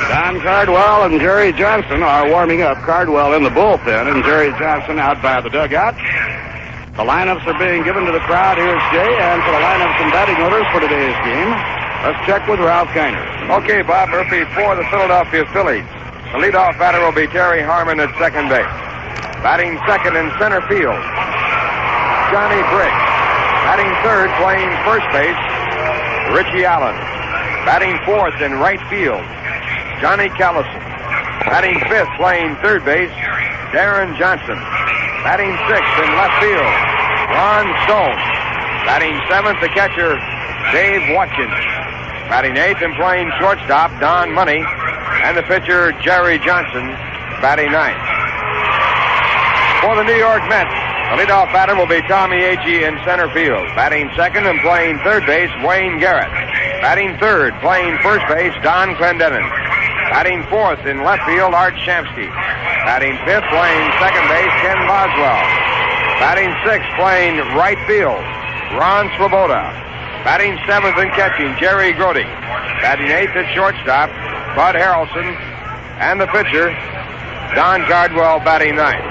Don Cardwell and Jerry Johnson are warming up. Cardwell in the bullpen and Jerry Johnson out by the dugout. The lineups are being given to the crowd. Here's Jay, and for the lineups and batting orders for today's game, let's check with Ralph Kiner. Okay, Bob Murphy, for the Philadelphia Phillies. The leadoff batter will be Terry Harmon at second base. Batting second in center field, Johnny Briggs. Batting third, playing first base, Richie Allen. Batting fourth in right field, Johnny Callison. Batting fifth, playing third base, Darren Johnson. Batting sixth in left field, Ron Stone. Batting seventh, the catcher, Dave Watkins. Batting eighth and playing shortstop, Don Money. And the pitcher, Jerry Johnson, batting ninth. For the New York Mets, the leadoff batter will be Tommy Agee in center field. Batting second and playing third base, Wayne Garrett. Batting third, playing first base, Don Clendenin. Batting fourth in left field, Art Shamsky. Batting fifth, playing second base, Ken Boswell. Batting sixth, playing right field, Ron Swoboda. Batting seventh and catching, Jerry Grody. Batting eighth at shortstop, Bud Harrelson. And the pitcher, Don Cardwell, batting ninth.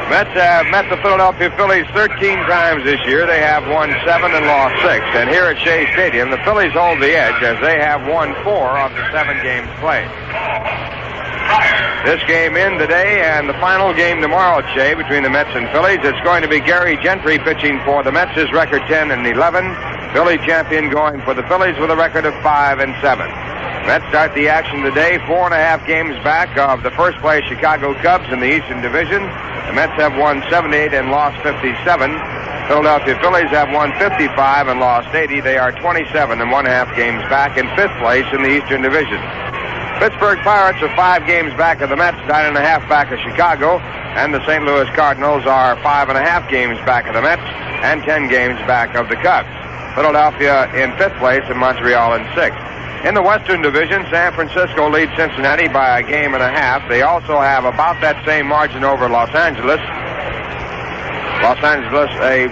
Mets have met the Philadelphia Phillies 13 times this year. They have won 7 and lost 6. And here at Shea Stadium, the Phillies hold the edge as they have won 4 of the 7 games played. This game in today and the final game tomorrow at Shea between the Mets and Phillies. It's going to be Gary Gentry pitching for the Mets. His record 10 and 11. Philly champion going for the Phillies with a record of 5 and 7. Mets start the action today 4.5 games back of the first place Chicago Cubs in the Eastern Division. The Mets have won 78 and lost 57. Philadelphia Phillies have won 55 and lost 80. They are 27 and 1/2 games back in 5th place in the Eastern Division. Pittsburgh Pirates are 5 games back of the Mets, 9.5 back of Chicago, and the St. Louis Cardinals are 5.5 games back of the Mets and 10 games back of the Cubs. Philadelphia in 5th place and Montreal in 6th. In the Western Division, San Francisco leads Cincinnati by 1.5 games. They also have about that same margin over Los Angeles. Los Angeles a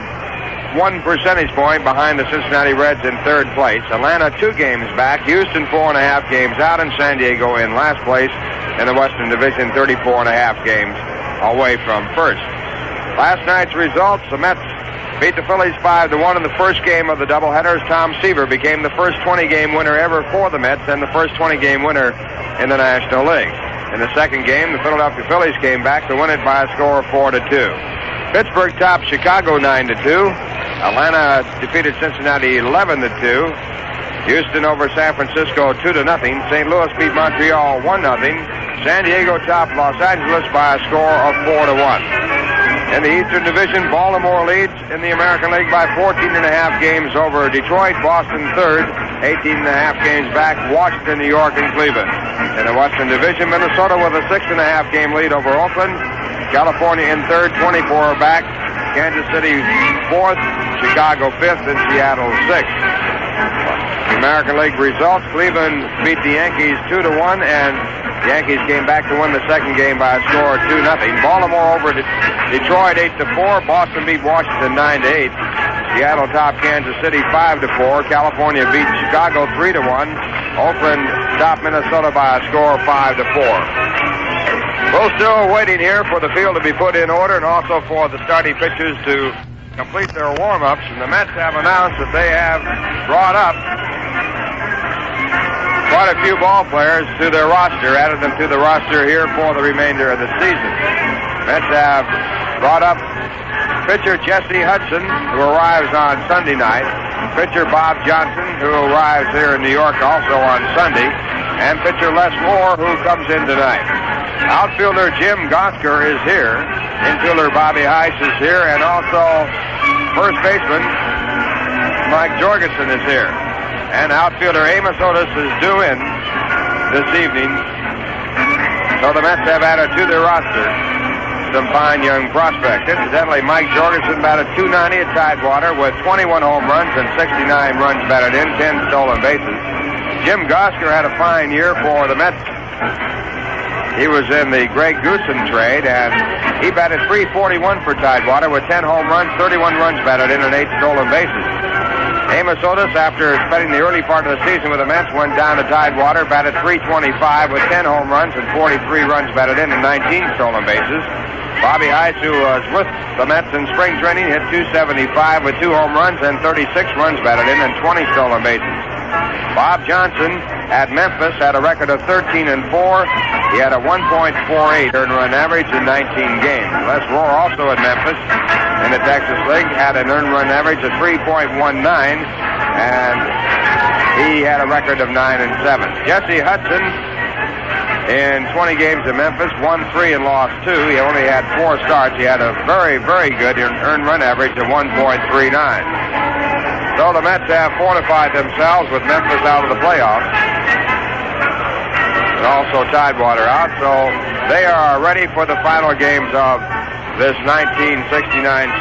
1 percentage point behind the Cincinnati Reds in 3rd place. Atlanta 2 games back. Houston 4.5 games out, and San Diego in last place in the Western Division, 34.5 games away from first. Last night's results, the Mets beat the Phillies 5-1 in the first game of the doubleheaders. Tom Seaver became the first 20-game winner ever for the Mets and the first 20-game winner in the National League. In the second game, the Philadelphia Phillies came back to win it by a score of 4-2. Pittsburgh topped Chicago 9-2. Atlanta defeated Cincinnati 11-2. Houston over San Francisco 2-0. St. Louis beat Montreal 1-0. San Diego topped Los Angeles by a score of 4-1. In the Eastern Division, Baltimore leads in the American League by 14.5 games over Detroit. Boston third, 18.5 games back. Washington, New York, and Cleveland. In the Western Division, Minnesota with a 6.5 game lead over Oakland. California in third, 24 back. Kansas City fourth, Chicago fifth, and Seattle sixth. The American League results, Cleveland beat the Yankees 2-1, and the Yankees came back to win the second game by a score of 2-0. Baltimore over Detroit 8-4. Boston beat Washington 9-8. Seattle topped Kansas City 5-4. California beat Chicago 3-1. Oakland topped Minnesota by a score of 5-4. We're still waiting here for the field to be put in order and also for the starting pitchers to complete their warm-ups. And the Mets have announced that they have brought up quite a few ball players to their roster, added them to the roster here for the remainder of the season. Mets have brought up pitcher Jesse Hudson, who arrives on Sunday night, pitcher Bob Johnson, who arrives here in New York also on Sunday, and pitcher Les Moore, who comes in tonight. Outfielder Jim Gosker is here. Infielder Bobby Heiss is here, and also first baseman Mike Jorgensen is here. And outfielder Amos Otis is due in this evening. So the Mets have added to their roster some fine young prospects. Incidentally, Mike Jorgensen batted .290 at Tidewater with 21 home runs and 69 runs batted in, 10 stolen bases. Jim Gosker had a fine year for the Mets. He was in the Greg Goosen trade, and he batted .341 for Tidewater with 10 home runs, 31 runs batted in, and 8 stolen bases. Amos Otis, after spending the early part of the season with the Mets, went down to Tidewater, batted .325 with 10 home runs and 43 runs batted in and 19 stolen bases. Bobby Heiss, who was with the Mets in spring training, hit .275 with 2 home runs and 36 runs batted in and 20 stolen bases. Bob Johnson at Memphis had a record of 13-4. He had a 1.48 earned run average in 19 games. Les Rohr, also at Memphis in the Texas League, had an earned run average of 3.19, and he had a record of 9-7. Jesse Hudson, in 20 games in Memphis, won 3 and lost 2. He only had 4 starts. He had a very, very good earned run average of 1.39. So the Mets have fortified themselves with Memphis out of the playoffs, and also Tidewater out. So they are ready for the final games of this 1969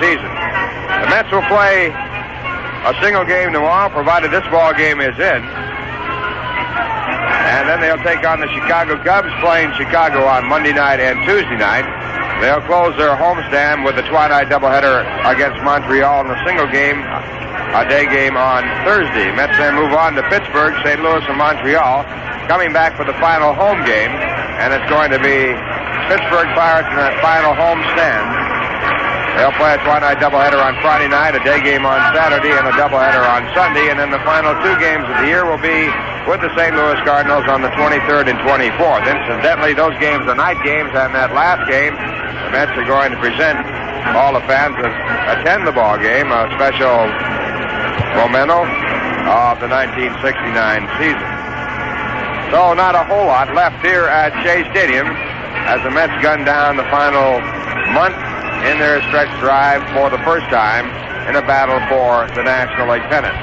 season. The Mets will play a single game tomorrow, provided this ball game is in. And then they'll take on the Chicago Cubs, playing Chicago on Monday night and Tuesday night. They'll close their homestand with a twilight doubleheader against Montreal in a single game, a day game on Thursday. Mets then move on to Pittsburgh, St. Louis, and Montreal, coming back for the final home game, and it's going to be Pittsburgh Pirates in that final home stand. They'll play a twilight doubleheader on Friday night, a day game on Saturday, and a doubleheader on Sunday, and then the final 2 games of the year will be with the St. Louis Cardinals on the 23rd and 24th. Incidentally, those games are night games, and that last game, the Mets are going to present all the fans that attend the ball game a special memento of the 1969 season. So not a whole lot left here at Shea Stadium as the Mets gun down the final month in their stretch drive for the first time in a battle for the National League pennant.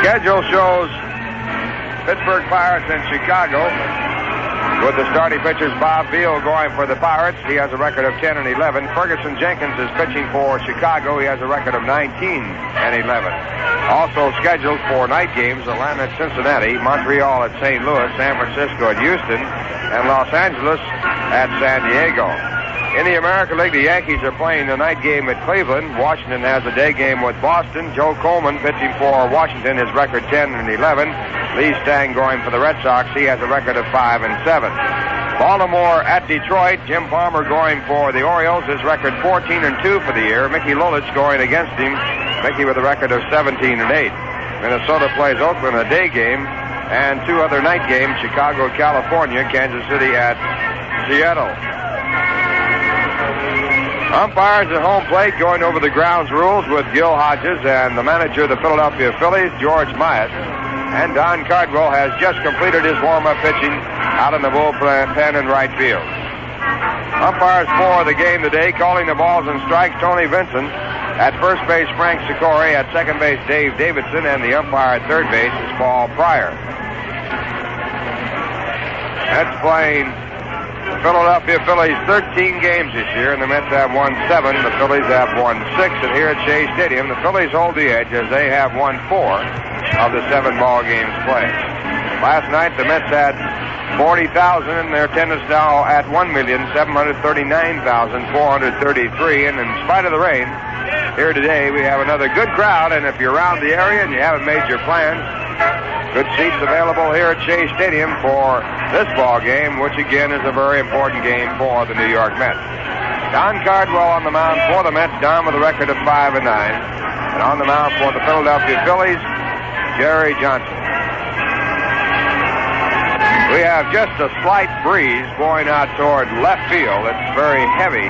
Schedule shows Pittsburgh Pirates and Chicago, with the starting pitchers Bob Veal going for the Pirates. He has a record of 10-11. Ferguson Jenkins is pitching for Chicago. He has a record of 19-11. Also scheduled for night games, Atlanta at Cincinnati, Montreal at St. Louis, San Francisco at Houston, and Los Angeles at San Diego. In the American League, the Yankees are playing the night game at Cleveland. Washington has a day game with Boston. Joe Coleman pitching for Washington, his record 10-11. Lee Stang going for the Red Sox. He has a record of 5-7. Baltimore at Detroit. Jim Palmer going for the Orioles, his record 14-2 for the year. Mickey Lulich going against him. Mickey with a record of 17-8. Minnesota plays Oakland, a day game, and 2 other night games, Chicago, California, Kansas City at Seattle. Umpires at home plate going over the grounds rules with Gil Hodges and the manager of the Philadelphia Phillies, George Myatt. And Don Cardwell has just completed his warm-up pitching out in the bullpen in right field. Umpires for the game today, calling the balls and strikes, Tony Vincent. At first base, Frank Sicore. At second base, Dave Davidson. And the umpire at third base is Paul Pryor. That's playing the Philadelphia Phillies 13 games this year, and the Mets have won 7. The Phillies have won 6. And here at Shea Stadium, the Phillies hold the edge as they have won 4 of the 7 ball games played. Last night, the Mets had 40,000, and their attendance now at 1,739,433. And in spite of the rain, here today we have another good crowd. And if you're around the area and you haven't made your plans, good seats available here at Shea Stadium for this ball game, which again is a very important game for the New York Mets. Don Cardwell on the mound for the Mets, Don with a record of 5-9. And on the mound for the Philadelphia Phillies, Jerry Johnson. We have just a slight breeze blowing out toward left field. It's very heavy.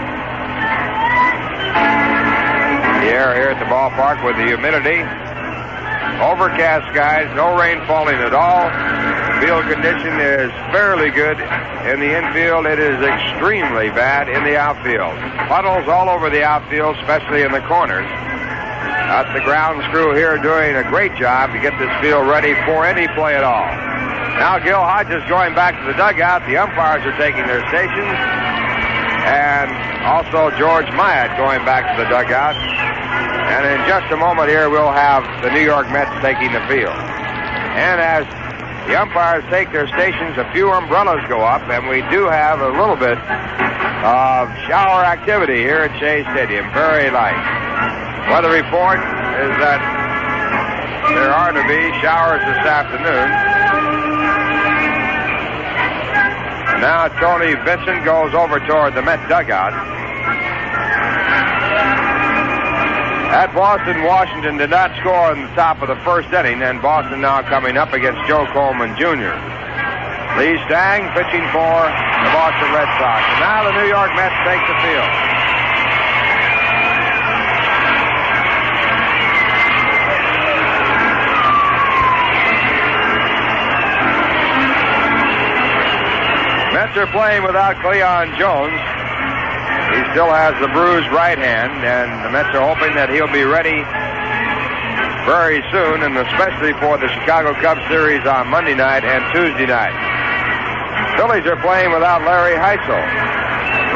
The air here at the ballpark with the humidity. Overcast skies, no rain falling at all. Field condition is fairly good in the infield. It is extremely bad in the outfield. Puddles all over the outfield, especially in the corners. That's the grounds crew here doing a great job to get this field ready for any play at all. Now Gil Hodges going back to the dugout. The umpires are taking their stations. And also George Myatt going back to the dugout. And in just a moment here, we'll have the New York Mets taking the field. And as the umpires take their stations, a few umbrellas go up, and we do have a little bit of shower activity here at Shea Stadium. Very light. Weather report is that there are to be showers this afternoon. And now Tony Vincent goes over toward the Met dugout. At Boston, Washington did not score in the top of the first inning, and Boston now coming up against Joe Coleman Jr. Lee Stang pitching for the Boston Red Sox. And now the New York Mets take the field. Mets are playing without Cleon Jones. He still has the bruised right hand, and the Mets are hoping that he'll be ready very soon, and especially for the Chicago Cubs series on Monday night and Tuesday night. Phillies are playing without Larry Heisel.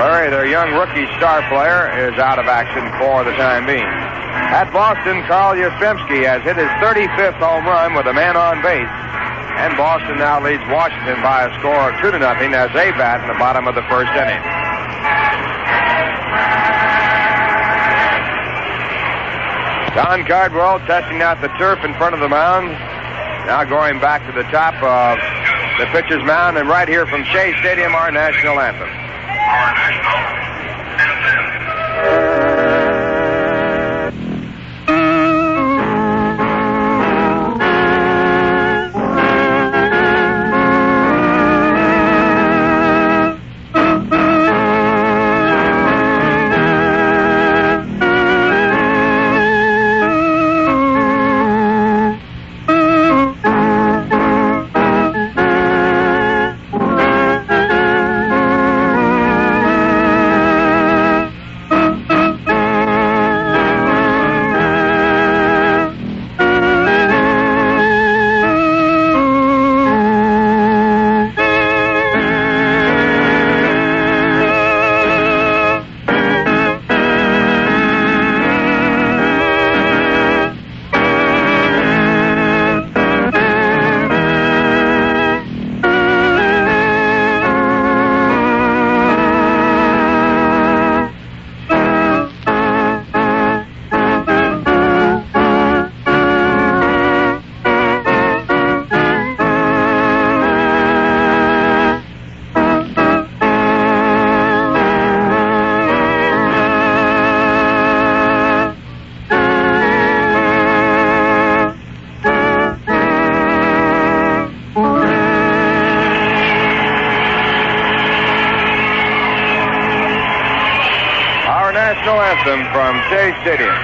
Larry, their young rookie star player, is out of action for the time being. At Boston, Carl Yastrzemski has hit his 35th home run with a man on base, and Boston now leads Washington by a score of 2-0 as they bat in the bottom of the first inning. Don Cardwell testing out the turf in front of the mound. Now going back to the top of the pitcher's mound, and right here from Shea Stadium, our national anthem. Our national anthem. From Shea Stadium.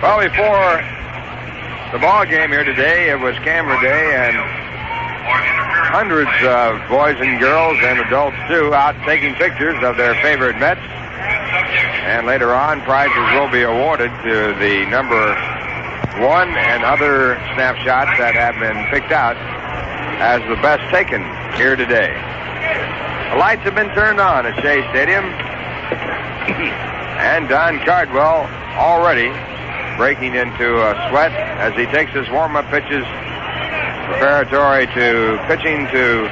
Well, before the ball game here today, it was camera day, and hundreds of boys and girls and adults too out taking pictures of their favorite Mets. And later on, prizes will be awarded to the number one and other snapshots that have been picked out as the best taken here today. The lights have been turned on at Shea Stadium, and Don Cardwell already breaking into a sweat as he takes his warm-up pitches preparatory to pitching to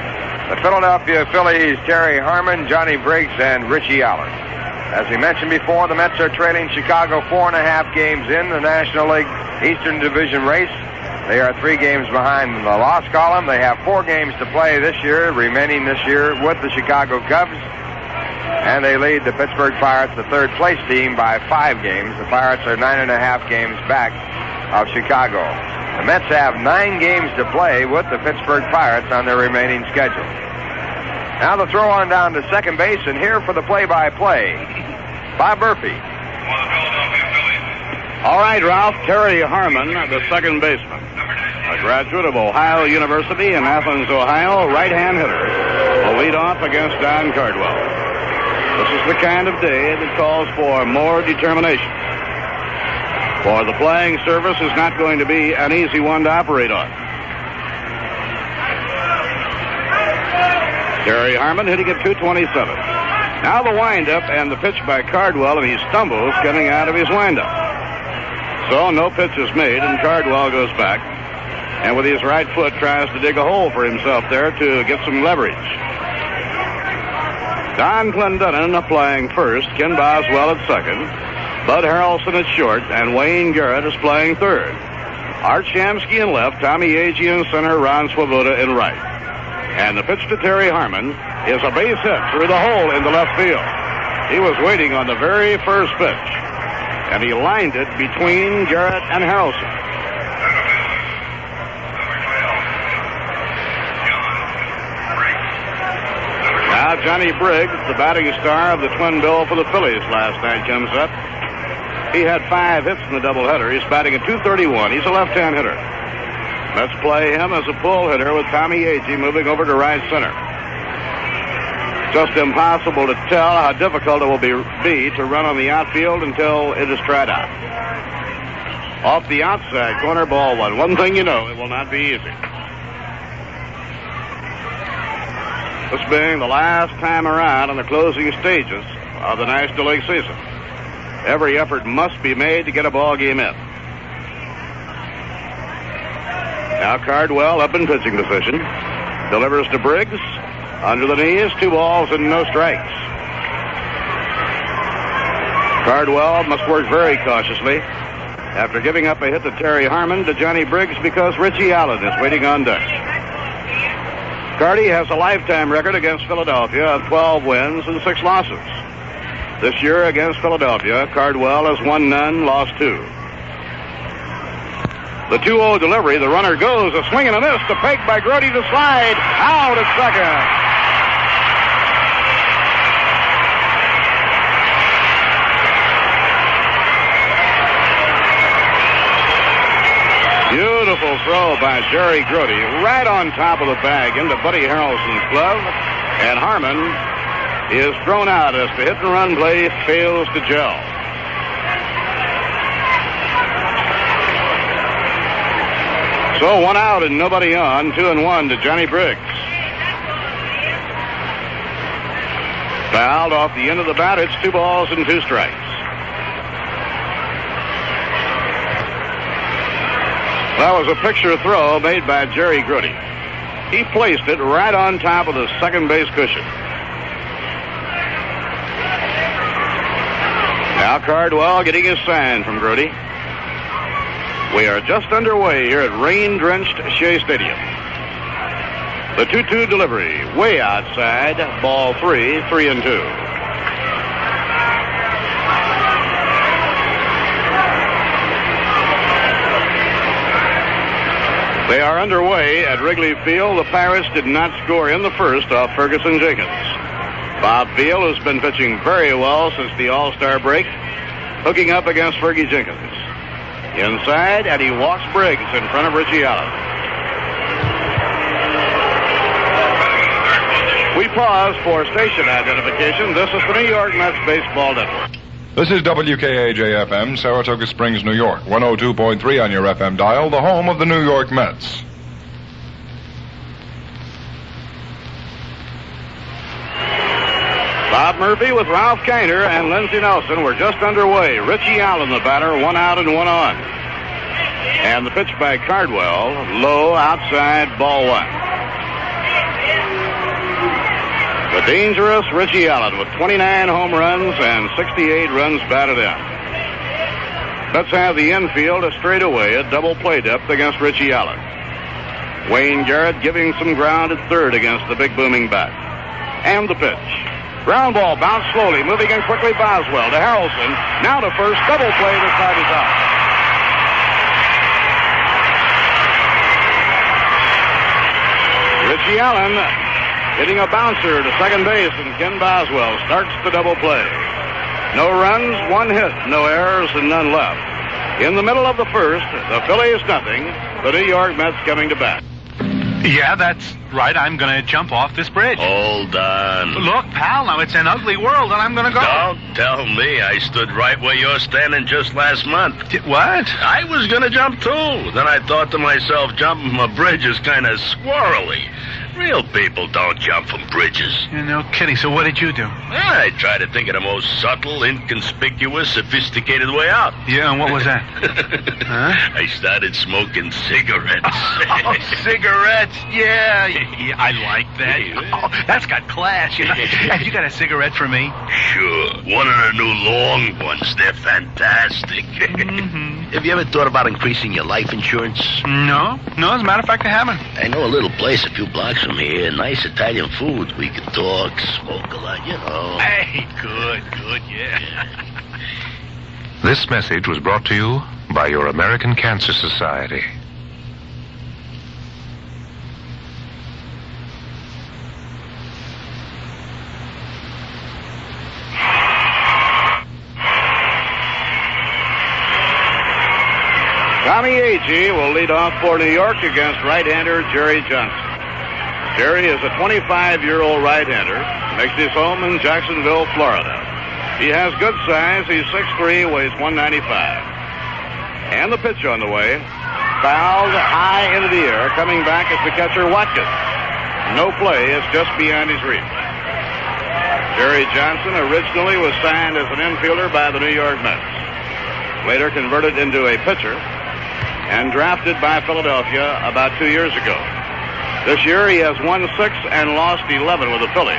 the Philadelphia Phillies, Terry Harmon, Johnny Briggs, and Richie Allen. As we mentioned before, the Mets are trailing Chicago 4.5 games in the National League Eastern Division race. They are 3 games behind in the loss column. They have 4 games to play this year, remaining this year with the Chicago Cubs. And they lead the Pittsburgh Pirates, the third-place team, by 5 games. The Pirates are 9.5 games back of Chicago. The Mets have 9 games to play with the Pittsburgh Pirates on their remaining schedule. Now the throw on down to second base, and here for the play-by-play, Bob Murphy. All right, Ralph, Terry Harmon, the second baseman. A graduate of Ohio University in Athens, Ohio, right-hand hitter, will lead off against Don Cardwell. This is the kind of day that calls for more determination. For the playing surface is not going to be an easy one to operate on. Terry Harmon hitting at 227. Now the windup and the pitch by Cardwell, and he stumbles getting out of his windup. So no pitch is made, and Cardwell goes back, and with his right foot tries to dig a hole for himself there to get some leverage. Don Clendenin playing first, Ken Boswell at second, Bud Harrelson at short, and Wayne Garrett is playing third. Art Shamsky in left, Tommy Agee in center, Ron Swoboda in right. And the pitch to Terry Harmon is a base hit through the hole in the left field. He was waiting on the very first pitch, and he lined it between Garrett and Harrelson. Now Johnny Briggs, the batting star of the twin bill for the Phillies last night, comes up. He had 5 hits in the doubleheader. He's batting at .231. He's a left-hand hitter. Let's play him as a pull hitter with Tommy Agee moving over to right center. Just impossible to tell how difficult it will be to run on the outfield until it is tried out. Off the outside corner, ball 1. One thing you know, it will not be easy. This being the last time around in the closing stages of the National League season. Every effort must be made to get a ball game in. Now Cardwell up in pitching position. Delivers to Briggs. Under the knees, 2 balls and no strikes. Cardwell must work very cautiously after giving up a hit to Terry Harmon to Johnny Briggs because Richie Allen is waiting on deck. Cardy has a lifetime record against Philadelphia of 12 wins and 6 losses. This year against Philadelphia, Cardwell has won none, lost 2. The 2-0 delivery, the runner goes, a swing and a miss, the fake by Grody to slide, out at second. Beautiful throw by Jerry Grody, right on top of the bag into Buddy Harrelson's glove, and Harmon is thrown out as the hit-and-run play fails to gel. So 1 out and nobody on, 2-1 to Johnny Briggs. Fouled off the end of the bat, it's 2 balls and 2 strikes. That was a picture throw made by Jerry Grody. He placed it right on top of the second base cushion. Now Cardwell getting his sign from Grody. We are just underway here at rain-drenched Shea Stadium. The 2-2 delivery, way outside, ball 3, 3-2. They are underway at Wrigley Field. The Pirates did not score in the first off Ferguson Jenkins. Bob Veal has been pitching very well since the All-Star break, hooking up against Fergie Jenkins. Inside, and he walks Briggs in front of Richie Allen. We pause for station identification. This is the New York Mets Baseball Network. This is WKAJ-FM, Saratoga Springs, New York. 102.3 on your FM dial, the home of the New York Mets. Bob Murphy with Ralph Kiner and Lindsey Nelson were just underway. Richie Allen, the batter, 1 out and 1 on. And the pitch by Cardwell, low, outside, ball 1. The dangerous Richie Allen with 29 home runs and 68 runs batted in. Let's have the infield a straightaway at double play depth against Richie Allen. Wayne Garrett giving some ground at third against the big booming bat. And the pitch. Ground ball bounced slowly, moving in quickly. Boswell to Harrelson. Now to first, double play. The side is out. Richie Allen hitting a bouncer to second base, and Ken Boswell starts the double play. No runs, 1 hit, no errors, and none left. In the middle of the first, the Phillies nothing. The New York Mets coming to bat. Yeah, that's right. I'm going to jump off this bridge. Hold on. Look, pal, now it's an ugly world, and I'm going to go. Don't tell me. I stood right where you're standing just last month. What? I was going to jump, too. Then I thought to myself, jumping from a bridge is kind of squirrely. Real people don't jump from bridges. Yeah, no kidding. So what did you do? I try to think of the most subtle, inconspicuous, sophisticated way out. Yeah, and what was that? Huh? I started smoking cigarettes. Oh, cigarettes. Yeah, I like that. Oh, that's got class. You know? Have you got a cigarette for me? Sure. One of the new long ones. They're fantastic. Mm-hmm. Have you ever thought about increasing your life insurance? No, as a matter of fact, I haven't. I know a little place a few blocks from here. Nice Italian food. We could talk, smoke a lot, you know. Hey, good, yeah. This message was brought to you by your American Cancer Society. Tommy Agee will lead off for New York against right-hander Jerry Johnson. Jerry is a 25-year-old right-hander, makes his home in Jacksonville, Florida. He has good size. He's 6'3", weighs 195. And the pitch on the way. Fouled high into the air. Coming back is the catcher, Watkins. No play. It's just beyond his reach. Jerry Johnson originally was signed as an infielder by the New York Mets. Later converted into a pitcher and drafted by Philadelphia about 2 years ago. This year he has won 6 and lost 11 with the Phillies.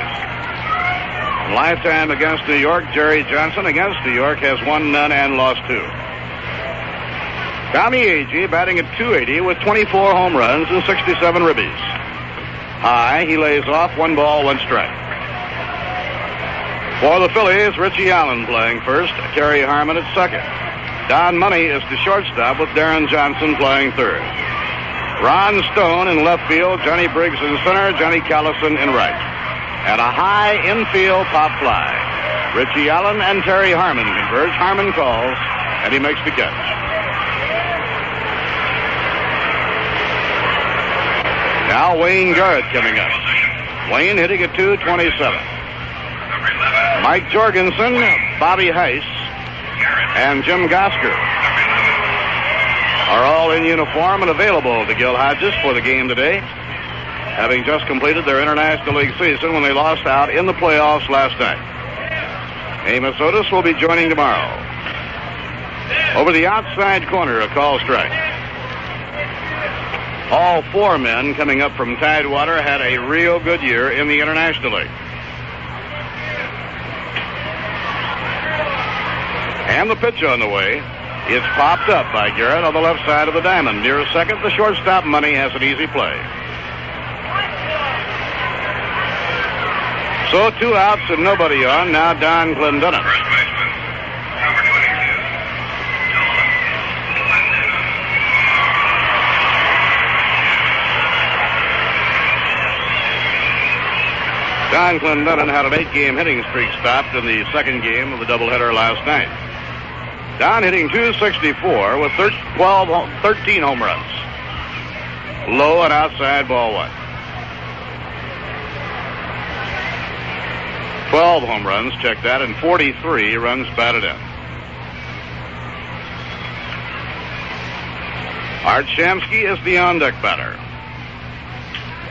Lifetime against New York, Jerry Johnson against New York has won none and lost 2. Tommy Agee batting at .280 with 24 home runs and 67 ribbies. High, he lays off 1 ball, 1 strike. For the Phillies, Richie Allen playing first, Terry Harmon at second. Don Money is the shortstop with Darren Johnson playing third. Ron Stone in left field, Johnny Briggs in center, Johnny Callison in right. And a high infield pop fly. Richie Allen and Terry Harmon converge. Harmon calls, and he makes the catch. Now Wayne Garrett coming up. Wayne hitting at .227. Mike Jorgensen, Bobby Heiss, and Jim Gosker are all in uniform and available to Gil Hodges for the game today, having just completed their International League season when they lost out in the playoffs last night. Amos Otis will be joining tomorrow. Over the outside corner, a call strike. All 4 men coming up from Tidewater had a real good year in the International League. And the pitch on the way. It's popped up by Garrett on the left side of the diamond. Near second, the shortstop Money has an easy play. So 2 outs and nobody on. Now Don Clendenin. First baseman, number 22. Don Clendenin had an 8-game hitting streak stopped in the second game of the doubleheader last night. Don hitting .264 with 13 home runs. Low and outside, ball 1. 12 home runs, check that, and 43 runs batted in. Art Shamsky is the on-deck batter.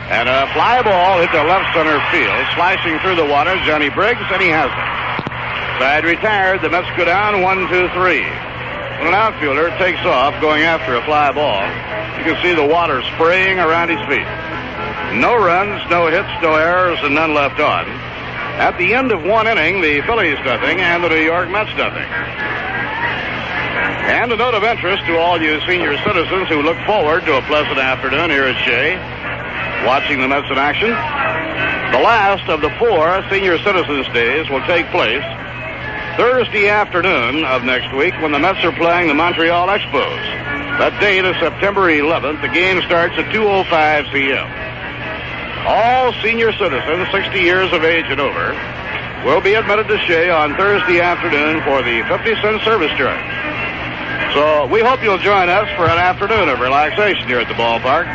And a fly ball hit to left center field, slicing through the water, Johnny Briggs, and he has it. Side retired, the Mets go down 1-2-3. When an outfielder takes off going after a fly ball, you can see the water spraying around his feet. No runs, no hits, no errors, and none left on. At the end of 1 inning, the Phillies nothing and the New York Mets nothing. And a note of interest to all you senior citizens who look forward to a pleasant afternoon here at Shea, watching the Mets in action. The last of the 4 senior citizens days will take place Thursday afternoon of next week when the Mets are playing the Montreal Expos. That date is September 11th. The game starts at 2:05 p.m. All senior citizens 60 years of age and over will be admitted to Shea on Thursday afternoon for the 50-cent service charge. So we hope you'll join us for an afternoon of relaxation here at the ballpark.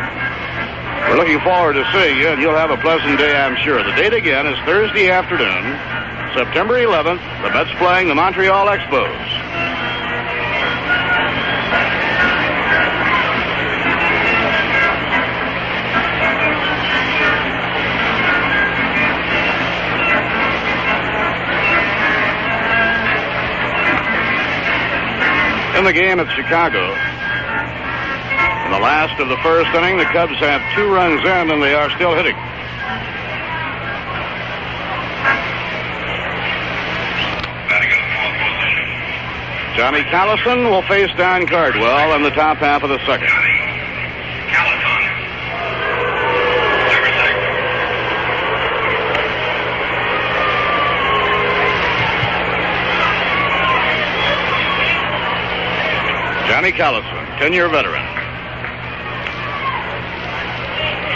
We're looking forward to seeing you, and you'll have a pleasant day, I'm sure. The date again is Thursday afternoon, September 11th. The Mets playing the Montreal Expos. the game at Chicago. In the last of the first inning, the Cubs have 2 runs in, and they are still hitting. Batting in the 4th position. Johnny Callison will face Don Cardwell in the top half of the second. Johnny Callison. Number 6. Johnny Callison, 10-year veteran.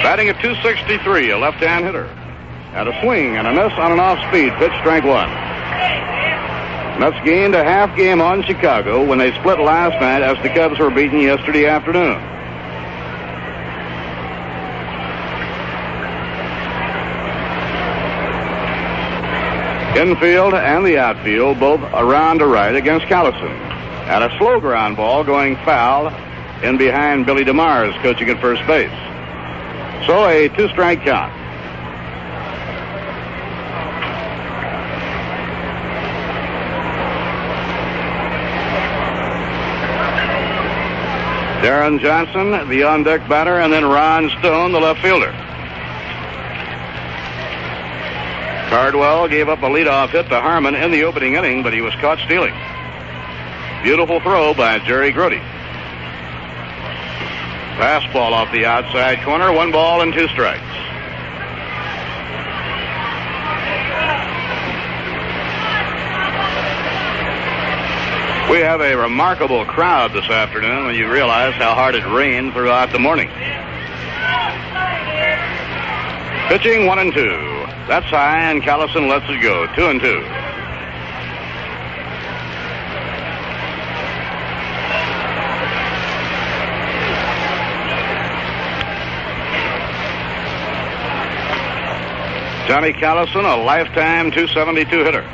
Batting at .263, a left-hand hitter. And a swing and a miss on an off-speed pitch, strike 1. Mets gained a half game on Chicago when they split last night as the Cubs were beaten yesterday afternoon. Infield and the outfield both around to right against Callison. And a slow ground ball going foul in behind Billy DeMars, coaching at first base. So a 2-strike count. Darren Johnson, the on-deck batter, and then Ron Stone, the left fielder. Cardwell gave up a leadoff hit to Harmon in the opening inning, but he was caught stealing. Beautiful throw by Jerry Grody. Fastball off the outside corner, 1 ball and 2 strikes. We have a remarkable crowd this afternoon when you realize how hard it rained throughout the morning. Pitching 1-2. That's high, and Callison lets it go. 2-2. Johnny Callison, a lifetime .272 hitter.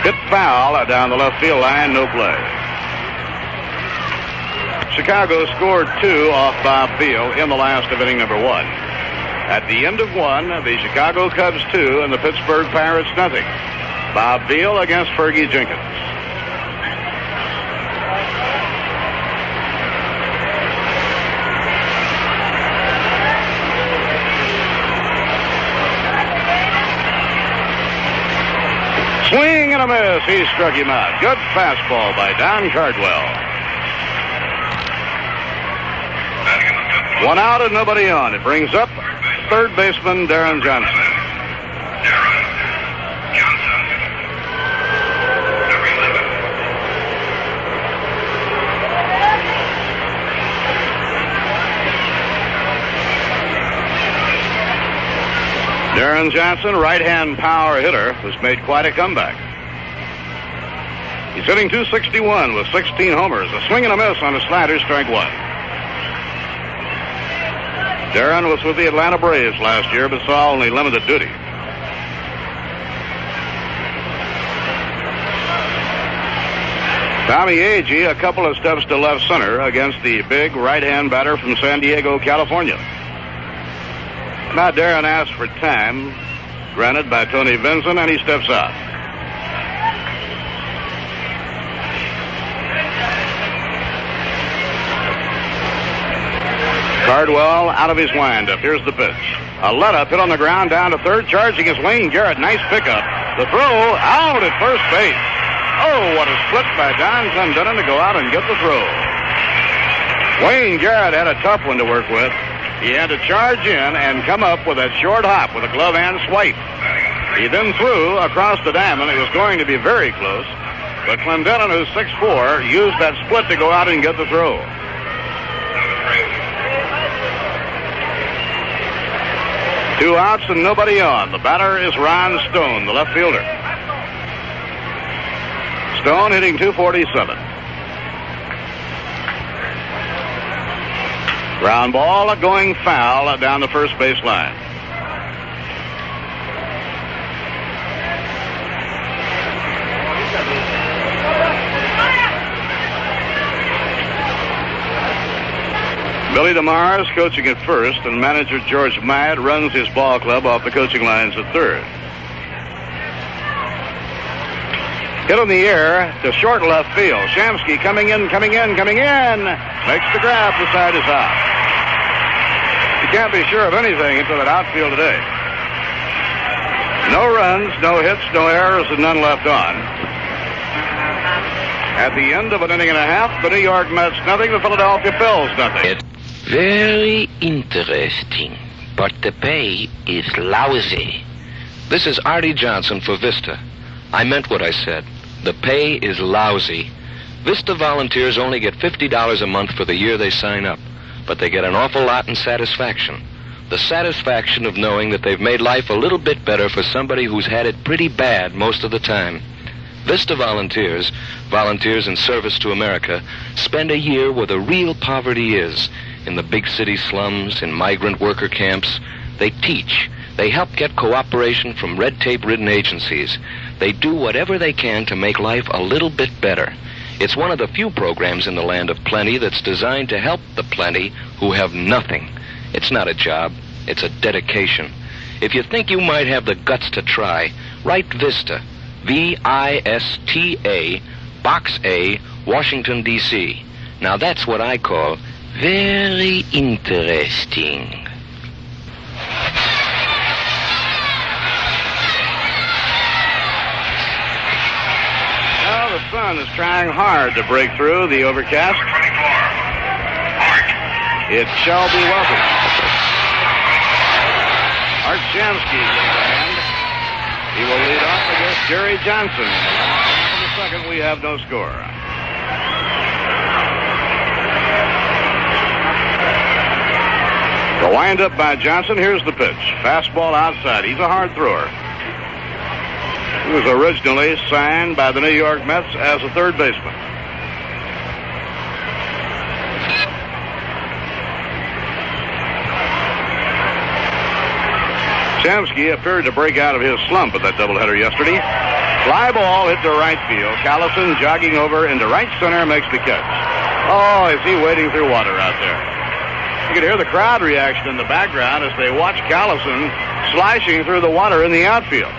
Hit foul down the left field line, no play. Chicago scored 2 off Bob Beal in the last of inning number 1. At the end of 1, the Chicago Cubs 2 and the Pittsburgh Pirates nothing. Bob Beal against Fergie Jenkins. Swing and a miss. He struck him out. Good fastball by Don Cardwell. 1 out and nobody on. It brings up third baseman Darren Johnson. Darren Johnson. Number 11. Darren Johnson, right-hand power hitter, has made quite a comeback. He's hitting .261 with 16 homers. A swing and a miss on a slider, strike 1. Darren was with the Atlanta Braves last year, but saw only limited duty. Tommy Agee, a couple of steps to left center against the big right-hand batter from San Diego, California. Now Darren asks for time, granted by Tony Vincent, and he steps out. Cardwell out of his windup. Here's the pitch. A let-up hit on the ground down to third. Charging is Wayne Garrett. Nice pickup. The throw out at first base. Oh, what a split by Don Clendenin to go out and get the throw. Wayne Garrett had a tough one to work with. He had to charge in and come up with that short hop with a glove hand swipe. He then threw across the diamond. It was going to be very close. But Clendenin, who's 6'4", used that split to go out and get the throw. 2 outs and nobody on. The batter is Ron Stone, the left fielder. Stone hitting .247. Ground ball going foul down the first base line. Billy DeMars coaching at first, and manager George Myatt runs his ball club off the coaching lines at third. Hit in the air to short left field. Shamsky coming in. Makes the grab. The side is out. You can't be sure of anything into that outfield today. No runs, no hits, no errors, and none left on. At the end of an inning and a half, the New York Mets nothing, the Philadelphia Phillies nothing. Very interesting, but the pay is lousy. This is Artie Johnson for Vista. I meant what I said. The pay is lousy. Vista volunteers only get $50 a month for the year they sign up, but they get an awful lot in satisfaction. The satisfaction of knowing that they've made life a little bit better for somebody who's had it pretty bad most of the time. Vista volunteers in service to America, spend a year where the real poverty is, in the big city slums, in migrant worker camps. They teach. They help get cooperation from red tape-ridden agencies. They do whatever they can to make life a little bit better. It's one of the few programs in the land of plenty that's designed to help the plenty who have nothing. It's not a job. It's a dedication. If you think you might have the guts to try, write Vista, V-I-S-T-A, Box A, Washington, D.C. Now that's what I call very interesting. Well, the sun is trying hard to break through the overcast. It shall be welcome. Art Shamsky in the hand. He will lead off against Jerry Johnson. In the second, we have no score. The windup by Johnson. Here's the pitch. Fastball outside. He's a hard thrower. He was originally signed by the New York Mets as a third baseman. Shamsky appeared to break out of his slump at that doubleheader yesterday. Fly ball hit to right field. Callison jogging over into right center makes the catch. Oh, is he wading through water out there? You can hear the crowd reaction in the background as they watch Callison slashing through the water in the outfield.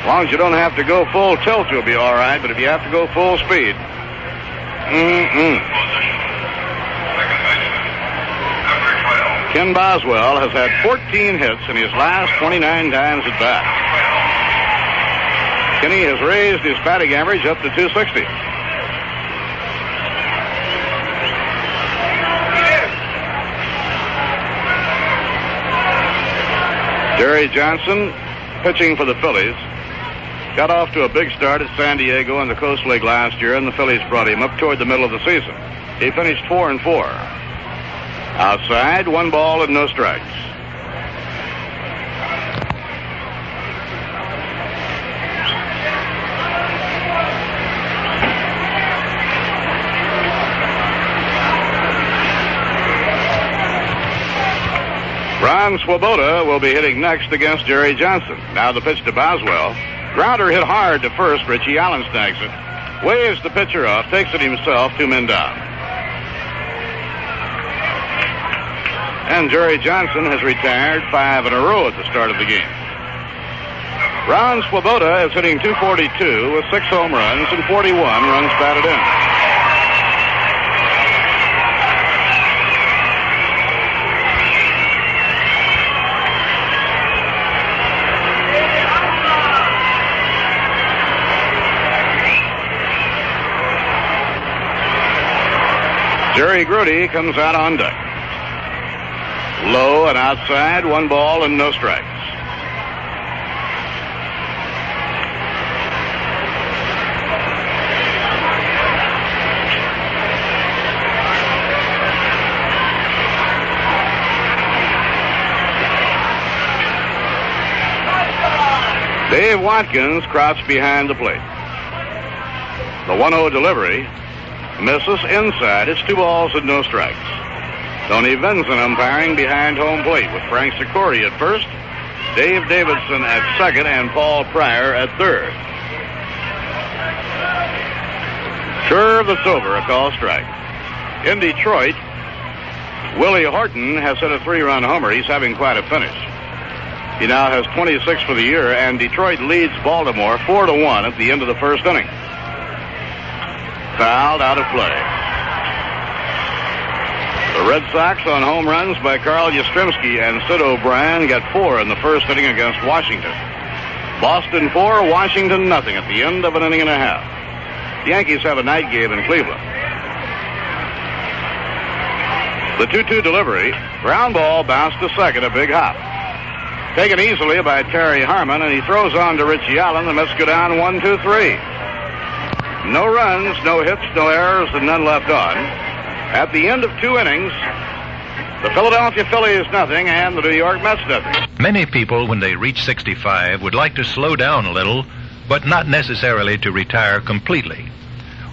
As long as you don't have to go full tilt, you'll be all right. But if you have to go full speed, Ken Boswell has had 14 hits in his last 29 times at bat. Kenny has raised his batting average up to 260. Jerry Johnson, pitching for the Phillies, got off to a big start at San Diego in the Coast League last year, and the Phillies brought him up toward the middle of the season. He finished 4-4. Outside, 1 ball and no strikes. Ron Swoboda will be hitting next against Jerry Johnson. Now the pitch to Boswell. Grounder hit hard to first. Richie Allen snags it. Waves the pitcher off, takes it himself, 2 men down. And Jerry Johnson has retired 5 in a row at the start of the game. Ron Swoboda is hitting .242 with 6 home runs and 41 runs batted in. Jerry Grudy comes out on deck. Low and outside, 1 ball and no strikes. Dave Watkins crouched behind the plate. The 1-0 delivery misses inside. It's 2 balls and no strikes. Tony Vinson umpiring behind home plate with Frank Sikori at first, Dave Davidson at second, and Paul Pryor at third. Curve that's over, a call strike. In Detroit, Willie Horton has hit a 3-run homer. He's having quite a finish. He now has 26 for the year, and Detroit leads Baltimore 4-1 at the end of the first inning. Fouled, out of play. The Red Sox on home runs by Carl Yastrzemski and Sid O'Brien got 4 in the first inning against Washington. Boston 4, Washington nothing at the end of an inning and a half. The Yankees have a night game in Cleveland. The 2-2 delivery, ground ball bounced to second, a big hop. Taken easily by Terry Harmon, and he throws on to Richie Allen. The Mets go down 1-2-3. No runs, no hits, no errors, and none left on. At the end of 2 innings, the Philadelphia Phillies nothing and the New York Mets nothing. Many people, when they reach 65, would like to slow down a little, but not necessarily to retire completely.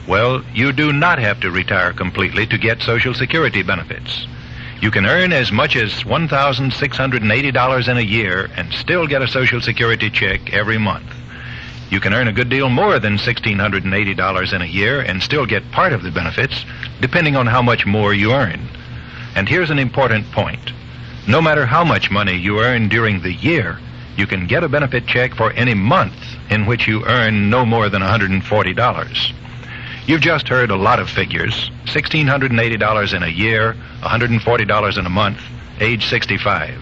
Well, you do not have to retire completely to get Social Security benefits. You can earn as much as $1,680 in a year and still get a Social Security check every month. You can earn a good deal more than $1,680 in a year and still get part of the benefits, depending on how much more you earn. And here's an important point. No matter how much money you earn during the year, you can get a benefit check for any month in which you earn no more than $140. You've just heard a lot of figures. $1,680 in a year, $140 in a month, age 65.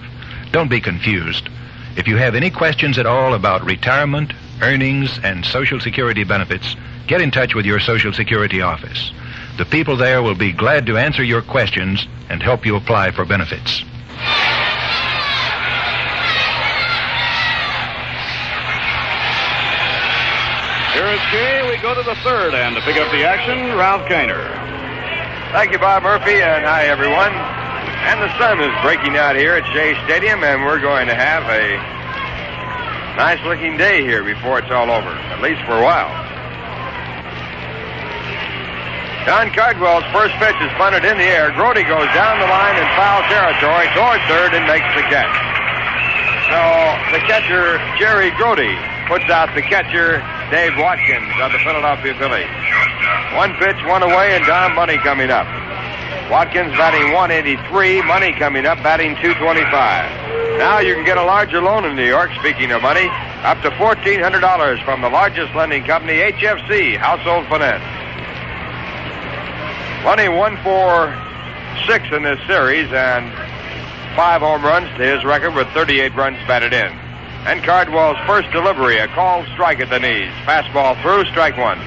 Don't be confused. If you have any questions at all about retirement, earnings, and Social Security benefits, get in touch with your Social Security office. The people there will be glad to answer your questions and help you apply for benefits. Here at Shea, we go to the third, and to pick up the action, Ralph Kiner. Thank you, Bob Murphy, and hi, everyone. And the sun is breaking out here at Shea Stadium, and we're going to have a nice-looking day here before it's all over, at least for a while. Don Cardwell's first pitch is bunted in the air. Grody goes down the line in foul territory toward third and makes the catch. So the catcher, Jerry Grody, puts out the catcher, Dave Watkins of the Philadelphia Phillies. 1 pitch, 1 away, and Don Money coming up. Watkins batting 183, Money coming up batting 225. Now you can get a larger loan in New York, speaking of money, up to $1,400 from the largest lending company, HFC, Household Finance. Money 1 for 6 in this series and 5 home runs to his record with 38 runs batted in. And Cardwell's first delivery, a called strike at the knees. Fastball through, strike 1.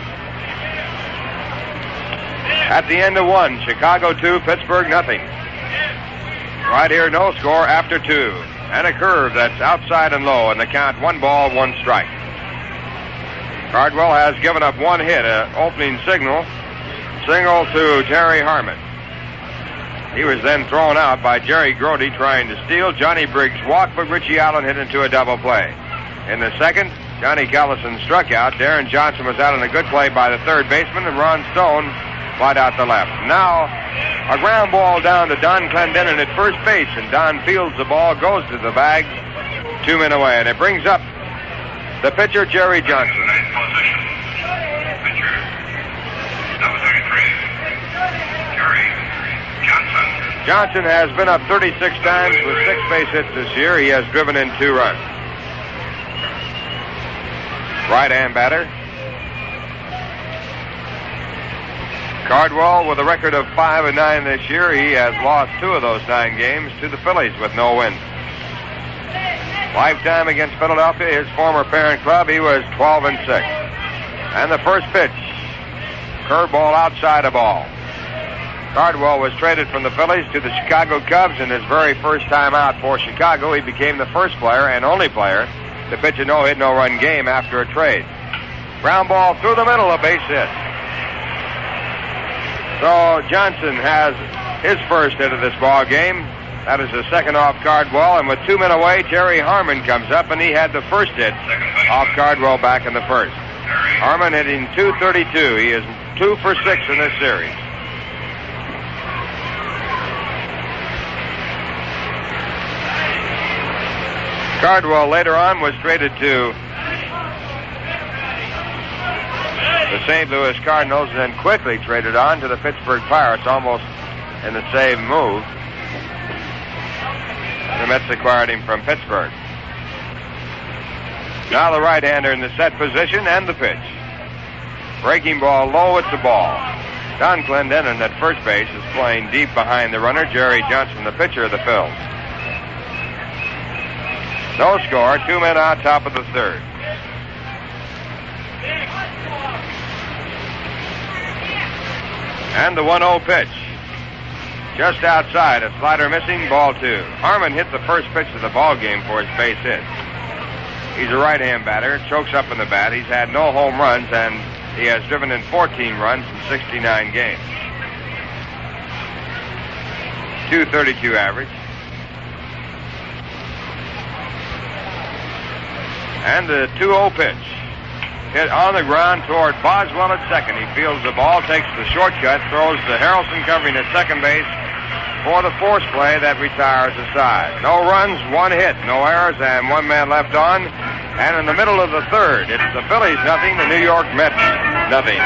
At the end of 1, Chicago 2, Pittsburgh nothing. Right here, no score after 2. And a curve that's outside and low, and the count 1 ball, 1 strike. Cardwell has given up 1 hit, an opening single to Terry Harmon. He was then thrown out by Jerry Grody trying to steal. Johnny Briggs walked, but Richie Allen hit into a double play. In the second, Johnny Callison struck out. Darren Johnson was out on a good play by the third baseman, and Ron Stone flied out to left. Now, a ground ball down to Don Clendenin at first base, and Don fields the ball, goes to the bag, 2 men away, and it brings up the pitcher, Jerry Johnson. Nice position. Pitcher, number 33, Jerry Johnson. Johnson has been up 36 times with 6 base hits this year. He has driven in 2 runs. Right-hand batter. Cardwell with a record of 5-9 this year. He has lost 2 of those 9 games to the Phillies with no wins. Lifetime against Philadelphia, his former parent club, he was 12-6. And the first pitch, curveball outside a ball. Cardwell was traded from the Phillies to the Chicago Cubs, and his very first time out for Chicago, he became the first player and only player to pitch a no-hit, no-run game after a trade. Ground ball through the middle, a base hit. So Johnson has his first hit of this ball game. That is the second off Cardwell, and with 2 men away, Terry Harmon comes up, and he had the first hit off Cardwell back in the first. Harmon hitting .232. He is 2 for 6 in this series. Cardwell later on was traded to the St. Louis Cardinals and then quickly traded on to the Pittsburgh Pirates, almost in the same move. The Mets acquired him from Pittsburgh. Now the right-hander in the set position and the pitch. Breaking ball low, it's a ball. Don Clendenin at first base is playing deep behind the runner, Jerry Johnson, the pitcher of the Phillies. No score, 2 men out, top of the third. And the 1-0 pitch. Just outside, a slider missing, ball 2. Harmon hit the first pitch of the ball game for his base hit. He's a right-hand batter, chokes up in the bat. He's had no home runs, and he has driven in 14 runs in 69 games. .232 average. And the 2-0 pitch. Hit on the ground toward Boswell at second. He fields the ball, takes the shortcut, throws to Harrelson covering at second base for the force play that retires the side. No runs, 1 hit, no errors, and 1 man left on. And in the middle of the third, it's the Phillies nothing, the New York Mets nothing.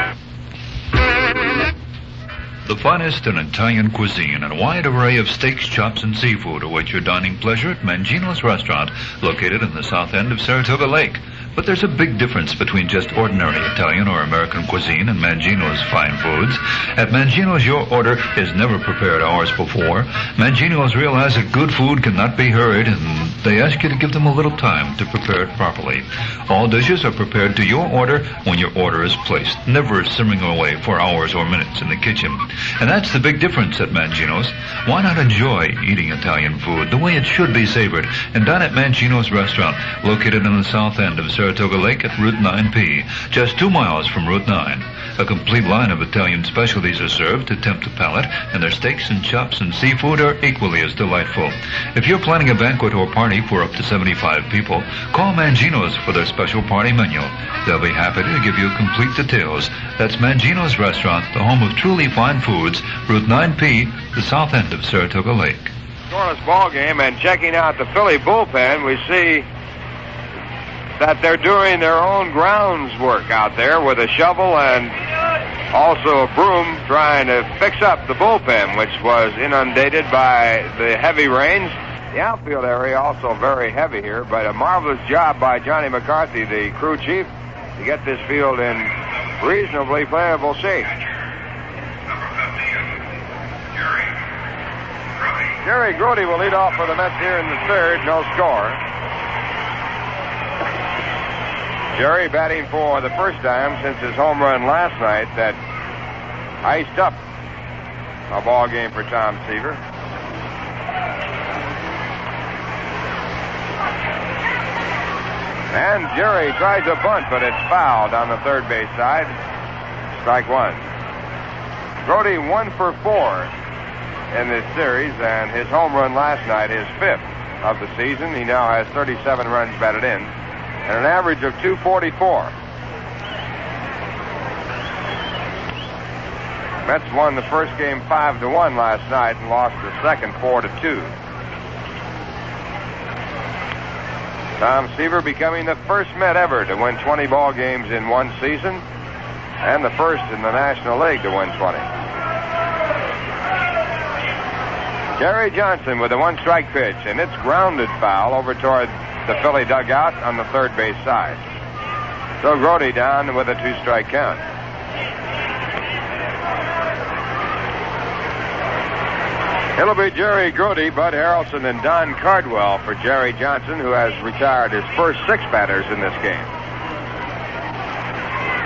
The finest in Italian cuisine and a wide array of steaks, chops, and seafood await your dining pleasure at Mangino's Restaurant, located in the south end of Saratoga Lake. But there's a big difference between just ordinary Italian or American cuisine and Mangino's fine foods. At Mangino's, your order is never prepared hours before. Mangino's realize that good food cannot be hurried, and they ask you to give them a little time to prepare it properly. All dishes are prepared to your order when your order is placed, never simmering away for hours or minutes in the kitchen. And that's the big difference at Mangino's. Why not enjoy eating Italian food the way it should be savored and dine at Mangino's Restaurant, located in the south end of Saratoga Lake at Route 9P, just 2 miles from Route 9. A complete line of Italian specialties are served to tempt the palate, and their steaks and chops and seafood are equally as delightful. If you're planning a banquet or party for up to 75 people, call Mangino's for their special party menu. They'll be happy to give you complete details. That's Mangino's Restaurant, the home of truly fine foods, Route 9P, the south end of Saratoga Lake. Scoreless ball game, and checking out the Philly bullpen, we see that they're doing their own grounds work out there with a shovel and also a broom, trying to fix up the bullpen, which was inundated by the heavy rains. The outfield area also very heavy here, but a marvelous job by Johnny McCarthy, the crew chief, to get this field in reasonably playable shape. Jerry Grody will lead off for the Mets here in the third, no score. Jerry batting for the first time since his home run last night that iced up a ball game for Tom Seaver. And Jerry tries a bunt, but it's fouled on the third base side. Strike 1. Grody 1 for 4 in this series, and his home run last night, his 5th of the season. He now has 37 runs batted in and an average of 244. Mets won the first game 5-1 last night and lost the second 4-2. Tom Seaver becoming the first Met ever to win 20 ball games in one season and the first in the National League to win 20. Jerry Johnson with a 1-strike pitch, and it's grounded foul over toward the Philly dugout on the third base side. So Grody down with a 2-strike count. It'll be Jerry Grody, Bud Harrelson, and Don Cardwell for Jerry Johnson, who has retired his first 6 batters in this game.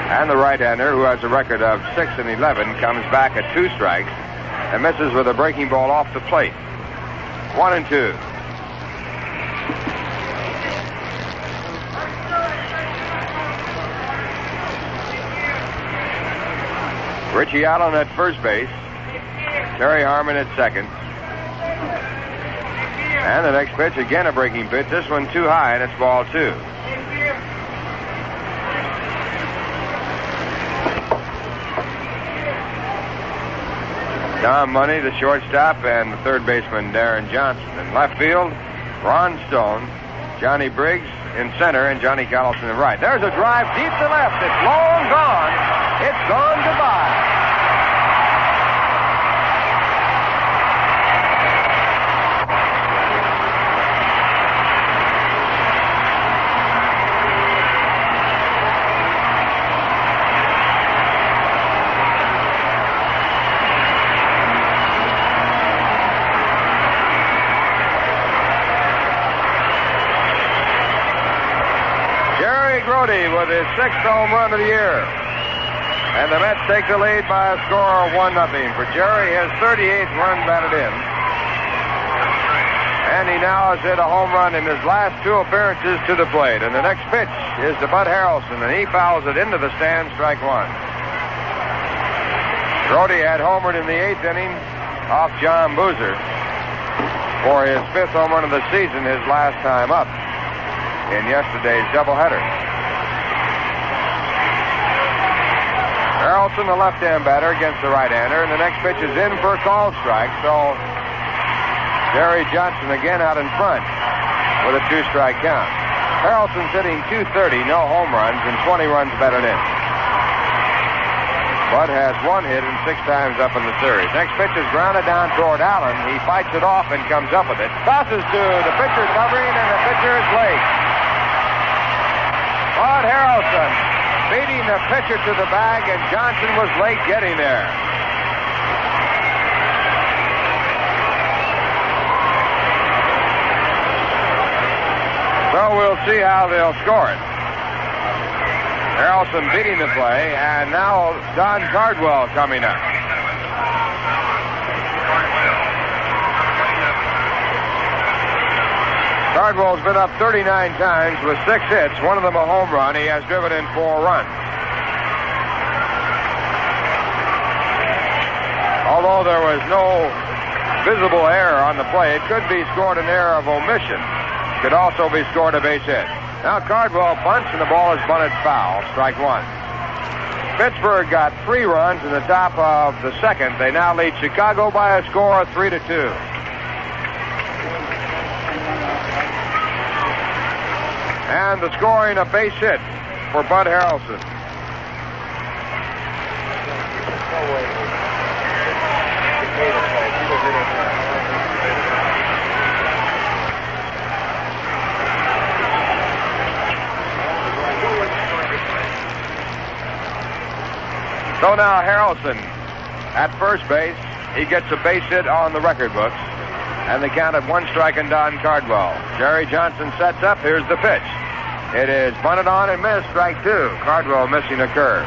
And the right-hander, who has a record of 6-11, comes back at 2 strikes and misses with a breaking ball off the plate. 1-2. Richie Allen at first base. Terry Harmon at second. And the next pitch, again a breaking pitch. This one too high, and it's ball 2. Tom Money, the shortstop, and the third baseman, Darren Johnson. In left field, Ron Stone, Johnny Briggs in center, and Johnny Collison in right. There's a drive deep to left. It's long gone. It's gone goodbye. Grody with his 6th home run of the year. And the Mets take the lead by a score of 1-0. For Jerry, his 38th run batted in. And he now has hit a home run in his last 2 appearances to the plate. And the next pitch is to Bud Harrelson, and he fouls it into the stand, strike 1. Grody had homered in the 8th inning off John Boozer for his 5th home run of the season, his last time up in yesterday's doubleheader. Harrelson, the left-hand batter, against the right-hander, and the next pitch is in for a called strike, so Jerry Johnson again out in front with a 2-strike count. Harrelson's hitting .230, no home runs, and 20 runs batted in. Bud has 1 hit and 6 times up in the series. Next pitch is grounded down toward Allen. He fights it off and comes up with it. Tosses to the pitcher covering, and the pitcher is late. Bud Harrelson beating the pitcher to the bag, and Johnson was late getting there. So we'll see how they'll score it. Harrelson beating the play, and now Don Cardwell coming up. Cardwell's been up 39 times with 6 hits, one of them a home run. He has driven in 4 runs. Although there was no visible error on the play, it could be scored an error of omission. Could also be scored a base hit. Now Cardwell bunts, and the ball is bunted foul. Strike 1. Pittsburgh got 3 runs in the top of the 2nd. They now lead Chicago by a score of 3-2. And the scoring, a base hit for Bud Harrelson. So now Harrelson at first base. He gets a base hit on the record books. And the count at 1 strike on Don Cardwell. Jerry Johnson sets up. Here's the pitch. It is bunted on and missed. Strike 2. Cardwell missing a curve.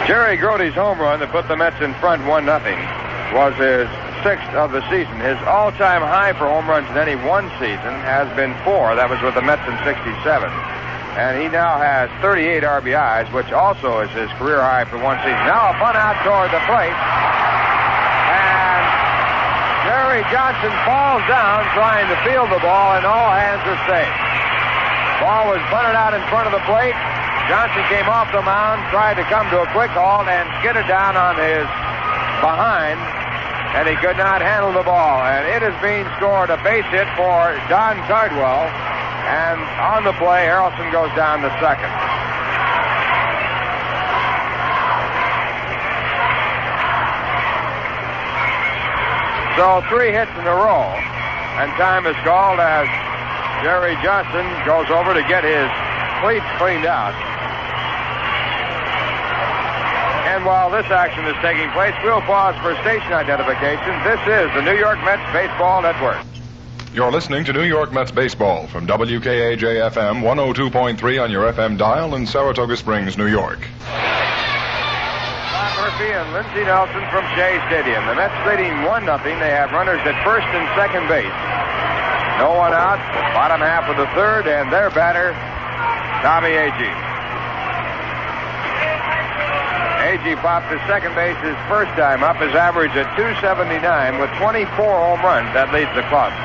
Jerry Grody's home run that put the Mets in front 1-0 was his 6th of the season. His all-time high for home runs in any one season has been 4. That was with the Mets in '67. And he now has 38 RBIs, which also is his career high for one season. Now a bunt out toward the plate. And Jerry Johnson falls down trying to field the ball, and all hands are safe. Ball was bunted out in front of the plate. Johnson came off the mound, tried to come to a quick halt, and skidded down on his behind, and he could not handle the ball. And it is being scored a base hit for Don Cardwell. And on the play, Harrelson goes down to second. So 3 hits in a row. And time is called as Jerry Johnson goes over to get his cleats cleaned out. And while this action is taking place, we'll pause for station identification. This is the New York Mets Baseball Network. You're listening to New York Mets Baseball from WKAJ-FM 102.3 on your FM dial in Saratoga Springs, New York. Bob Murphy and Lindsey Nelson from Shea Stadium. The Mets leading 1-0. They have runners at first and second base. No one out. Bottom half of the 3rd, and their batter, Tommy Agee. Agee popped to second base his first time up. His average at .279 with 24 home runs. That leads the club.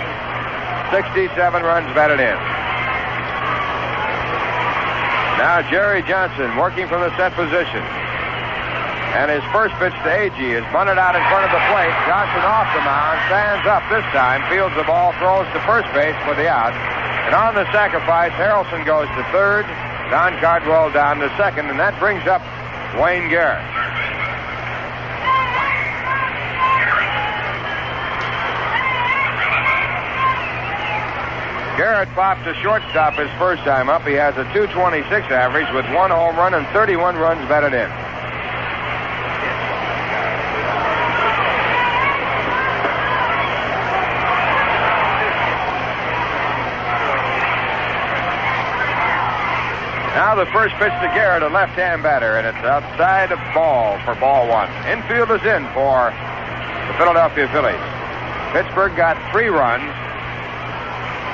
67 runs batted in. Now Jerry Johnson working from the set position. And his first pitch to Agee is bunted out in front of the plate. Johnson off the mound, stands up this time, fields the ball, throws to first base for the out. And on the sacrifice, Harrelson goes to third, Don Cardwell down to second, and that brings up Wayne Garrett. Garrett popped to shortstop his first time up. He has a .226 average with 1 home run and 31 runs batted in. Now the first pitch to Garrett, a left-hand batter, and it's outside of ball for ball one. Infield is in for the Philadelphia Phillies. Pittsburgh got 3 runs.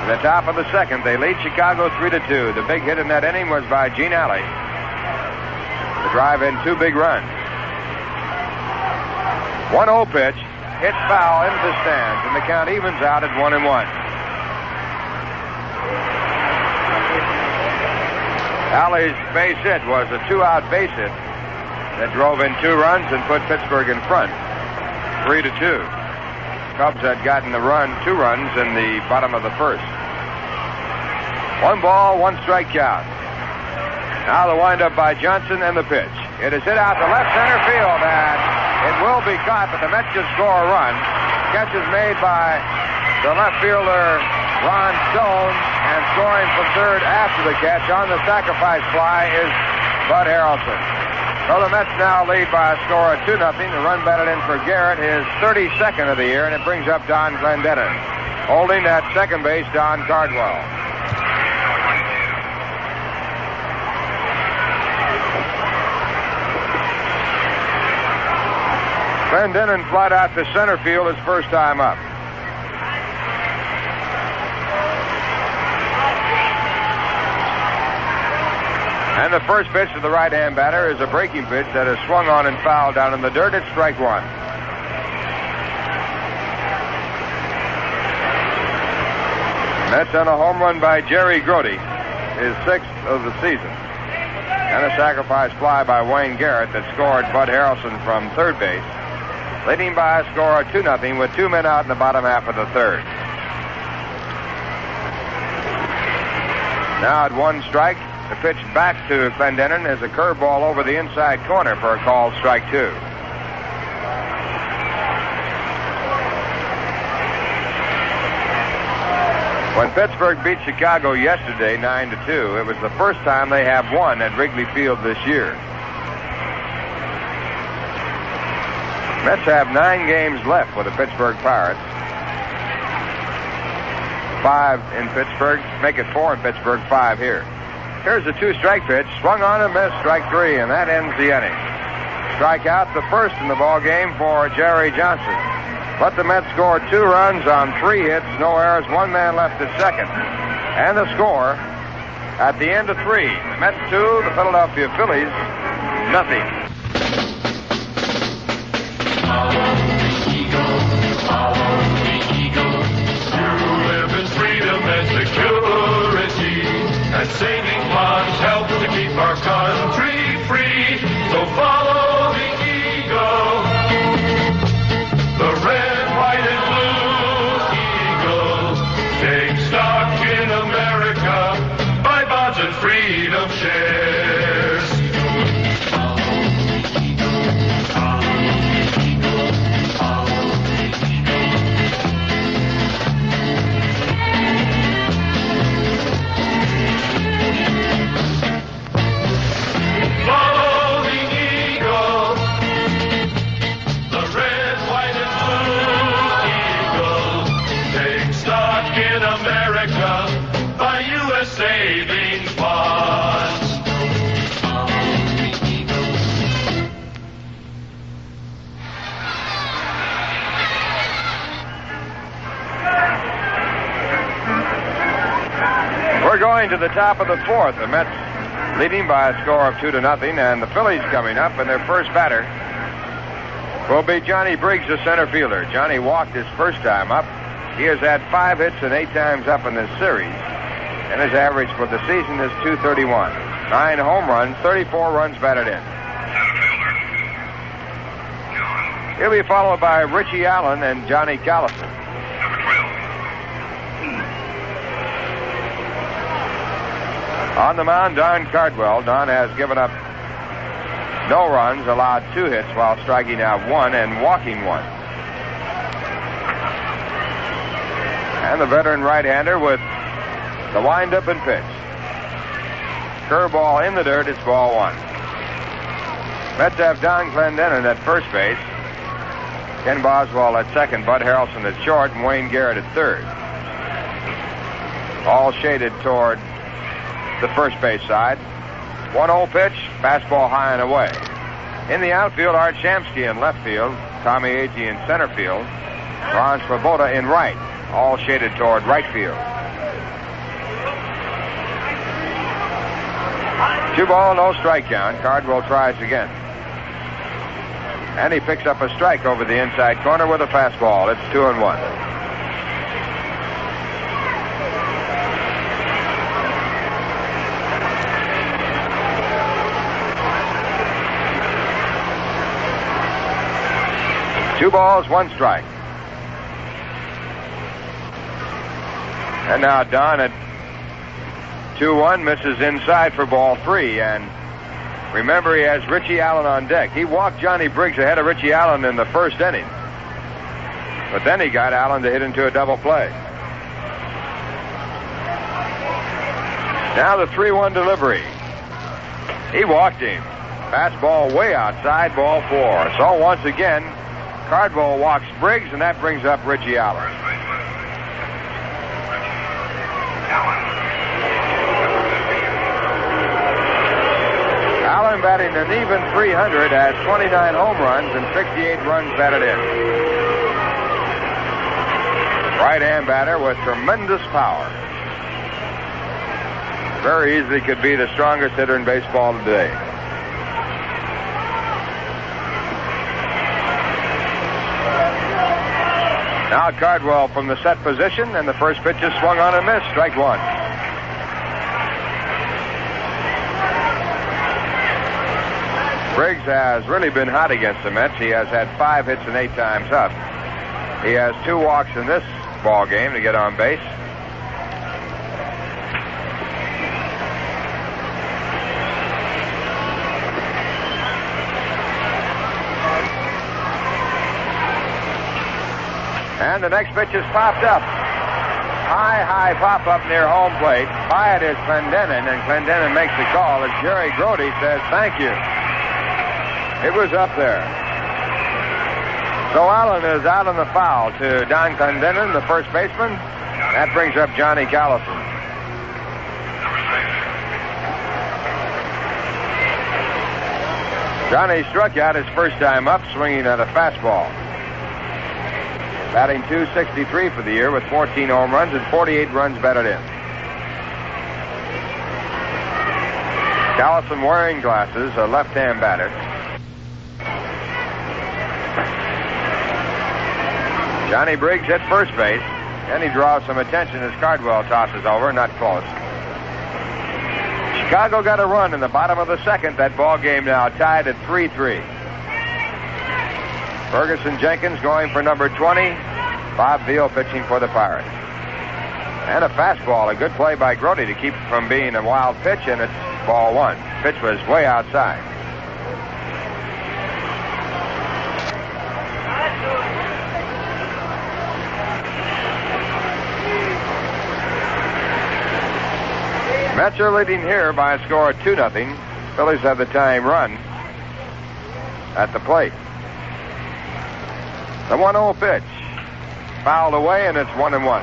In the top of the second, they lead Chicago 3-2. The big hit in that inning was by Gene Alley to drive in 2 big runs. 1-0 pitch, hit foul into the stands, and the count evens out at 1-1. Alley's base hit was a 2-out base hit that drove in 2 runs and put Pittsburgh in front, 3-2. Cubs had gotten 2 runs in the bottom of the first. 1 ball, 1 strike count. Now the windup by Johnson and the pitch. It is hit out to left center field, and it will be caught, but the Mets just score a run. Catch is made by the left fielder, Ron Stone, and scoring from third after the catch on the sacrifice fly is Bud Harrelson. So the Mets now lead by a score of 2-0. The run batted in for Garrett, his 32nd of the year, and it brings up Don Glendening. Holding at second base, Don Cardwell. Glendening flied out to center field his first time up. And the first pitch to the right-hand batter is a breaking pitch that is swung on and fouled down in the dirt. It's strike 1. Mets on a home run by Jerry Grote, his 6th of the season. And a sacrifice fly by Wayne Garrett that scored Bud Harrelson from third base, leading by a score of 2-0 with 2 men out in the bottom half of the third. Now at 1 strike, the pitch back to Glendening is a curveball over the inside corner for a called strike 2. When Pittsburgh beat Chicago yesterday 9-2, it was the first time they have won at Wrigley Field this year. Mets have 9 games left with the Pittsburgh Pirates. 5 in Pittsburgh, make it 4 in Pittsburgh, 5 here. Here's the 2-strike pitch, swung on and missed, strike 3, and that ends the inning. Strikeout, the first in the ball game for Jerry Johnson. But the Mets scored 2 runs on 3 hits, no errors, 1 man left at second. And the score at the end of 3, the Mets 2, the Philadelphia Phillies, nothing. Follow the eagle, follow the eagle. You live in freedom and security, and saving bonds help to keep our country free. So follow the eagle, the red, white, and blue eagle. Take stock in America, buy bonds and freedom shares. Savings bonds. We're going to the top of the 4th. The Mets leading by a score of 2-0, and the Phillies coming up, and their first batter will be Johnny Briggs, the center fielder. Johnny walked his first time up. He has had 5 hits and 8 times up in this series. And his average for the season is .231. 9 home runs, 34 runs batted in. He'll be followed by Richie Allen and Johnny Callison. On the mound, Don Cardwell. Don has given up no runs, allowed 2 hits while striking out 1 and walking 1. And the veteran right-hander with the windup and pitch. Curveball in the dirt, it's ball 1. Mets have Don Glendening at first base, Ken Boswell at second, Bud Harrelson at short, and Wayne Garrett at third. All shaded toward the first base side. 1-0 pitch, fastball high and away. In the outfield, Art Shamsky in left field, Tommy Agee in center field, Ron Swoboda in right, all shaded toward right field. 2-ball, no strike count. Cardwell tries again. And he picks up a strike over the inside corner with a fastball. It's 2-1. Two balls, one strike. And now Don at 2-1 misses inside for ball 3. And remember, he has Richie Allen on deck. He walked Johnny Briggs ahead of Richie Allen in the first inning. But then he got Allen to hit into a double play. Now the 3-1 delivery. He walked him. Fastball way outside, ball 4. So once again, Cardwell walks Briggs, and that brings up Richie Allen. Allen batting an even .300, has 29 home runs and 68 runs batted in. Right-hand batter with tremendous power. Very easily could be the strongest hitter in baseball today. Now Cardwell from the set position, and the first pitch is swung on and missed. Strike 1. Briggs has really been hot against the Mets. He has had 5 hits and 8 times up. He has 2 walks in this ball game to get on base. And the next pitch is popped up. High pop up near home plate. By it is Clendenin, and Clendenin makes the call as Jerry Grody says thank you. It was up there. So Allen is out on the foul to Don Clendenin, the first baseman. That brings up Johnny Callison. Johnny struck out his first time up, swinging at a fastball. Batting .263 for the year with 14 home runs and 48 runs batted in. Callison wearing glasses, a left-hand batter. Johnny Briggs at first base, and he draws some attention as Cardwell tosses over, not close. Chicago got a run in the bottom of the second. That ball game now tied at 3-3. Ferguson Jenkins going for number 20. Bob Veal pitching for the Pirates. And a fastball, a good play by Grody to keep it from being a wild pitch, and it's ball 1. Pitch was way outside. Mets are leading here by a score of 2-0. Phillies have the tying run at the plate. The 1-0 pitch. Fouled away, and it's 1-1.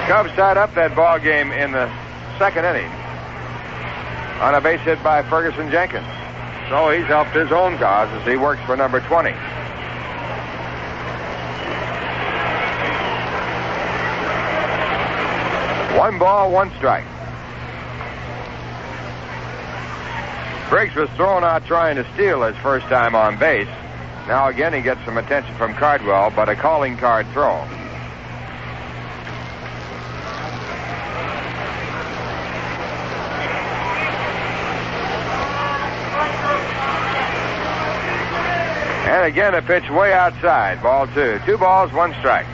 Cubs tied up that ball game in the second inning on a base hit by Ferguson Jenkins. So he's helped his own cause as he works for number 20. One ball, one strike. Briggs was thrown out trying to steal his first time on base. Now again he gets some attention from Cardwell, but a calling card throw. And again a pitch way outside, ball 2. 2 balls, 1 strike.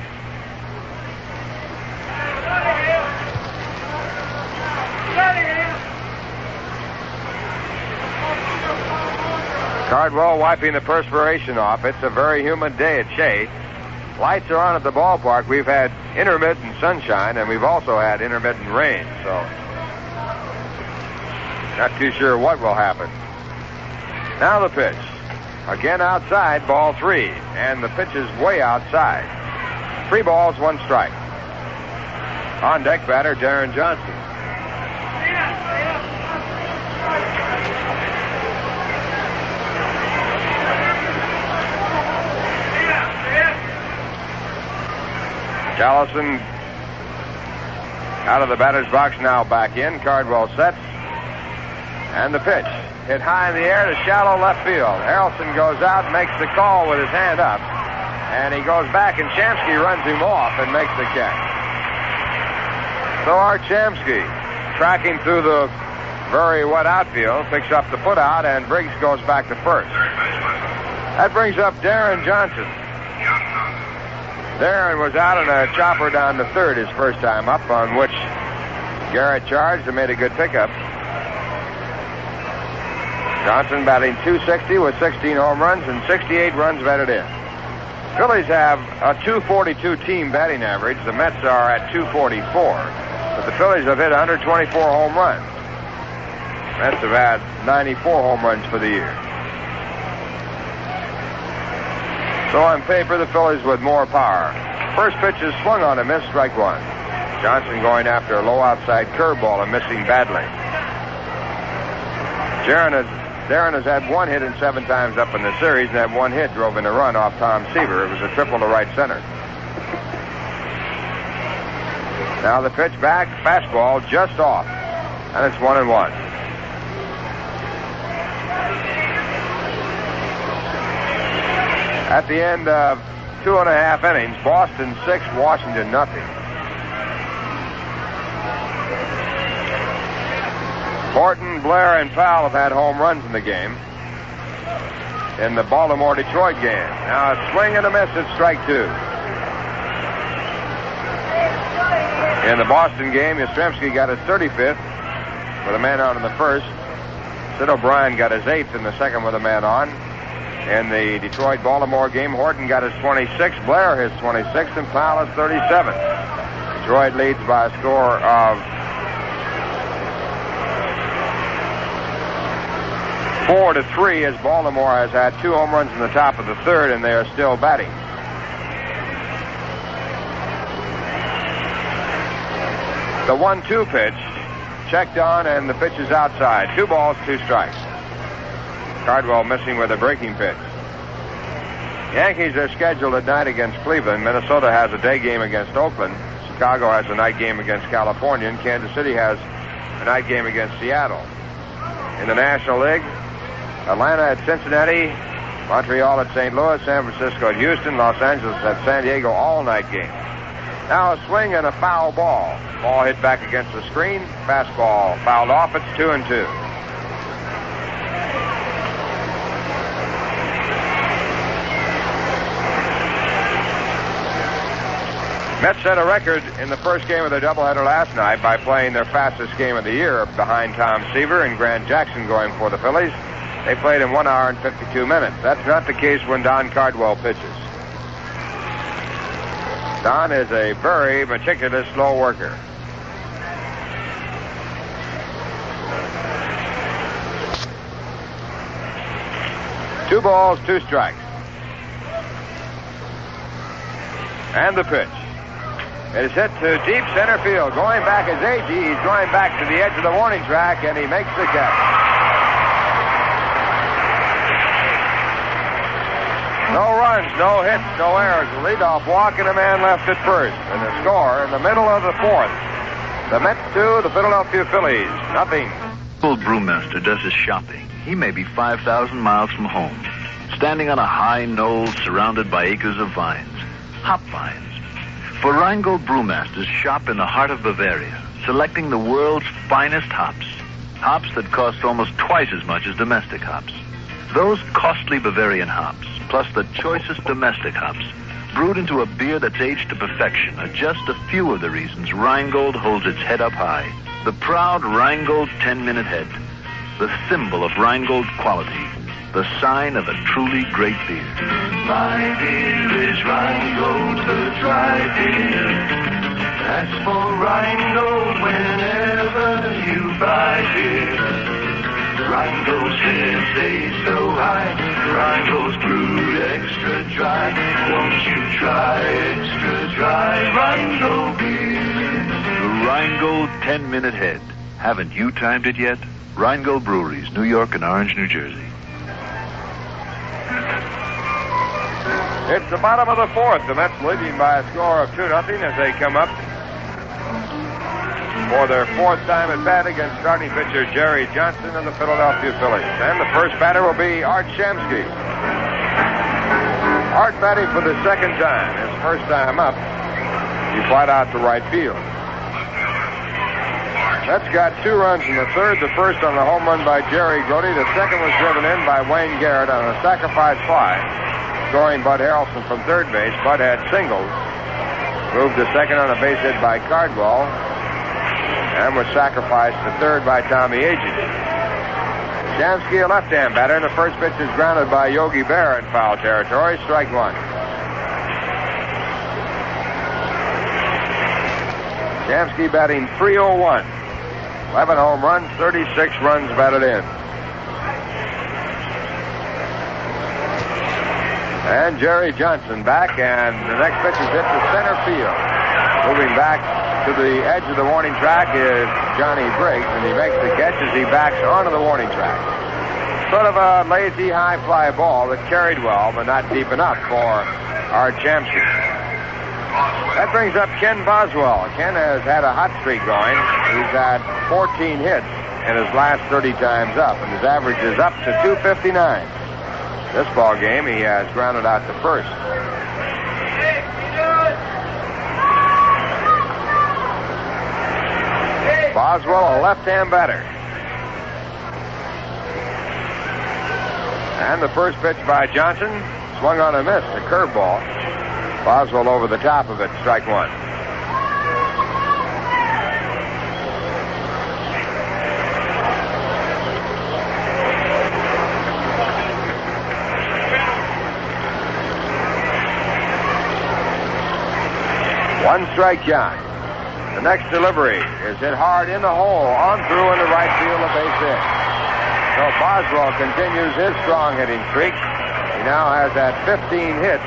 Cardwell wiping the perspiration off. It's a very humid day at Shea. Lights are on at the ballpark. We've had intermittent sunshine, and we've also had intermittent rain, so not too sure what will happen. Now the pitch. Again outside, ball 3, and the pitch is way outside. 3 balls, 1 strike. On deck batter, Darren Johnson. Jallison out of the batter's box, now back in. Cardwell sets. And the pitch. Hit high in the air to shallow left field. Harrelson goes out, makes the call with his hand up. And he goes back, and Shamsky runs him off and makes the catch. So Art Shamsky, tracking through the very wet outfield, picks up the put out, and Briggs goes back to first. That brings up Darren Johnson. Darren was out on a chopper down to third his first time up, on which Garrett charged and made a good pickup. Johnson batting .260 with 16 home runs and 68 runs batted in. Phillies have a .242 team batting average. The Mets are at .244. But the Phillies have hit 124 home runs. Mets have had 94 home runs for the year. So on paper, the Phillies with more power. First pitch is swung on a miss, strike one. Johnson going after a low outside curveball and missing badly. Darren has had one hit in 7 times up in the series, and that one hit drove in a run off Tom Seaver. It was a triple to right center. Now the pitch back, fastball just off, and it's 1-1. At the end of 2.5 innings, Boston 6, Washington nothing. Horton, Blair, and Powell have had home runs in the game. In the Baltimore-Detroit game. Now a swing and a miss at strike 2. In the Boston game, Yastrzemski got his 35th with a man on in the first. Sid O'Brien got his 8th in the second with a man on. In the Detroit-Baltimore game, Horton got his 26th, Blair his 26th, and Powell his 37th. Detroit leads by a score of 4-3 as Baltimore has had 2 home runs in the top of the third, and they are still batting. The 1-2 pitch, checked on, and the pitch is outside. 2 balls, 2 strikes. Cardwell missing with a breaking pitch. Yankees are scheduled at night against Cleveland. Minnesota has a day game against Oakland. Chicago has a night game against California, and Kansas City has a night game against Seattle. In the National League, Atlanta at Cincinnati, Montreal at St. Louis, San Francisco at Houston, Los Angeles at San Diego, all-night game. Now a swing and a foul ball. Ball hit back against the screen. Fastball fouled off. It's 2-2. Mets set a record in the first game of their doubleheader last night by playing their fastest game of the year behind Tom Seaver and Grant Jackson going for the Phillies. They played in 1 hour and 52 minutes. That's not the case when Don Cardwell pitches. Don is a very meticulous, slow worker. Two balls, 2 strikes. And the pitch. It is hit to deep center field. Going back is Agee. He's going back to the edge of the warning track, and he makes the catch. No runs, no hits, no errors. A leadoff walk and a man left at first. And the score in the middle of the 4th. The Mets 2, the Philadelphia Phillies, nothing. Old brewmaster does his shopping. He may be 5,000 miles from home, standing on a high knoll surrounded by acres of vines, hop vines. For Rheingold brewmasters shop in the heart of Bavaria, selecting the world's finest hops. Hops that cost almost twice as much as domestic hops. Those costly Bavarian hops, plus the choicest domestic hops, brewed into a beer that's aged to perfection, are just a few of the reasons Rheingold holds its head up high. The proud Rheingold 10-minute head, the symbol of Rheingold quality, the sign of a truly great beer. My beer is Rheingold, the dry beer. That's for Rheingold whenever you buy beer. Rheingold's head stays so high. Rheingold's brewed extra dry. Won't you try extra dry Rheingold beer? Rheingold 10-minute head. Haven't you timed it yet? Rheingold Breweries, New York and Orange, New Jersey. It's the bottom of the fourth. The Mets leading by a score of 2-0 as they come up for their fourth time at bat against starting pitcher Jerry Johnson and the Philadelphia Phillies. And the first batter will be Art Shamsky. Art batting for the second time. His first time up, he flied out to right field. Mets got 2 runs in the third. The first on the home run by Jerry Grody. The second was driven in by Wayne Garrett on a sacrifice fly, scoring Bud Harrelson from third base. Bud had singles. Moved to second on a base hit by Cardwell, and was sacrificed to third by Tommy Agee. Shamsky, a left-hand batter, and the first pitch is grounded by Yogi Berra in foul territory. Strike one. Shamsky batting .301. 11 home runs, 36 runs batted in. And Jerry Johnson back, and the next pitch is hit to center field. Moving back to the edge of the warning track is Johnny Briggs, and he makes the catch as he backs onto the warning track. Sort of a lazy high fly ball that carried well, but not deep enough for Art Shamsky. That brings up Ken Boswell. Ken has had a hot streak going. He's had 14 hits in his last 30 times up, and his average is up to .259. This ball game, he has grounded out to first. Boswell, a left-hand batter. And the first pitch by Johnson, swung on a miss, a curveball. Boswell over the top of it, strike one. One strike count. The next delivery is hit hard in the hole, on through into right field, a base hit. So Boswell continues his strong hitting streak. He now has had 15 hits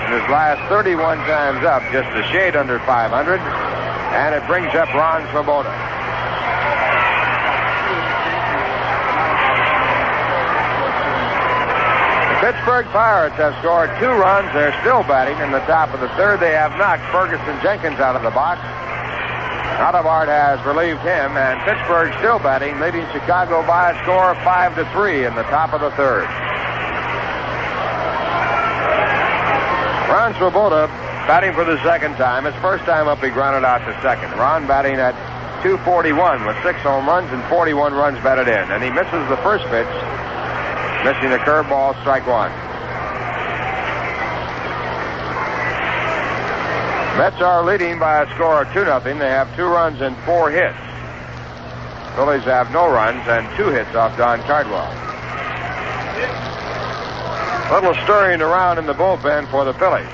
in his last 31 times up, just a shade under 500, and it brings up Ron Swoboda. The Pittsburgh Pirates have scored 2 runs. They're still batting in the top of the third. They have knocked Ferguson Jenkins out of the box. Nottebart has relieved him, and Pittsburgh still batting, leading Chicago by a score of 5-3 in the top of the third. Ron Swoboda batting for the second time. His first time up, he grounded out to second. Ron batting at .241 with 6 home runs and 41 runs batted in. And he misses the first pitch, missing a curveball, strike one. Mets are leading by a score of 2-0. They have 2 runs and 4 hits. Phillies have no runs and 2 hits off Don Cardwell. A little stirring around in the bullpen for the Phillies.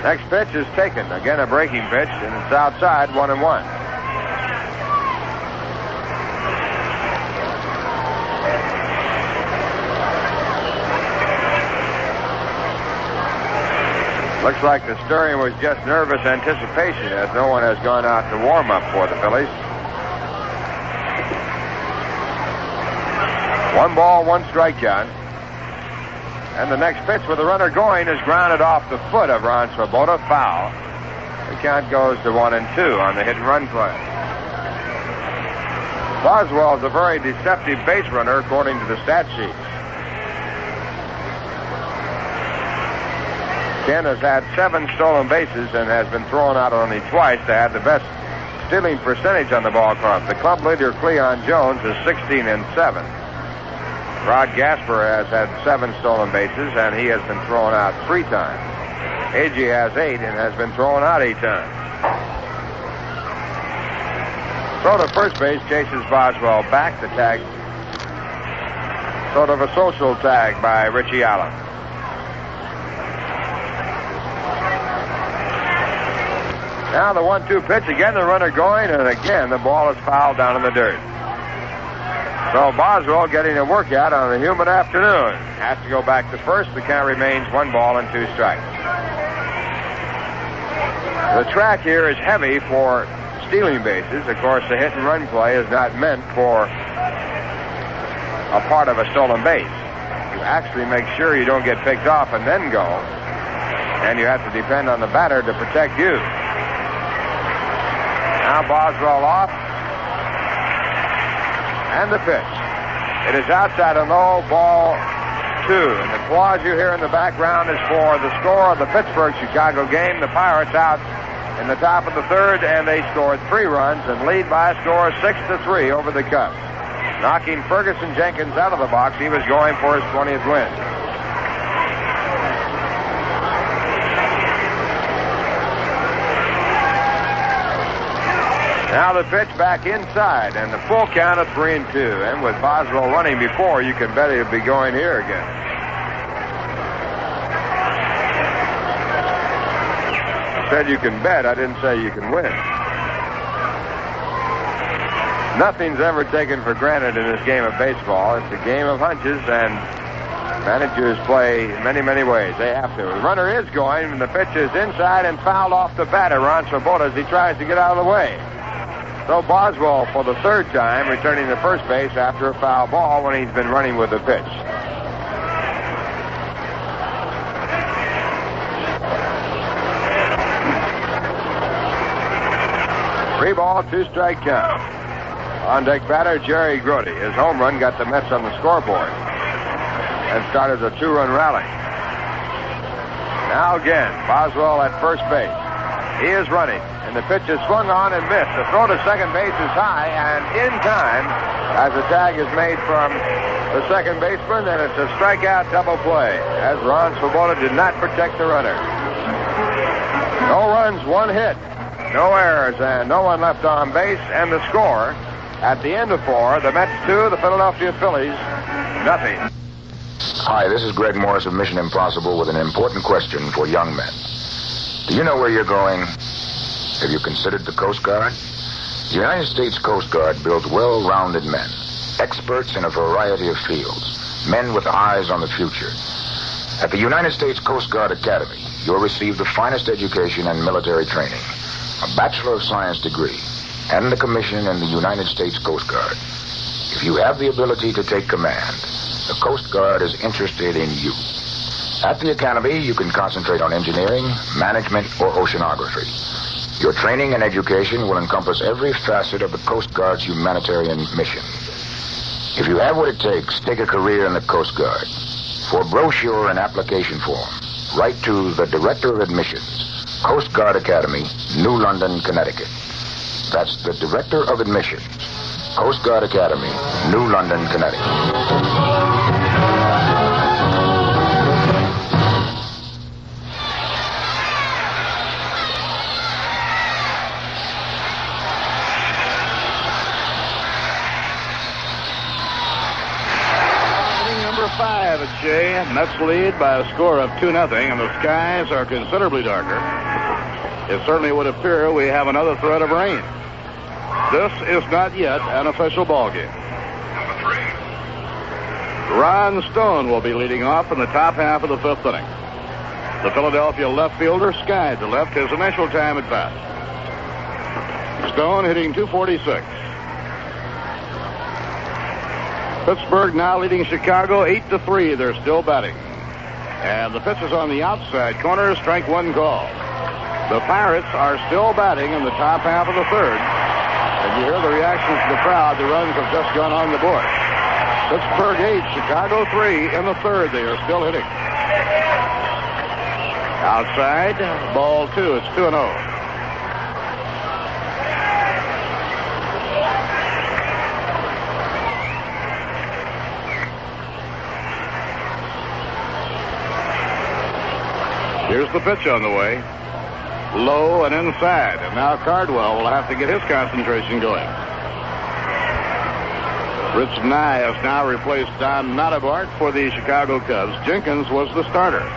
Next pitch is taken. Again, a breaking pitch, and it's outside, 1-1. Looks like the stirring was just nervous anticipation, as no one has gone out to warm up for the Phillies. 1 ball, 1 strike count. And the next pitch with the runner going is grounded off the foot of Ron Swoboda, foul. The count goes to 1-2 on the hit and run play. Boswell is a very deceptive base runner, according to the stat sheet. Ken has had 7 stolen bases and has been thrown out only twice to have the best stealing percentage on the ball club. The club leader, Cleon Jones, is 16-7. Rod Gasper has had 7 stolen bases, and he has been thrown out 3 times. Agee has 8 and has been thrown out 8 times. Throw to first base, chases Boswell back. The tag, sort of a social tag by Richie Allen. Now the 1-2 pitch, again the runner going, and again the ball is fouled down in the dirt. So Boswell getting a workout on a humid afternoon. Has to go back to first. The count remains 1 ball and 2 strikes. The track here is heavy for stealing bases. Of course, the hit and run play is not meant for a part of a stolen base. You actually make sure you don't get picked off and then go. And you have to depend on the batter to protect you. Now Boswell off. And the pitch. It is outside and low, ball 2. And the applause you hear in the background is for the score of the Pittsburgh-Chicago game. The Pirates out in the top of the third, and they scored 3 runs and lead by a score of 6-3 over the Cubs. Knocking Ferguson Jenkins out of the box, he was going for his 20th win. Now the pitch back inside, and the full count of 3-2. And with Boswell running before, you can bet he'll be going here again. I said you can bet, I didn't say you can win. Nothing's ever taken for granted in this game of baseball. It's a game of hunches, and managers play many, many ways. They have to. The runner is going, and the pitch is inside and fouled off the batter, Ron Swoboda, as he tries to get out of the way. So Boswell, for the third time, returning to first base after a foul ball when he's been running with the pitch. Three ball, 2-strike count. On deck batter, Jerry Grody. His home run got the Mets on the scoreboard and started a 2-run rally. Now again, Boswell at first base. He is running, and the pitch is swung on and missed. The throw to second base is high and in time as the tag is made from the second baseman, and it's a strikeout double play as Ron Swoboda did not protect the runner. No runs, 1 hit, no errors, and no one left on base, and the score at the end of 4, the Mets 2, the Philadelphia Phillies, nothing. Hi, this is Greg Morris of Mission Impossible with an important question for young men. Do you know where you're going? Have you considered the Coast Guard? The United States Coast Guard builds well-rounded men, experts in a variety of fields, men with eyes on the future. At the United States Coast Guard Academy, you'll receive the finest education and military training, a Bachelor of Science degree, and a commission in the United States Coast Guard. If you have the ability to take command, the Coast Guard is interested in you. At the Academy, you can concentrate on engineering, management, or oceanography. Your training and education will encompass every facet of the Coast Guard's humanitarian mission. If you have what it takes, take a career in the Coast Guard. For brochure and application form, write to the Director of Admissions, Coast Guard Academy, New London, Connecticut. That's the Director of Admissions, Coast Guard Academy, New London, Connecticut. At Shea, Mets lead by a score of 2-0, and the skies are considerably darker. It certainly would appear we have another threat of rain. This is not yet an official ball game. Ron Stone will be leading off in the top half of the 5th inning. The Philadelphia left fielder skied to left his initial time at bat. Stone hitting .246. Pittsburgh now leading Chicago 8-3. They're still batting. And the pitch is on the outside corner, strike 1 call. The Pirates are still batting in the top half of the 3rd. And you hear the reactions of the crowd. The runs have just gone on the board. Pittsburgh 8, Chicago 3 in the 3rd. They are still hitting. Outside, ball 2. It's 2-0. Here's the pitch on the way. Low and inside. And now Cardwell will have to get his concentration going. Rich Nye has now replaced Don Notabart for the Chicago Cubs. Jenkins was the starter.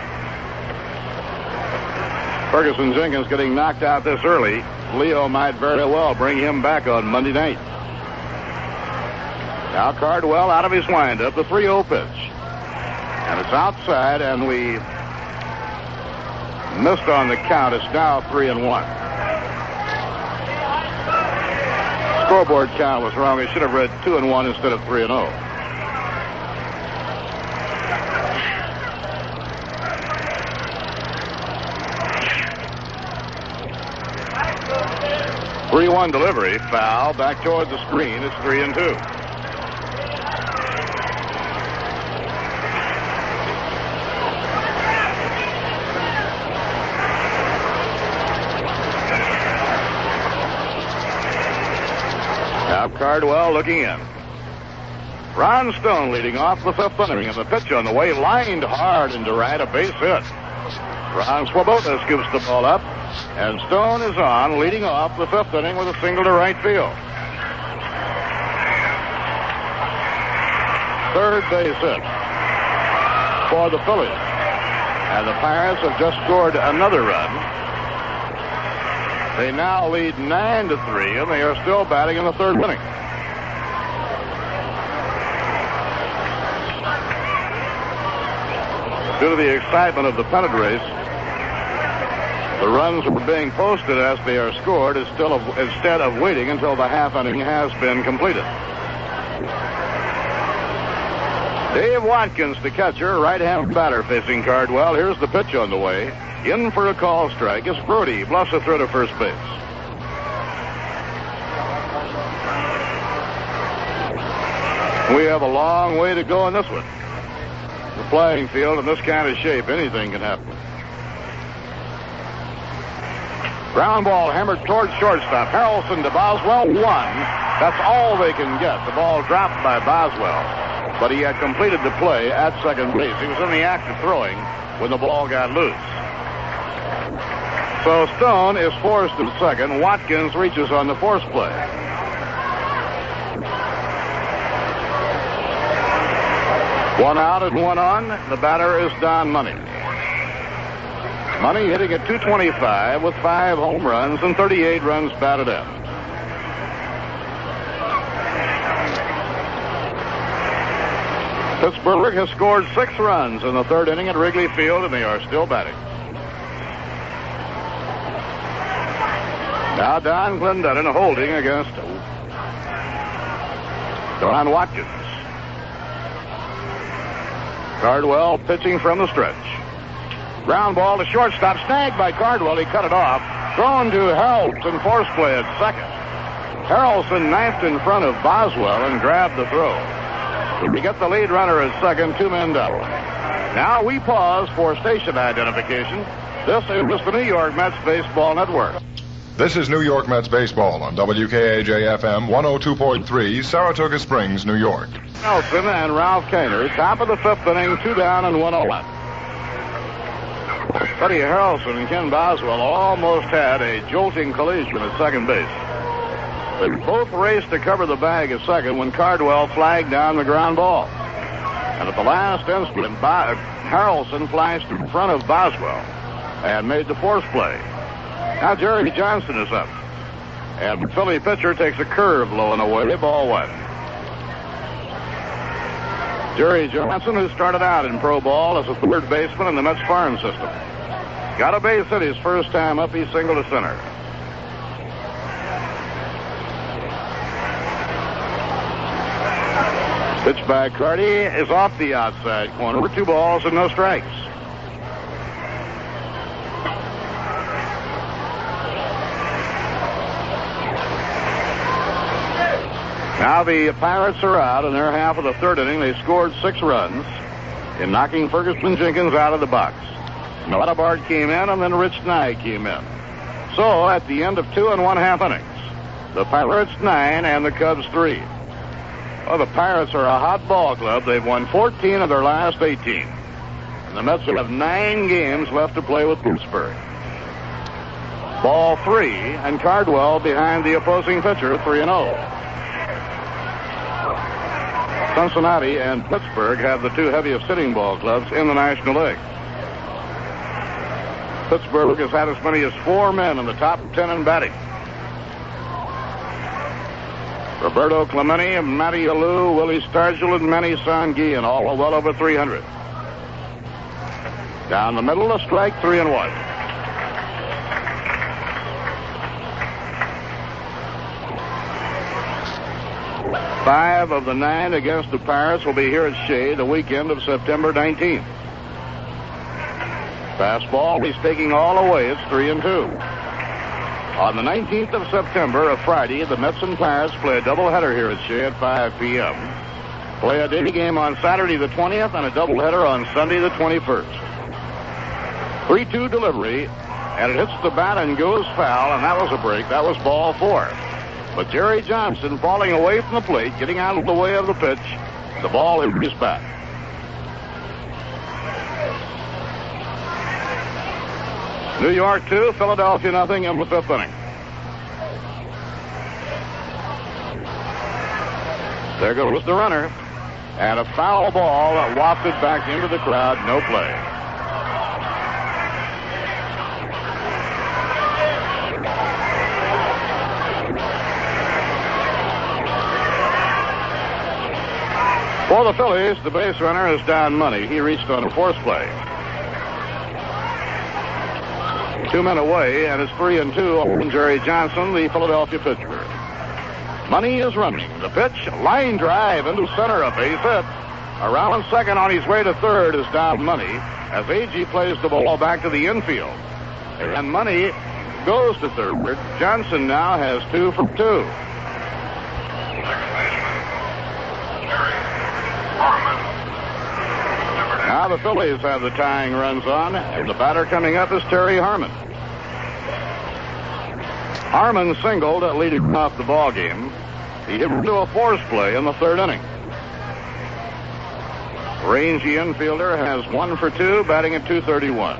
Ferguson Jenkins getting knocked out this early. Leo might very well bring him back on Monday night. Now Cardwell out of his windup, the 3-0 pitch. And it's outside, and we missed on the count. It's now 3-1. scoreboard count was wrong. He should have read 2-1 instead of 3-0. Three-1 delivery, foul, back toward the screen. It's 3-2. Now Cardwell looking in. Ron Stone leading off the fifth inning, and the pitch on the way, lined hard into right, a base hit. Ron Swoboda scoops the ball up, and Stone is on, leading off the fifth inning with a single to right field. Third base hit for the Phillies. And the Pirates have just scored another run. They now lead 9-3, and they are still batting in the third inning. Due to the excitement of the pennant race, the runs are being posted as they are scored instead of waiting until the half inning has been completed. Dave Watkins, the catcher, right-hand batter facing Cardwell. Here's the pitch on the way. In for a call strike is Brody. Bluffs a throw to first base. We have a long way to go in this one. The playing field in this kind of shape, anything can happen. Ground ball hammered towards shortstop. Harrelson to Boswell, 1. That's all they can get. The ball dropped by Boswell, but he had completed the play at second base. He was in the act of throwing when the ball got loose. So Stone is forced to second. Watkins reaches on the force play. One out and one on. The batter is Don Money. Money hitting at .225 with 5 home runs and 38 runs batted in. Pittsburgh has scored 6 runs in the third inning at Wrigley Field, and they are still batting. Now Don Clendenin holding against Don Watkins. Cardwell pitching from the stretch. Ground ball to shortstop, snagged by Cardwell. He cut it off. Thrown to Harrelson, force play at second. Harrelson knifed in front of Boswell and grabbed the throw. We get the lead runner at second, 2 men down. Now we pause for station identification. This is the New York Mets Baseball Network. This is New York Mets Baseball on WKAJ-FM 102.3, Saratoga Springs, New York. Nelson and Ralph Kainer, top of the fifth inning, 2 down and 1 left. Buddy Harrelson and Ken Boswell almost had a jolting collision at second base. They both raced to cover the bag at second when Cardwell flagged down the ground ball. And at the last instant, Harrelson flashed in front of Boswell and made the force play. Now Jerry Johnson is up. And the Philly pitcher takes a curve low and away, ball 1. Jerry Johnson, who started out in pro ball as a third baseman in the Mets farm system. Got a base hit his first time up. He singled to center. Pitch by Carty is off the outside corner. 2 balls and no strikes. Now the Pirates are out in their half of the third inning. They scored 6 runs in knocking Ferguson Jenkins out of the box. Notabart came in, and then Rich Nye came in. So at the end of 2 1/2 innings, the Pirates 9 and the Cubs 3. Well, the Pirates are a hot ball club. They've won 14 of their last 18. And the Mets will have 9 games left to play with Pittsburgh. Ball 3, and Cardwell behind the opposing pitcher, 3-0. Cincinnati and Pittsburgh have the 2 heaviest hitting ball clubs in the National League. Pittsburgh has had as many as 4 men in the top 10 in batting. Roberto Clemente, Matty Alou, Willie Stargell, and Manny Sanguillen, all well over 300. Down the middle, a strike, 3-1. 5 of the 9 against the Pirates will be here at Shea the weekend of September 19th. Fastball, he's taking all away. It's 3-2. On the 19th of September, a Friday, the Mets and Pirates play a doubleheader here at Shea at 5 p.m. Play a day game on Saturday the 20th and a doubleheader on Sunday the 21st. 3-2 delivery, and it hits the bat and goes foul, and that was a break. That was ball 4. But Jerry Johnson falling away from the plate, getting out of the way of the pitch. The ball hit his bat. New York 2, Philadelphia nothing in the 5th inning. There goes the runner. And a foul ball wafted back into the crowd. No play. For the Phillies, the base runner is Don Money. He reached on a force play. 2 men away, and it's 3-2 on Jerry Johnson, the Philadelphia pitcher. Money is running. The pitch, line drive into center, a base hit. Around second on his way to third is Don Money as A.G. plays the ball back to the infield. And Money goes to third. Johnson now has 2 for 2. Now the Phillies have the tying runs on, and the batter coming up is Terry Harmon. Harmon singled, leading off the ball game. He hit into a force play in the 3rd inning. Rangy infielder has 1 for 2, batting at .231.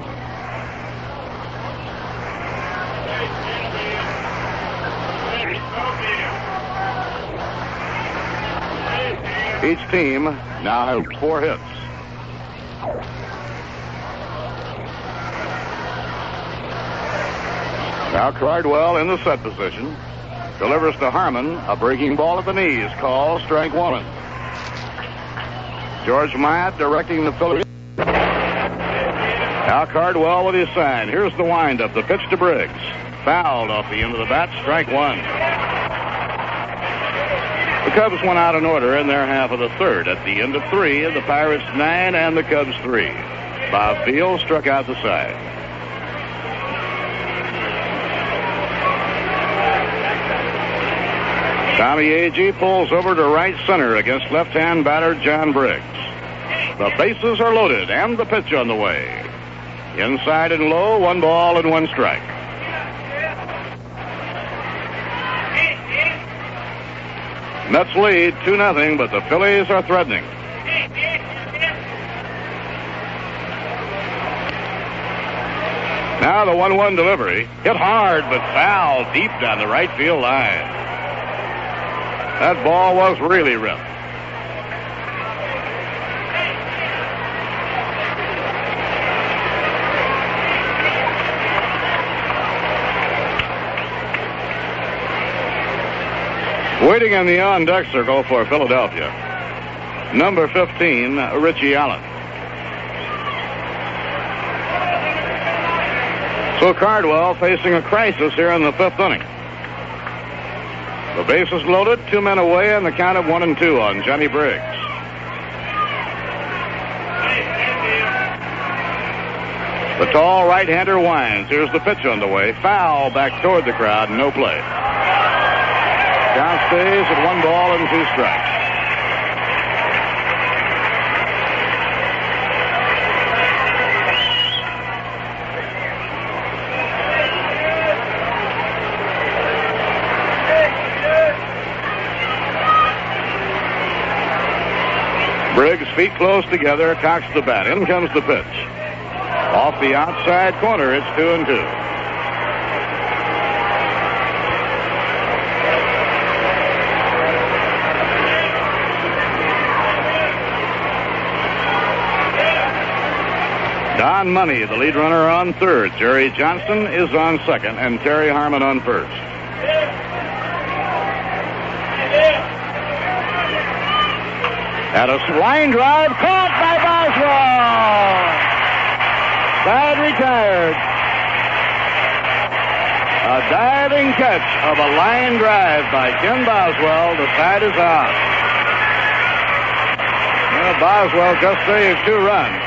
Each team now has 4 hits. Now Cardwell in the set position. Delivers to Harmon. A breaking ball at the knees. Call strike 1. George Myatt directing the Phillies. Now Cardwell with his sign. Here's the windup. The pitch to Briggs. Fouled off the end of the bat. Strike 1. The Cubs went out in order in their half of the 3rd. At the end of 3, the Pirates 9 and the Cubs 3. Bob Field struck out the side. Tommy Agee pulls over to right center against left-hand batter John Briggs. The bases are loaded and the pitch on the way. Inside and low, 1 ball and 1 strike. Mets lead 2-0, but the Phillies are threatening. Now the 1-1 delivery. Hit hard, but foul deep down the right field line. That ball was really ripped. Waiting in the on-deck circle for Philadelphia, number 15, Richie Allen. So Cardwell facing a crisis here in the 5th inning. The bases loaded, 2 men away, and the count of 1-2 on Johnny Briggs. The tall right-hander winds. Here's the pitch on the way. Foul back toward the crowd. No play. Count stays at 1 ball and 2 strikes. Briggs, feet close together, cocks the bat. In comes the pitch. Off the outside corner, it's 2-2. Don Money, the lead runner, on third. Jerry Johnson is on second, and Terry Harmon on first. And a line drive caught by Boswell. Side retired. A diving catch of a line drive by Ken Boswell. The side is out. Well, Boswell just saved 2 runs.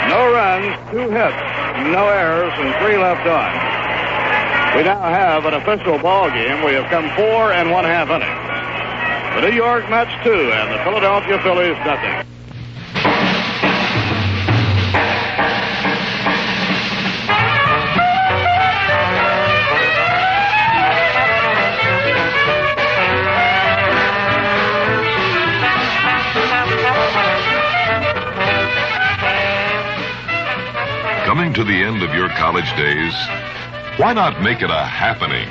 No runs, 2 hits, no errors, and 3 left on. We now have an official ball game. We have come 4 1/2 innings. The New York Mets 2 and the Philadelphia Phillies nothing. Coming to the end of your college days, why not make it a happening?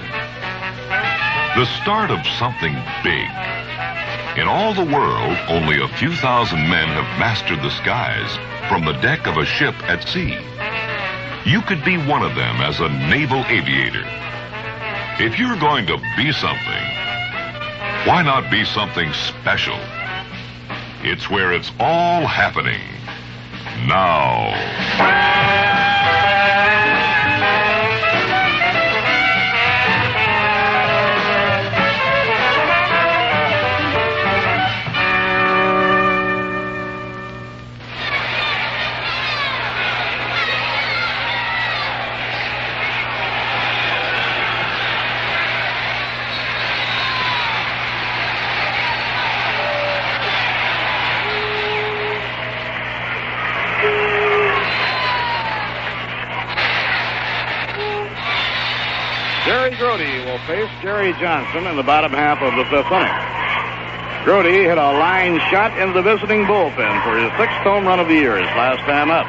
The start of something big. In all the world, only a few thousand men have mastered the skies from the deck of a ship at sea. You could be one of them as a naval aviator. If you're going to be something, why not be something special? It's where it's all happening now. Jerry Grody will face Jerry Johnson in the bottom half of the 5th inning. Grody hit a line shot into the visiting bullpen for his 6th home run of the year, his last time up.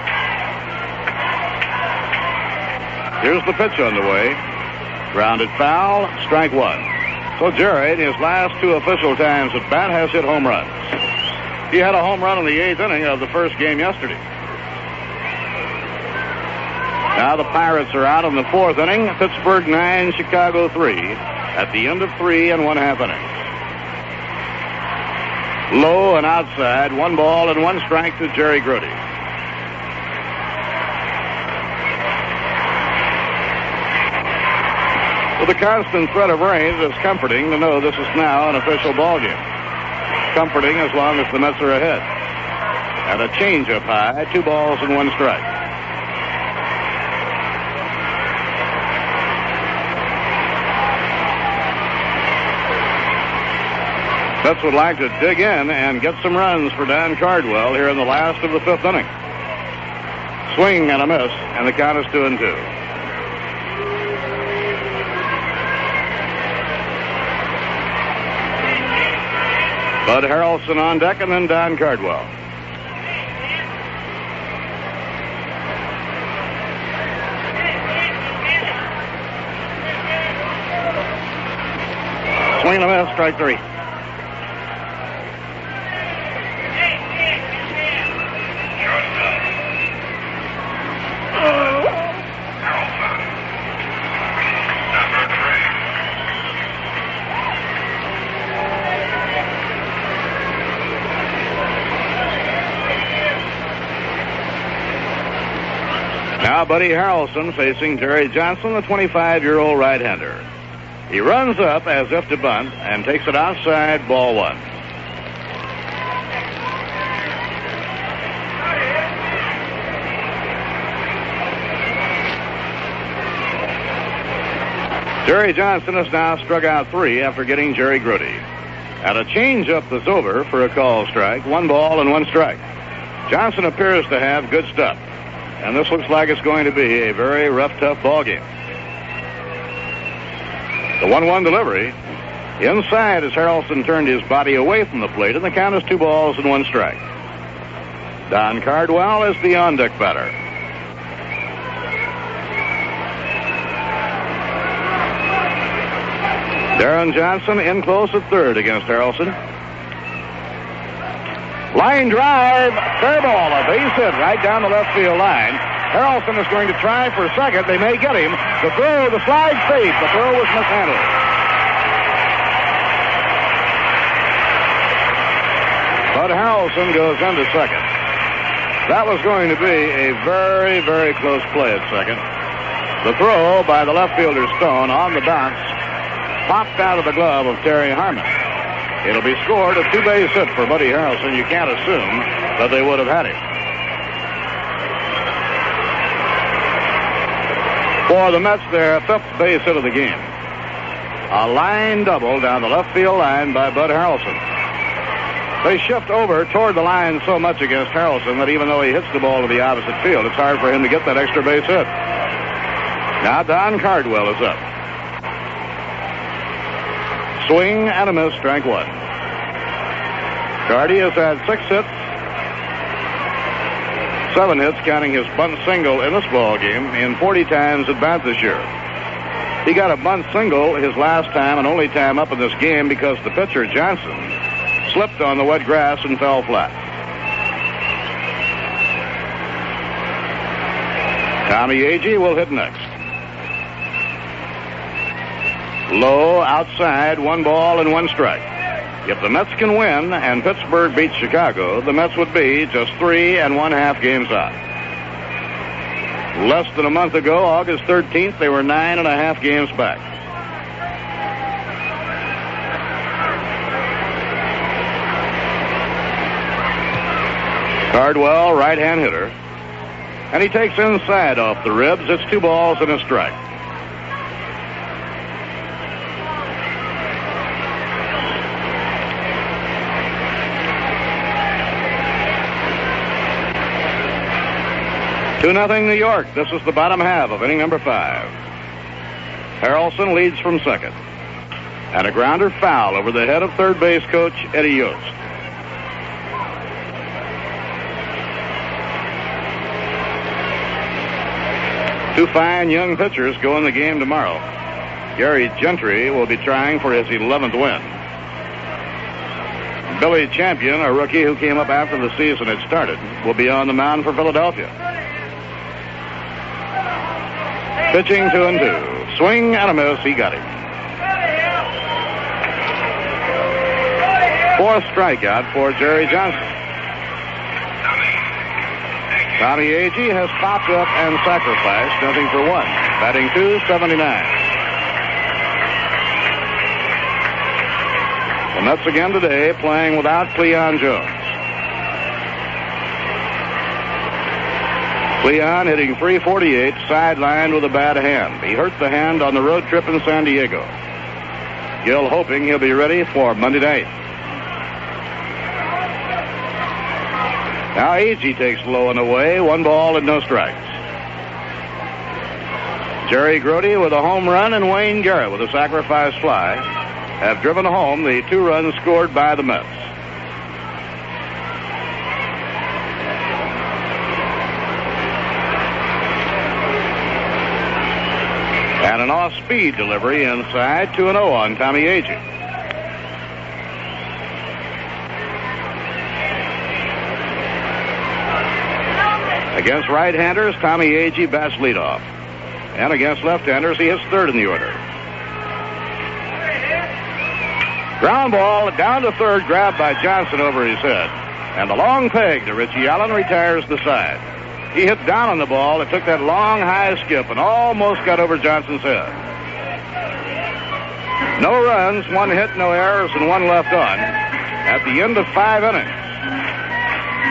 Here's the pitch on the way. Grounded foul, strike 1. So Jerry, in his last 2 official times at bat, has hit home runs. He had a home run in the 8th inning of the first game yesterday. Now the Pirates are out in the 4th inning. Pittsburgh 9, Chicago 3 at the end of 3 1/2 innings. Low and outside, 1 ball and 1 strike to Jerry Grody. With the constant threat of rain, it's comforting to know this is now an official ball game. Comforting as long as the Mets are ahead. And a changeup high, 2 balls and 1 strike. Mets would like to dig in and get some runs for Don Cardwell here in the last of the 5th inning. Swing and a miss, and the count is 2-2. Bud Harrelson on deck, and then Don Cardwell. Swing and a miss, strike 3. Now Buddy Harrelson facing Jerry Johnson, the 25-year-old right-hander. He runs up as if to bunt and takes it outside, ball 1. Jerry Johnson has now struck out 3 after getting Jerry Grody. And a changeup that's over for a call strike, 1 ball and 1 strike. Johnson appears to have good stuff. And this looks like it's going to be a very rough, tough ball game. The 1-1 delivery. Inside as Harrelson turned his body away from the plate, and the count is 2 balls and 1 strike. Don Cardwell is the on-deck batter. Darren Johnson in close at 3rd against Harrelson. Line drive, fair ball, a base hit right down the left field line. Harrelson is going to try for 2nd. They may get him. The throw, the slide safe. The throw was mishandled. But Harrelson goes into 2nd. That was going to be a very, very close play at 2nd. The throw by the left fielder Stone on the bounce popped out of the glove of Terry Harmon. It'll be scored a two-base hit for Buddy Harrelson. You can't assume that they would have had him. For the Mets, their fifth base hit of the game. A line double down the left field line by Bud Harrelson. They shift over toward the line so much against Harrelson that even though he hits the ball to the opposite field, it's hard for him to get that extra base hit. Now Don Cardwell is up. Swing and a miss, strike one. Cardi has had 6 hits, 7 hits, counting his bunt single in this ball game, in 40 times at bat this year. He got a bunt single his last time and only time up in this game because the pitcher, Johnson, slipped on the wet grass and fell flat. Tommy Agee will hit next. Low, outside, 1 ball and 1 strike. If the Mets can win and Pittsburgh beats Chicago, the Mets would be just 3 1/2 games out. Less than a month ago, August 13th, they were 9 1/2 games back. Cardwell, right-hand hitter. And he takes inside off the ribs. It's 2 balls and a strike. Two 2-0 New York. This is the bottom half of inning number 5. Harrelson leads from second. And a grounder foul over the head of third base coach Eddie Yost. Two fine young pitchers go in the game tomorrow. Gary Gentry will be trying for his 11th win. Billy Champion, a rookie who came up after the season had started, will be on the mound for Philadelphia. Pitching 2-2. Swing and a miss. He got him. 4th strikeout for Jerry Johnson. Tommy Agee has popped up and sacrificed, nothing for 1. Batting .279. The Mets again today playing without Cleon Jones. Cleon hitting .348, sidelined with a bad hand. He hurt the hand on the road trip in San Diego. Gill hoping he'll be ready for Monday night. Now Agee takes low and away, 1 ball and no strikes. Jerry Grody with a home run and Wayne Garrett with a sacrifice fly have driven home the 2 runs scored by the Mets. And an off-speed delivery inside, 2-0 on Tommy Agee. Against right-handers, Tommy Agee bats leadoff. And against left-handers, he hits 3rd in the order. Ground ball down to 3rd, grabbed by Johnson over his head. And the long peg to Richie Allen retires the side. He hit down on the ball. It took that long, high skip and almost got over Johnson's head. No runs, 1 hit, no errors, and 1 left on at the end of 5 innings.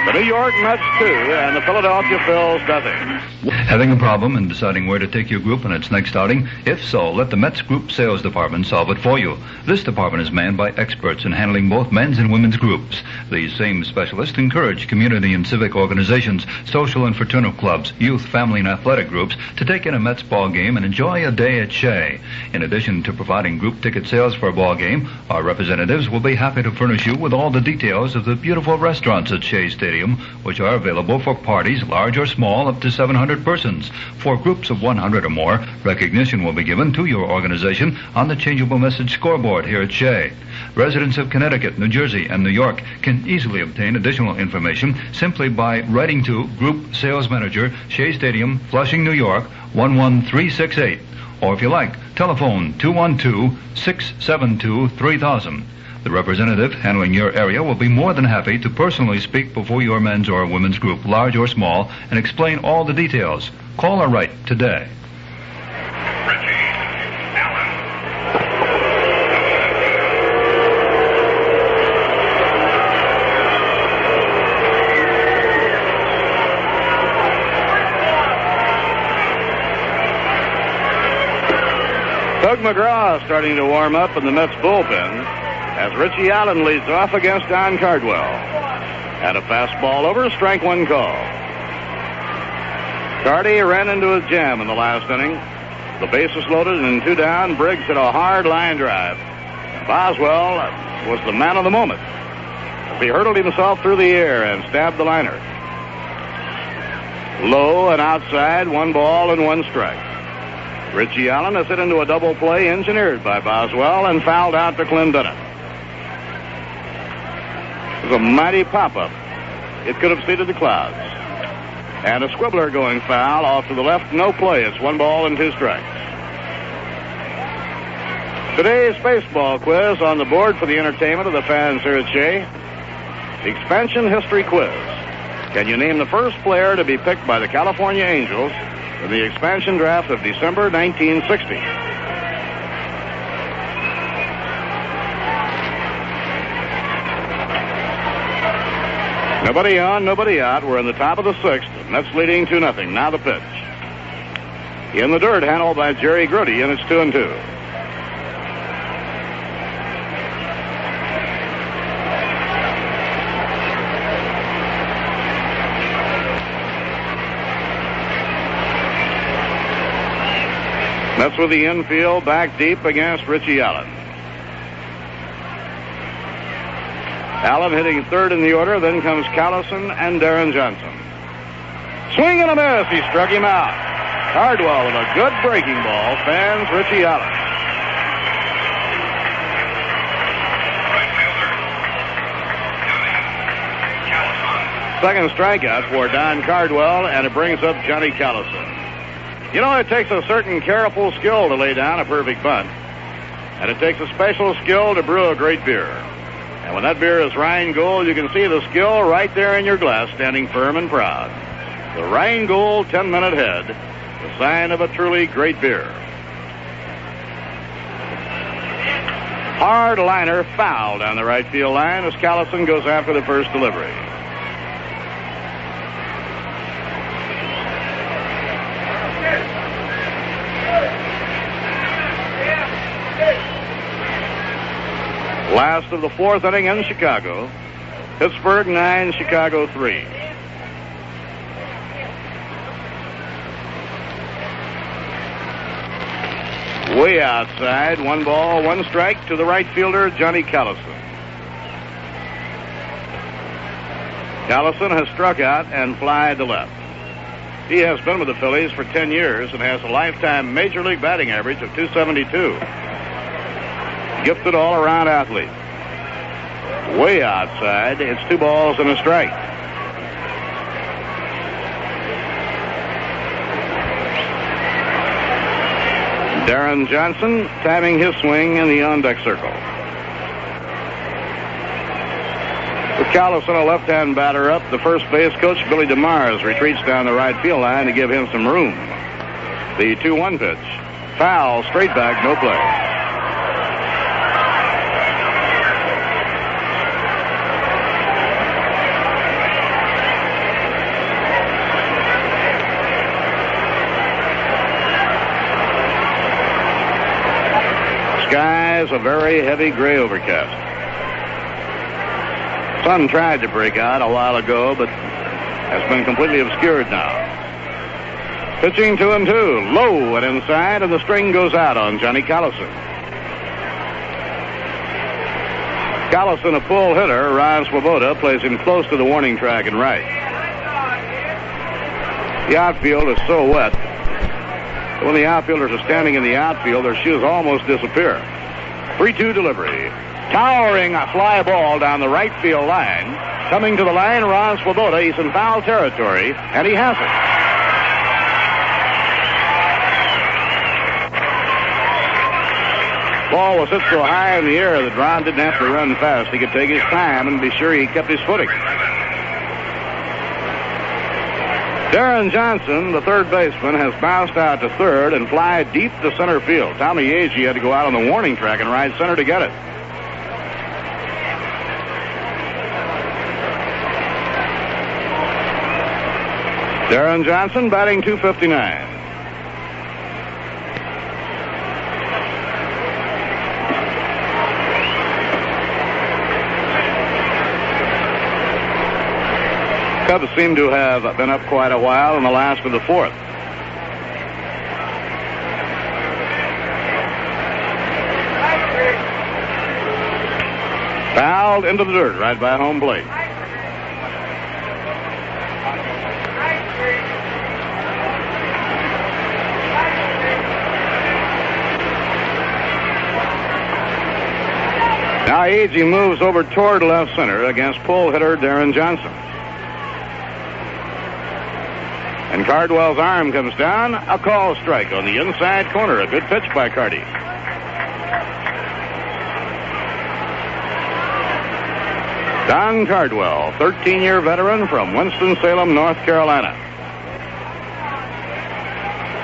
The New York Mets 2 and the Philadelphia Phillies nothing. Having a problem in deciding where to take your group in its next outing? If so, let the Mets Group Sales Department solve it for you. This department is manned by experts in handling both men's and women's groups. These same specialists encourage community and civic organizations, social and fraternal clubs, youth, family, and athletic groups to take in a Mets ball game and enjoy a day at Shea. In addition to providing group ticket sales for a ball game, our representatives will be happy to furnish you with all the details of the beautiful restaurants at Shea Stadium, which are available for parties, large or small, up to 700 persons. For groups of 100 or more, recognition will be given to your organization on the changeable message scoreboard here at Shea. Residents of Connecticut, New Jersey, and New York can easily obtain additional information simply by writing to Group Sales Manager, Shea Stadium, Flushing, New York, 11368. Or if you like, telephone 212-672-3000. The representative handling your area will be more than happy to personally speak before your men's or women's group, large or small, and explain all the details. Call or write today. McGraw starting to warm up in the Mets bullpen as Richie Allen leads off against Don Cardwell. And a fastball over, strike one call. Carty ran into a jam in the last inning. The bases loaded and 2 down. Briggs hit a hard line drive. Boswell was the man of the moment. He hurtled himself through the air and stabbed the liner. Low and outside, 1 ball and 1 strike. Richie Allen has hit into a double play engineered by Boswell and fouled out to Clem Bennett. It was a mighty pop-up. It could have seeded the clouds. And a squibbler going foul off to the left. No play. It's 1 ball and 2 strikes. Today's baseball quiz on the board for the entertainment of the fans here at Shea. The expansion history quiz. Can you name the first player to be picked by the California Angels in the expansion draft of December 1960? Nobody on, nobody out. We're in the top of the 6th. Mets leading 2-0. Now the pitch. In the dirt, handled by Jerry Grudy, and it's 2-2. Mets with the infield back deep against Richie Allen. Allen hitting third in the order. Then comes Callison and Darren Johnson. Swing and a miss. He struck him out. Cardwell with a good breaking ball fans Richie Allen. Second strikeout for Don Cardwell, and it brings up Johnny Callison. You know, it takes a certain careful skill to lay down a perfect bunt, and it takes a special skill to brew a great beer. And when that beer is Rheingold, you can see the skill right there in your glass, standing firm and proud. The Rheingold 10-minute head, the sign of a truly great beer. Hard liner foul down the right field line as Callison goes after the first delivery. Last of the 4th inning in Chicago. Pittsburgh 9, Chicago 3. Way outside, 1 ball, 1 strike to the right fielder, Johnny Callison. Callison has struck out and flied to left. He has been with the Phillies for 10 years and has a lifetime Major League batting average of .272. Gifted all-around athlete. Way outside, it's 2 balls and a strike. Darren Johnson timing his swing in the on-deck circle. With Callison, a left-hand batter up, the first base coach, Billy DeMars, retreats down the right field line to give him some room. The 2-1 pitch. Foul, straight back, no play. Skies a very heavy gray overcast. Sun tried to break out a while ago, but has been completely obscured now. Pitching 2-2, low and inside, and the string goes out on Johnny Callison. Callison, a pull hitter. Ron Swoboda plays him close to the warning track and right. The outfield is so wet. When the outfielders are standing in the outfield, their shoes almost disappear. 3-2 delivery. Towering a fly ball down the right field line. Coming to the line, Ron Swoboda. He's in foul territory, and he has it. Ball was hit so high in the air that Ron didn't have to run fast. He could take his time and be sure he kept his footing. Darren Johnson, the third baseman, has bounced out to third and fly deep to center field. Tommy Agee had to go out on the warning track and ride center to get it. Darren Johnson batting .259. Cubs seem to have been up quite a while in the last of the fourth. Fouled into the dirt right by home plate. Now Agee moves over toward left center against pull hitter Darren Johnson. And Cardwell's arm comes down. A call strike on the inside corner. A good pitch by Cardi. Don Cardwell, 13-year veteran from Winston-Salem, North Carolina.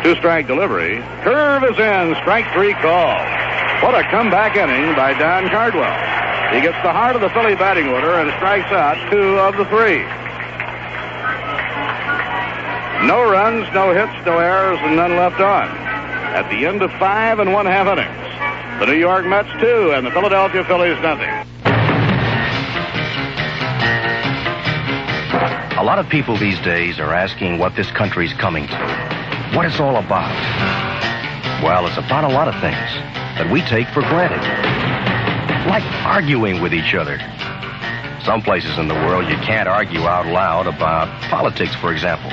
Two-strike delivery. Curve is in. Strike three call. What a comeback inning by Don Cardwell. He gets the heart of the Philly batting order and strikes out two of the three. No runs, no hits, no errors, and none left on. At the end of 5 1/2 innings, the New York Mets 2 and the Philadelphia Phillies nothing. A lot of people these days are asking what this country's coming to, what it's all about. Well, it's about a lot of things that we take for granted, like arguing with each other. Some places in the world you can't argue out loud about politics, for example.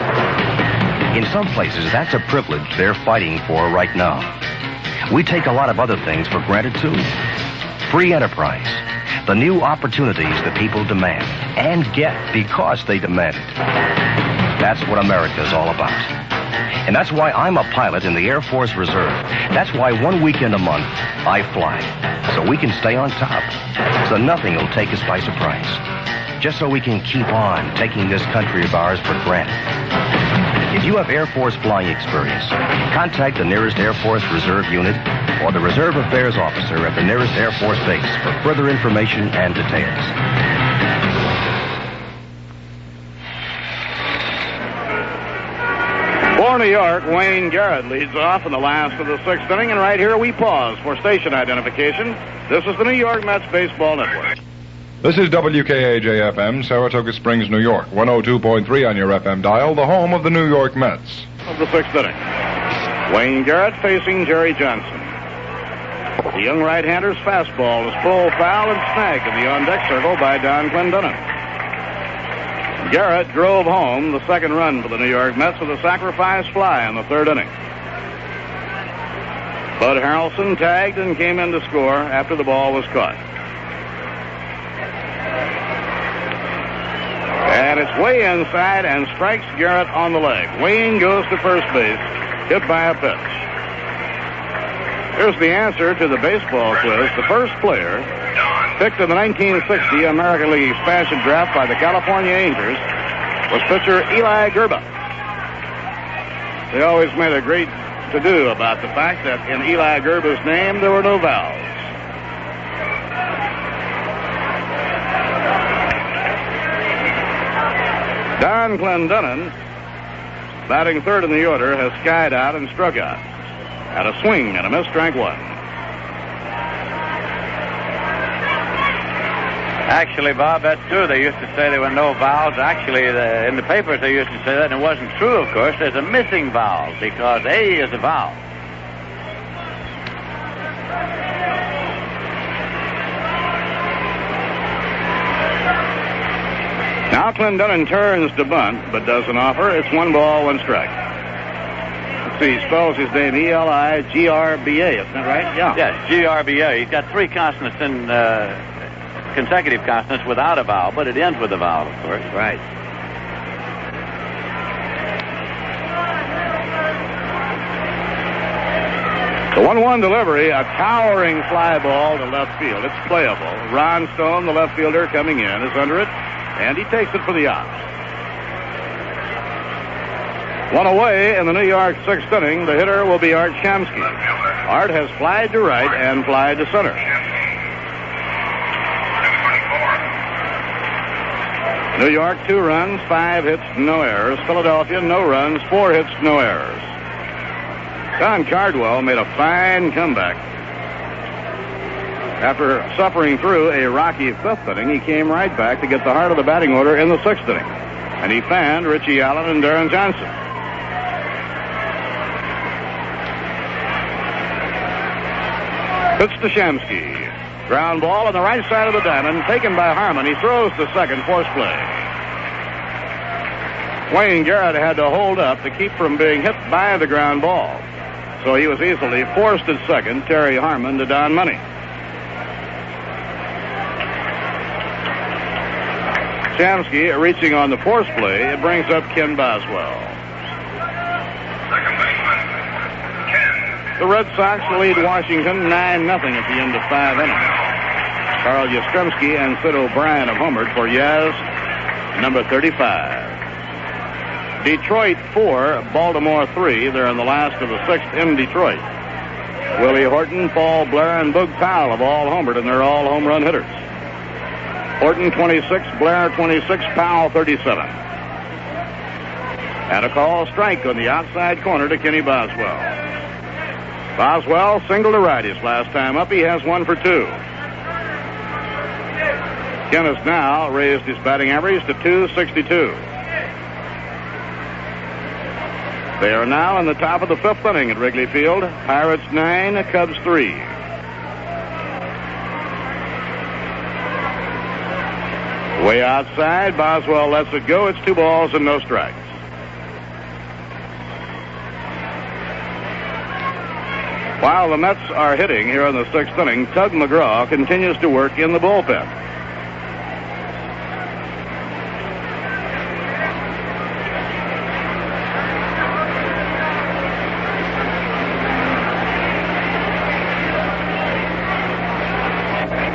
In some places, that's a privilege they're fighting for right now. We take a lot of other things for granted, too. Free enterprise, the new opportunities that people demand and get because they demand it. That's what America's all about. And that's why I'm a pilot in the Air Force Reserve. That's why 1 weekend a month I fly, so we can stay on top, so nothing will take us by surprise, just so we can keep on taking this country of ours for granted. If you have Air Force flying experience, contact the nearest Air Force Reserve unit or the Reserve Affairs officer at the nearest Air Force base for further information and details. For New York, Wayne Garrett leads off in the last of the 6th inning, and right here we pause for station identification. This is the New York Mets Baseball Network. This is WKAJ-FM, Saratoga Springs, New York, 102.3 on your FM dial, the home of the New York Mets. Of the 6th inning, Wayne Garrett facing Jerry Johnson. The young right-hander's fastball is full foul and snagged in the on-deck circle by Don Clendenin. Garrett drove home the second run for the New York Mets with a sacrifice fly in the 3rd inning. Bud Harrelson tagged and came in to score after the ball was caught. And it's way inside and strikes Garrett on the leg. Wayne goes to first base, hit by a pitch. Here's the answer to the baseball quiz. The first player picked in the 1960 American League expansion draft by the California Angels was pitcher Eli Gerba. They always made a great to-do about the fact that in Eli Gerba's name there were no vowels. Don Clendenin, batting 3rd in the order, has skied out and struck out. Had a swing and a miss, strike 1. Actually, Bob, that's true. They used to say there were no vowels. Actually, in the papers they used to say that, and it wasn't true, of course. There's a missing vowel because A is a vowel. Now Clendenin turns to bunt, but doesn't offer. It's 1 ball, 1 strike. Let's see, he spells his name E-L-I-G-R-B-A, isn't that right? Yeah. Yes, G-R-B-A. He's got 3 consonants in consecutive consonants without a vowel, but it ends with a vowel, of course. Right. The 1-1 delivery, a towering fly ball to left field. It's playable. Ron Stone, the left fielder, coming in, is under it, and he takes it for the out. 1 away in the New York 6th inning. The hitter will be Art Shamsky. Art has flied to right and flied to center. New York, 2 runs, 5 hits, no errors. Philadelphia, no runs, 4 hits, no errors. Don Cardwell made a fine comeback. After suffering through a rocky 5th inning, he came right back to get the heart of the batting order in the 6th inning. and he fanned Richie Allen and Darren Johnson. Pitch to Shamsky. Ground ball on the right side of the diamond, taken by Harmon. He throws to second, force play. Wayne Garrett had to hold up to keep from being hit by the ground ball. So he was easily forced at second, Terry Harmon to Don Money. Shamsky reaching on the force play. It brings up Ken Boswell. Second baseman, Ken. The Red Sox lead Washington 9-0 at the end of 5 innings. Carl Yastrzemski and Sid O'Brien have homered for Yaz, number 35. Detroit 4, Baltimore 3. They're in the last of the 6th in Detroit. Willie Horton, Paul Blair, and Boog Powell have all homered, and they're all home run hitters. Horton 26, Blair 26, Powell 37. And a call strike on the outside corner to Kenny Boswell. Boswell singled to right his last time up. He has 1 for 2. Ken has now raised his batting average to .262. They are now in the top of the 5th inning at Wrigley Field. Pirates 9, Cubs 3. Way outside, Boswell lets it go. It's 2 balls and no strikes. While the Mets are hitting here in the 6th inning, Tug McGraw continues to work in the bullpen.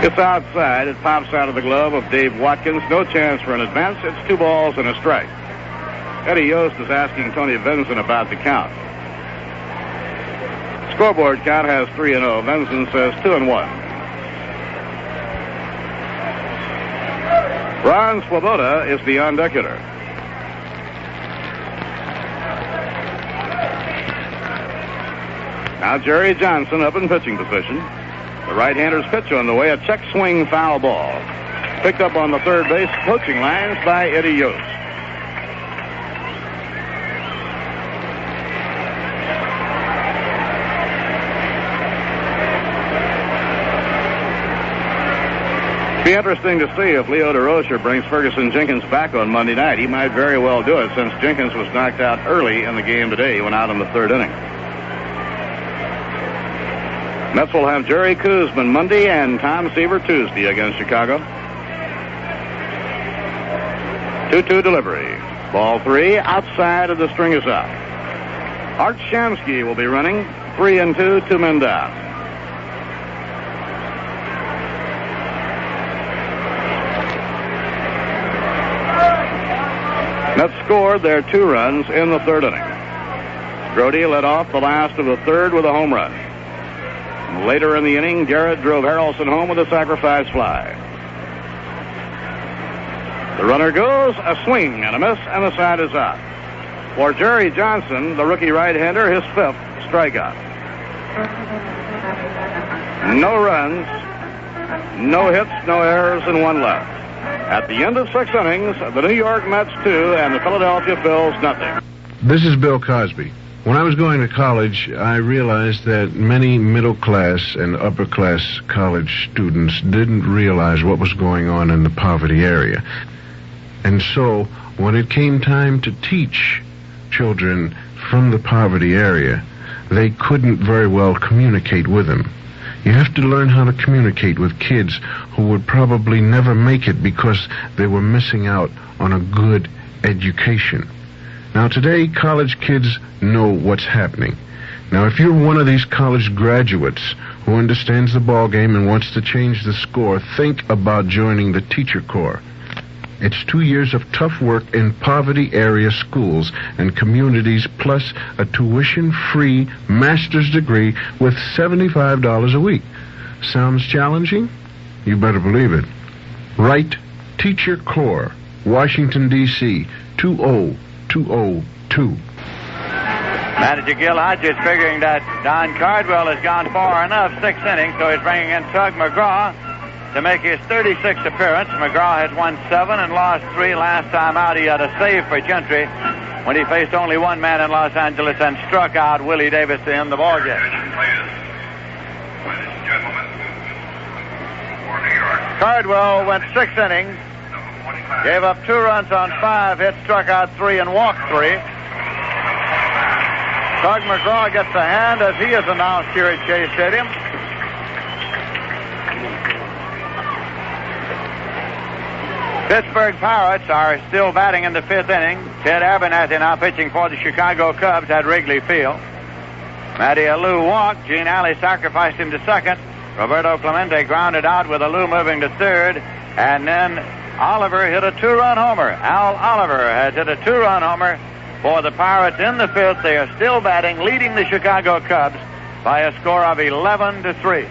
It's outside. It pops out of the glove of Dave Watkins. No chance for an advance. It's 2 balls and a strike. Eddie Yost is asking Tony Vinson about the count. Scoreboard count has 3-0. Vinson says 2-1. Ron Swoboda is the on-deck hitter. Now Jerry Johnson up in pitching position. The right-hander's pitch on the way, a check swing foul ball. Picked up on the third base coaching lines by Eddie Yost. Be interesting to see if Leo DeRocher brings Ferguson Jenkins back on Monday night. He might very well do it since Jenkins was knocked out early in the game today. He went out in the 3rd inning. Mets will have Jerry Koosman Monday and Tom Seaver Tuesday against Chicago. 2-2 delivery. Ball 3, outside of the string is out. Art Shamsky will be running. 3-2, 2 men down. Mets scored their 2 runs in the 3rd inning. Grody led off the last of the 3rd with a home run. Later in the inning, Garrett drove Harrelson home with a sacrifice fly. The runner goes, a swing and a miss, and the side is out. For Jerry Johnson, the rookie right-hander, his 5th strikeout. No runs, no hits, no errors, and 1 left. At the end of 6 innings, the New York Mets 2 and the Philadelphia Phillies nothing. This is Bill Cosby. When I was going to college, I realized that many middle-class and upper-class college students didn't realize what was going on in the poverty area. And so, when it came time to teach children from the poverty area, they couldn't very well communicate with them. You have to learn how to communicate with kids who would probably never make it because they were missing out on a good education. Now, today, college kids know what's happening. Now, if you're one of these college graduates who understands the ball game and wants to change the score, think about joining the Teacher Corps. It's 2 years of tough work in poverty area schools and communities, plus a tuition-free master's degree with $75 a week. Sounds challenging? You better believe it. Write Teacher Corps, Washington, D.C., 20202. Manager Gil Hodge is figuring that Don Cardwell has gone far enough, 6th inning, so he's bringing in Tug McGraw. to make his 36th appearance. McGraw has won 7 and lost 3. Last time out, he had a save for Gentry when he faced only one man in Los Angeles and struck out Willie Davis to end the ballgame. Cardwell went 6 innings, gave up 2 runs on 5 hits, struck out 3, and walked 3. Tug McGraw gets a hand as he is announced here at Shea Stadium. Pittsburgh Pirates are still batting in the 5th inning. Ted Abernathy now pitching for the Chicago Cubs at Wrigley Field. Matty Alou walked. Gene Alley sacrificed him to second. Roberto Clemente grounded out with Alou moving to third. And then Oliver hit a 2-run homer. Al Oliver has hit a 2-run homer for the Pirates in the 5th. They are still batting, leading the Chicago Cubs by a score of 11-3.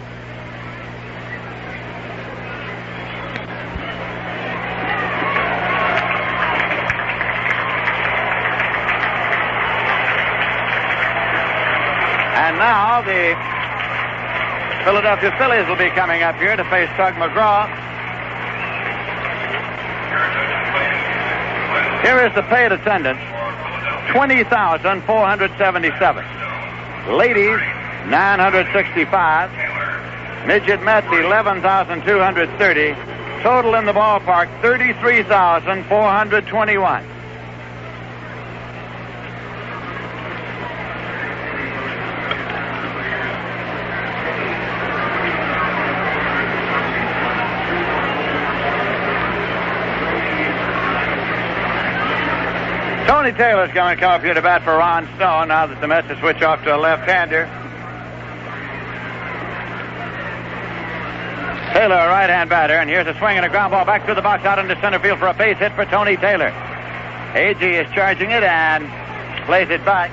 And now the Philadelphia Phillies will be coming up here to face Tug McGraw. Here is the paid attendance, 20,477. Ladies, 965. Midget Mets, 11,230. Total in the ballpark, 33,421. Tony Taylor's going to come up here to bat for Ron Stone now that the Mets have switched off to a left-hander. Taylor, a right-hand batter, and here's a swing and a ground ball back to the box out into center field for a base hit for Tony Taylor. A.G. is charging it and plays it back.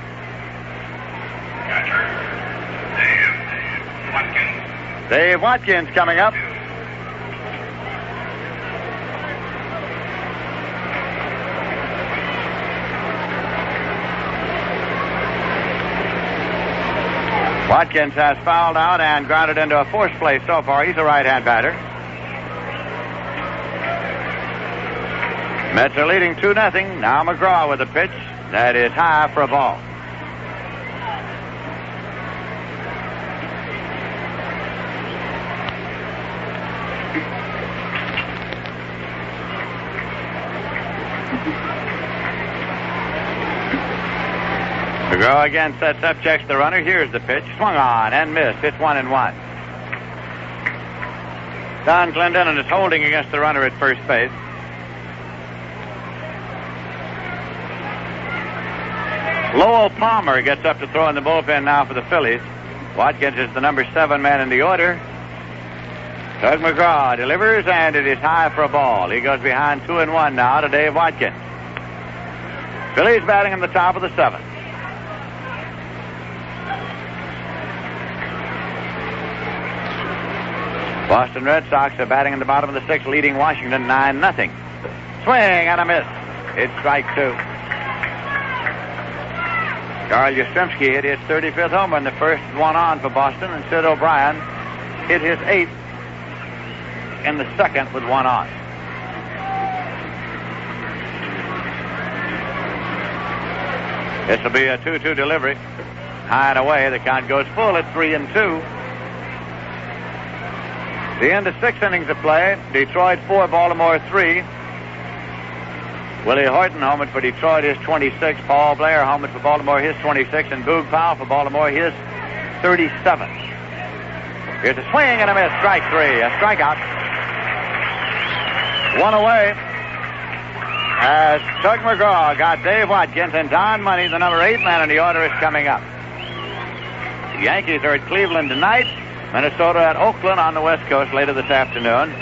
Dave Watkins coming up. Watkins has fouled out and grounded into a forced play so far. He's a right-hand batter. Mets are leading 2-0. Now McGraw with a pitch that is high for a ball. McGraw again sets up, checks the runner. Here's the pitch. Swung on and missed. It's 1-1. Don Clendenon is holding against the runner at first base. Lowell Palmer gets up to throw in the bullpen now for the Phillies. Watkins is the number 7 man in the order. Tug McGraw delivers, and it is high for a ball. He goes behind 2-1 now to Dave Watkins. Phillies batting in the top of the 7th. Boston Red Sox are batting in the bottom of the 6th, leading Washington 9-0. Swing and a miss. It's strike 2. Carl Yastrzemski hit his 35th homer in the first one on for Boston, and Sid O'Brien hit his 8th in the second with one on. This will be a 2-2 delivery. High and away. The count goes full at 3-2. The end of 6 innings of play. Detroit 4, Baltimore 3. Willie Horton homered for Detroit, his 26th. Paul Blair homered for Baltimore, his 26th. And Boog Powell for Baltimore, his 37th. Here's a swing and a miss. Strike 3. A strikeout. One away. As Tug McGraw got Dave Watkins, and Don Money, the number 8 man in the order, is coming up. The Yankees are at Cleveland tonight. Minnesota at Oakland on the West Coast later this afternoon.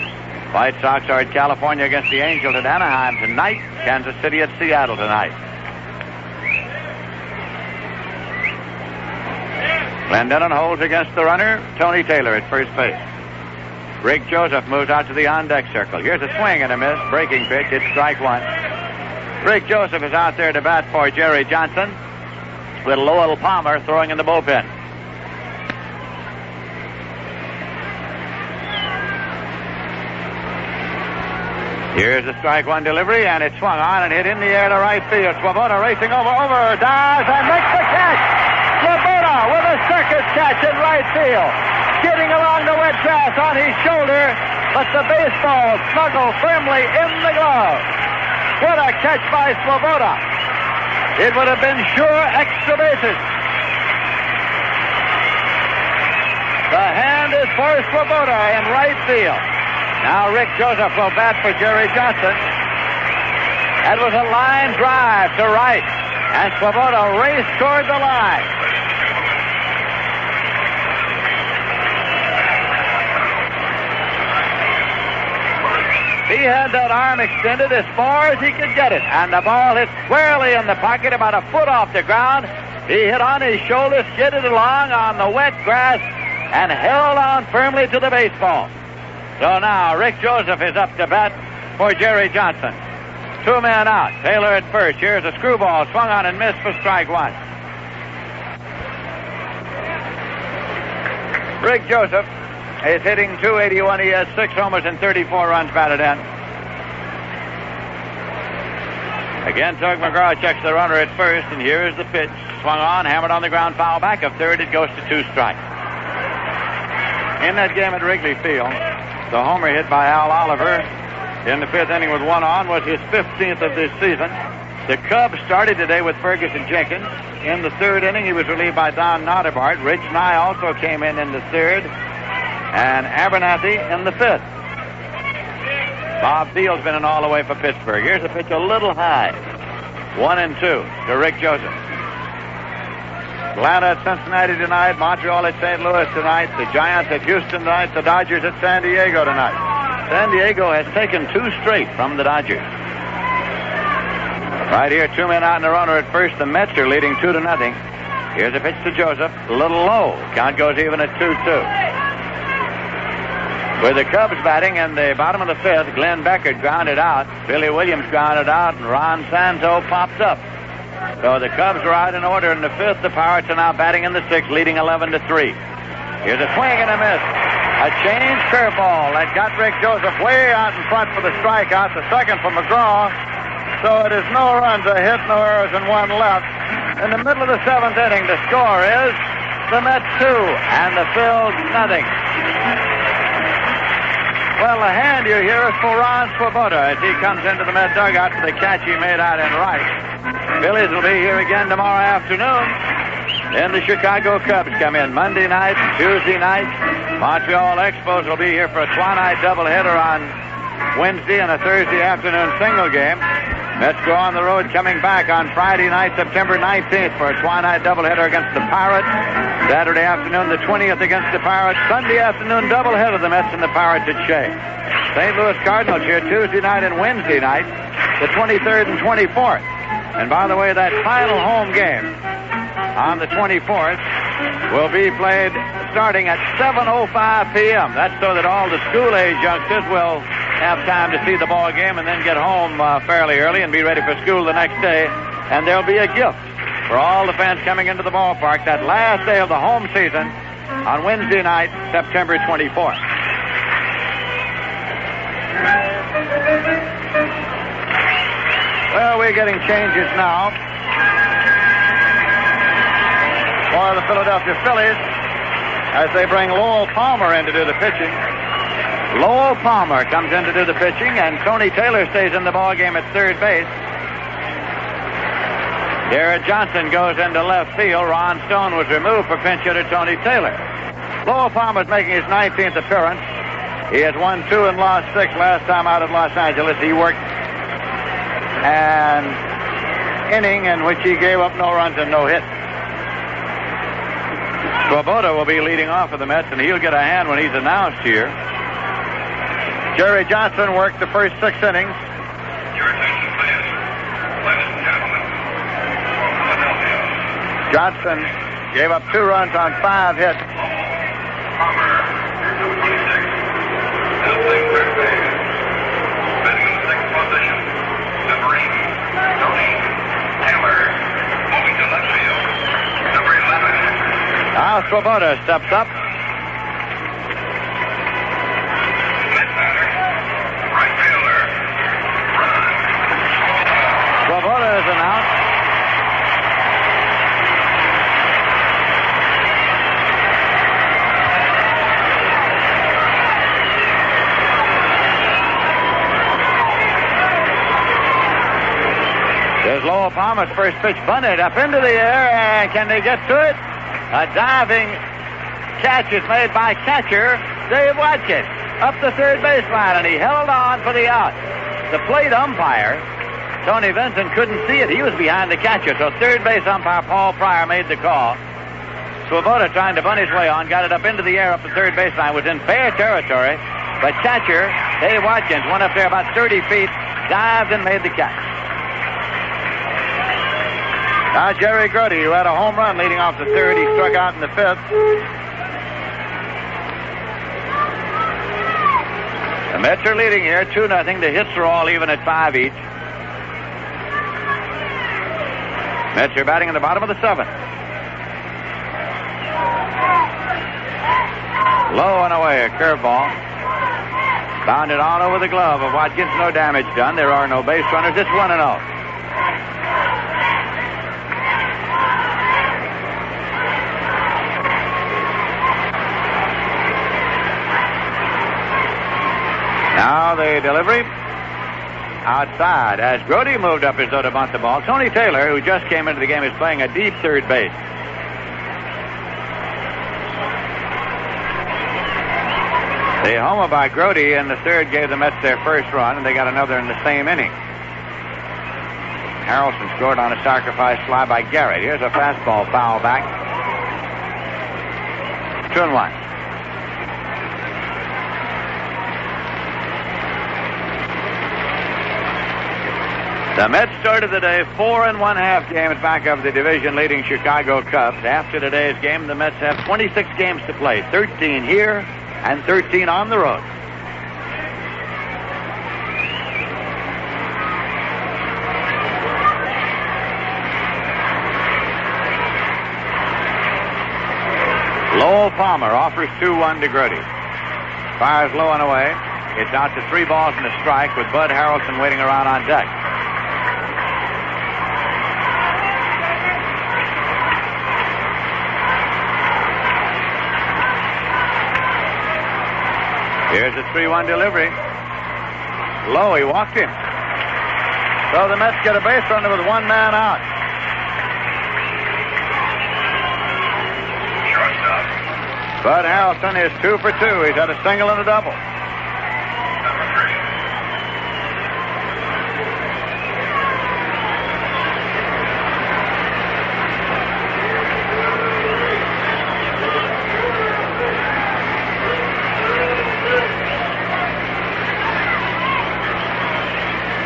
White Sox are at California against the Angels at Anaheim tonight. Kansas City at Seattle tonight. Clendenon holds against the runner, Tony Taylor at first base. Rick Joseph moves out to the on-deck circle. Here's a swing and a miss. Breaking pitch. It's strike 1. Rick Joseph is out there to bat for Jerry Johnson, with Lowell Palmer throwing in the bullpen. Here's the strike one delivery, and it swung on and hit in the air to right field. Swoboda racing over, dives, and makes the catch. Swoboda with a circus catch in right field. Skidding along the wet grass on his shoulder, but the baseball snuggled firmly in the glove. What a catch by Swoboda. It would have been sure extra bases. The hand is for Swoboda in right field. Now Rick Joseph will bat for Jerry Johnson. That was a line drive to right, and Swoboda raced toward the line. He had that arm extended as far as he could get it, and the ball hit squarely in the pocket about a foot off the ground. He hit on his shoulder, skidded along on the wet grass, and held on firmly to the baseball. So now Rick Joseph is up to bat for Jerry Johnson. 2 men out. Taylor at first. Here's a screwball swung on and missed for strike one. Rick Joseph is hitting .281. He has 6 homers and 34 runs batted in. Again, Tug McGraw checks the runner at first, and here is the pitch. Swung on, hammered on the ground, foul back of third. It goes to 2 strikes. In that game at Wrigley Field, the homer hit by Al Oliver in the 5th inning with 1 on was his 15th of this season. The Cubs started today with Ferguson Jenkins. In the 3rd inning, he was relieved by Don Nottebart. Rich Nye also came in the 3rd, and Abernathy in the 5th. Bob Thiel's been in all the way for Pittsburgh. Here's a pitch a little high. 1-2 to Rick Joseph. Atlanta at Cincinnati tonight, Montreal at St. Louis tonight, the Giants at Houston tonight, the Dodgers at San Diego tonight. San Diego has taken 2 straight from the Dodgers. Right here, 2 men out and a runner at first. The Mets are leading 2-0. Here's a pitch to Joseph, a little low. Count goes even at 2-2. With the Cubs batting in the bottom of the 5th, Glenn Beckert grounded out, Billy Williams grounded out, and Ron Santo popped up. So the Cubs are out in order in the 5th. The Pirates are now batting in the 6th, leading 11-3. Here's a swing and a miss. A change curveball that got Rick Joseph way out in front for the strikeout. The second for McGraw. So it is no runs, a hit, no errors, and 1 left. In the middle of the 7th inning, the score is the Mets 2 and the Phillies nothing. Well, the hand you hear is for Ron Swoboda as he comes into the Met dugout for the catch he made out in right. Phillies will be here again tomorrow afternoon. Then the Chicago Cubs come in Monday night, Tuesday night. Montreal Expos will be here for a twilight doubleheader on Wednesday and a Thursday afternoon single game. Mets go on the road coming back on Friday night, September 19th for a twilight doubleheader against the Pirates. Saturday afternoon, the 20th against the Pirates. Sunday afternoon, doubleheader, the Mets and the Pirates at Shea. St. Louis Cardinals here Tuesday night and Wednesday night, the 23rd and 24th. And by the way, that final home game on the 24th will be played starting at 7:05 p.m. That's so that all the school-age youngsters will have time to see the ball game and then get home fairly early and be ready for school the next day. And there'll be a gift for all the fans coming into the ballpark that last day of the home season on Wednesday night, September 24th. Well, we're getting changes now for the Philadelphia Phillies as they bring Lowell Palmer in to do the pitching. Lowell Palmer comes in to do the pitching, and Tony Taylor stays in the ballgame at third base. Garrett Johnson goes into left field. Ron Stone was removed for pinch hitter Tony Taylor. Lowell Palmer is making his 19th appearance. He has won 2 and lost 6 last time out at Los Angeles. He worked an inning in which he gave up no runs and no hits. Swoboda will be leading off for the Mets, and he'll get a hand when he's announced here. Jerry Johnson worked the first 6 innings. Your attention, please. Ladies and gentlemen, for Philadelphia. Johnson gave up 2 runs on 5 hits. Palmer, number 26. Now playing third base. Batting in the 6th position. Number 8, Tony Taylor. Moving to left field. Number 11. Now Swoboda steps up. Right fielder, Here's Lowell Palmer's first pitch, bunted up into the air, and can they get to it? A diving catch is made by catcher Dave Watkins up the third baseline, and he held on for the out. The plate umpire, Tony Vincent, couldn't see it. He was behind the catcher, so third base umpire Paul Pryor made the call. Swoboda trying to bunt his way on, got it up into the air up the third baseline, was in fair territory, but catcher Dave Watkins went up there about 30 feet, dived and made the catch. Now Jerry Grote, who had a home run leading off the third, he struck out in the fifth. The Mets are leading here 2-0. The hits are all even at 5 each. Mets are batting in the bottom of the seventh. Low and away, a curveball. Bounded on over the glove of Watkins. No damage done. There are no base runners. It's 1-0. Now the delivery outside as Grote moved up as though to bunt the ball. Tony Taylor, who just came into the game, is playing a deep third base. The homer by Grote in the third gave the Mets their first run, and they got another in the same inning. Harrelson scored on a sacrifice fly by Garrett. Here's a fastball foul back. 2-1. The Mets started the day 4 1/2 games back of the division-leading Chicago Cubs. After today's game, the Mets have 26 games to play, 13 here and 13 on the road. Lowell Palmer offers 2-1 to Grote. Fires low and away. It's out to 3 balls and a strike with Bud Harrelson waiting around on deck. Here's a 3-1 delivery. Low, he walked him. So the Mets get a base runner with 1 man out. Shortstop. Bud Harrelson is 2 for 2. He's had a single and a double. Number 3.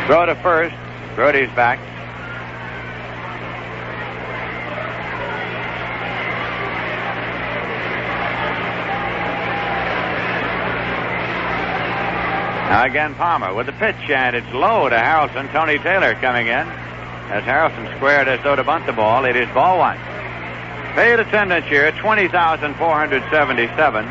Throw to first. Grote's back. Now again Palmer with the pitch, and it's low to Harrelson. Tony Taylor coming in as Harrelson squared as though to bunt the ball. It is ball 1. Paid attendance here, 20,477.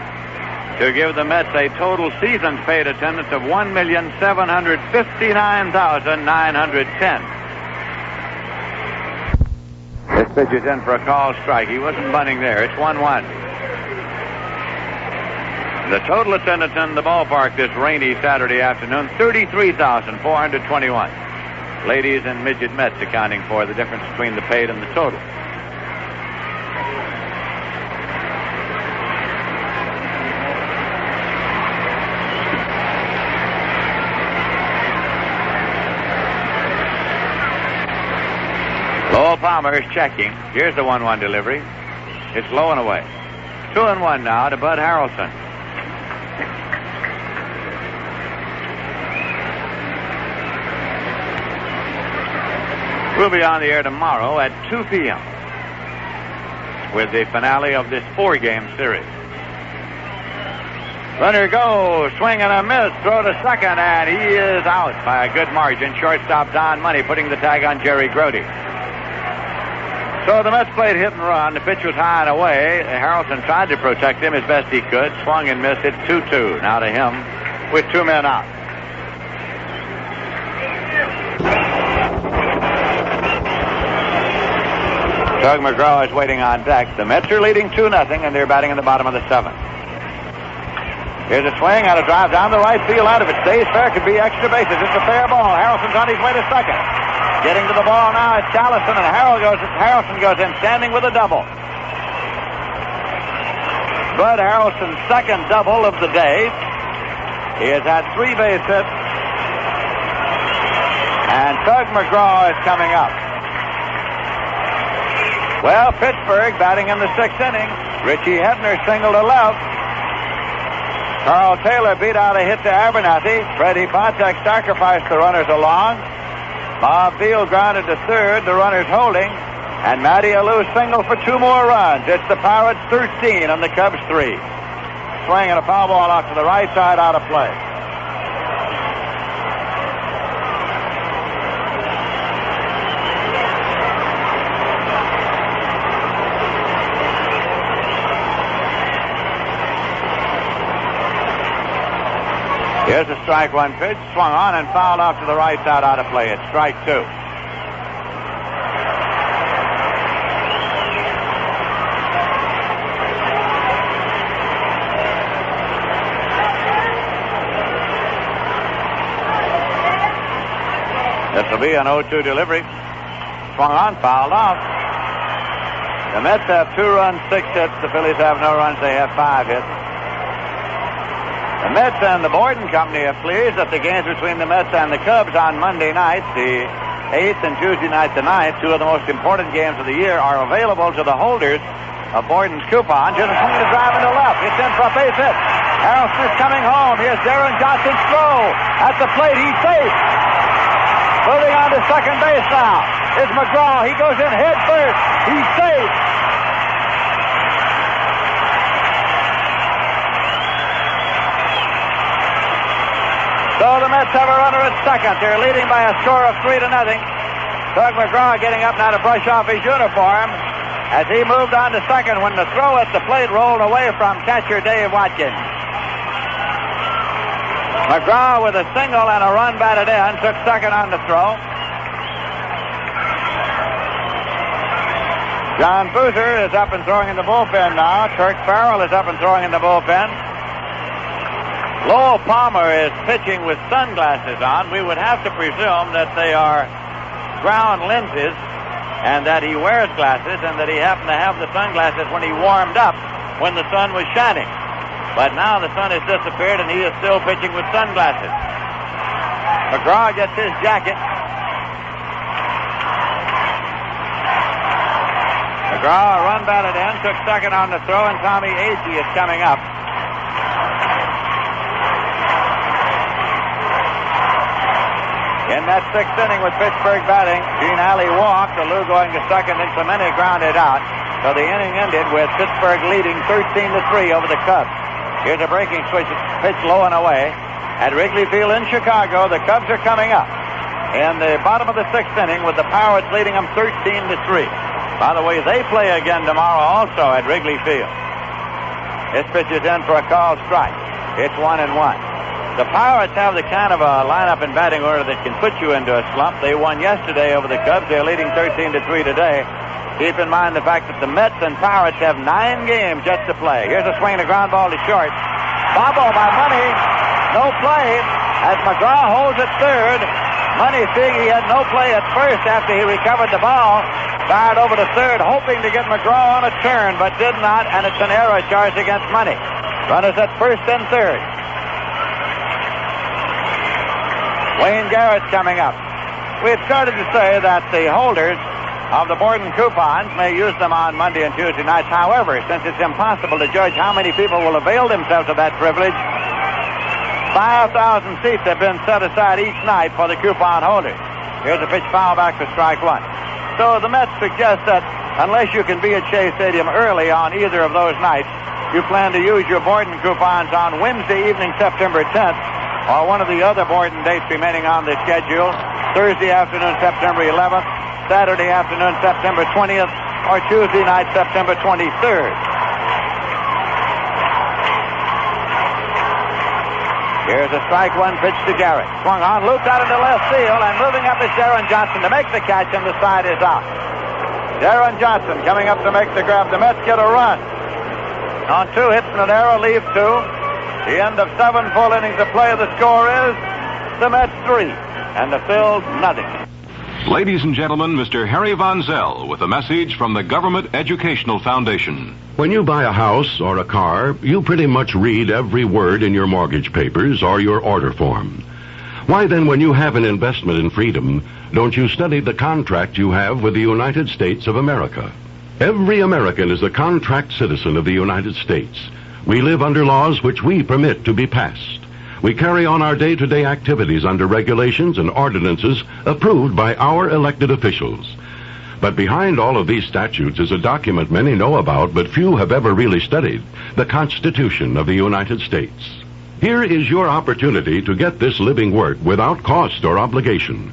To give the Mets a total season's paid attendance of 1,759,910. This pitch is in for a called strike. He wasn't bunting there. It's 1-1. The total attendance in the ballpark this rainy Saturday afternoon, 33,421. Ladies and midget Mets accounting for the difference between the paid and the total. Lowell Palmer is checking. Here's the 1-1 delivery. It's low and away. 2-1 now to Bud Harrelson. We'll be on the air tomorrow at 2 p.m. with the finale of this 4-game series. Runner goes, swing and a miss, throw to second, and he is out by a good margin. Shortstop Don Money putting the tag on Jerry Grote. So the Mets played hit and run. The pitch was high and away. Harrelson tried to protect him as best he could. Swung and missed. It's 2-2 now to him with 2 men out. Doug McGraw is waiting on deck. The Mets are leading 2-0, and they're batting in the bottom of the 7th. Here's a swing on a drive down the right field out. If it stays fair, it could be extra bases. It's a fair ball. Harrelson's on his way to second. Getting to the ball now is Callison, and Harrelson goes in standing with a double. Bud Harrelson's second double of the day. He has had 3 base hits. And Tug McGraw is coming up. Well, Pittsburgh batting in the 6th inning. Richie Hebner singled to left. Carl Taylor beat out a hit to Abernathy. Freddie Bontek sacrificed the runners along. Bob Beal grounded to third, the runners holding. And Matty Alou singled for 2 more runs. It's the Pirates 13 and the Cubs 3. Swing and a foul ball out to the right side, out of play. Here's a strike 1 pitch, swung on and fouled out to the right side, out of play. It's strike 2. This will be an 0-2 delivery. Swung on, fouled off. The Mets have 2 runs, 6 hits. The Phillies have no runs. They have 5 hits. The Mets and the Borden Company are pleased that the games between the Mets and the Cubs on Monday night, the 8th and Tuesday night the 9th, 2 of the most important games of the year, are available to the holders of Borden's coupons. Here's a swing to drive into left. It's in for a base hit. Harrelson is coming home. Here's Darren Johnson's throw. At the plate, he's safe. Moving on to second base now is McGraw. He goes in head first. He's safe. So the Mets have a runner at second. They're leading by a score of 3-0. Doug McGraw getting up now to brush off his uniform as he moved on to second when the throw at the plate rolled away from catcher Dave Watkins. McGraw with a single and a run batted in took second on the throw. John Boozer is up and throwing in the bullpen now. Kirk Farrell is up and throwing in the bullpen. Lowell Palmer is pitching with sunglasses on. We would have to presume that they are ground lenses and that he wears glasses and that he happened to have the sunglasses when he warmed up when the sun was shining. But now the sun has disappeared and he is still pitching with sunglasses. McGraw gets his jacket. McGraw, a run batted in, took second on the throw, and Tommy Agee is coming up. In that 6th inning with Pittsburgh batting, Gene Alley walked, Alou going to second, and Clemente grounded out. So the inning ended with Pittsburgh leading 13-3 over the Cubs. Here's a breaking switch pitch low and away. At Wrigley Field in Chicago, the Cubs are coming up in the bottom of the 6th inning with the Pirates leading them 13-3. By the way, they play again tomorrow also at Wrigley Field. This pitch is in for a called strike. It's 1-1. The Pirates have the kind of a lineup and batting order that can put you into a slump. They won yesterday over the Cubs. They're leading 13-3 today. Keep in mind the fact that the Mets and Pirates have 9 games yet to play. Here's a swing and a ground ball to short. Bobbo by Money. No play as McGraw holds at third. Money, seeing he had no play at first after he recovered the ball, fired over to third, hoping to get McGraw on a turn, but did not, and it's an error charged against Money. Runners at first and third. Wayne Garrett's coming up. We had started to say that the holders of the Borden coupons may use them on Monday and Tuesday nights. However, since it's impossible to judge how many people will avail themselves of that privilege, 5,000 seats have been set aside each night for the coupon holders. Here's a pitch foul back for strike 1. So the Mets suggest that unless you can be at Shea Stadium early on either of those nights, you plan to use your Borden coupons on Wednesday evening, September 10th, or one of the other Borden dates remaining on the schedule, Thursday afternoon, September 11th, Saturday afternoon, September 20th, or Tuesday night, September 23rd. Here's a strike 1 pitch to Garrett. Swung on, looped out into left field, and moving up is Darren Johnson to make the catch, and the side is out. Darren Johnson coming up to make the grab. The Mets get a run. On 2 hits and an error, leave 2. The end of 7 full innings of play. The score is the Mets 3 and the Phillies nothing. Ladies and gentlemen, Mr. Harry Von Zell with a message from the Government Educational Foundation. When you buy a house or a car, you pretty much read every word in your mortgage papers or your order form. Why then, when you have an investment in freedom, don't you study the contract you have with the United States of America? Every American is a contract citizen of the United States. We live under laws which we permit to be passed. We carry on our day-to-day activities under regulations and ordinances approved by our elected officials. But behind all of these statutes is a document many know about, but few have ever really studied, the Constitution of the United States. Here is your opportunity to get this living work without cost or obligation.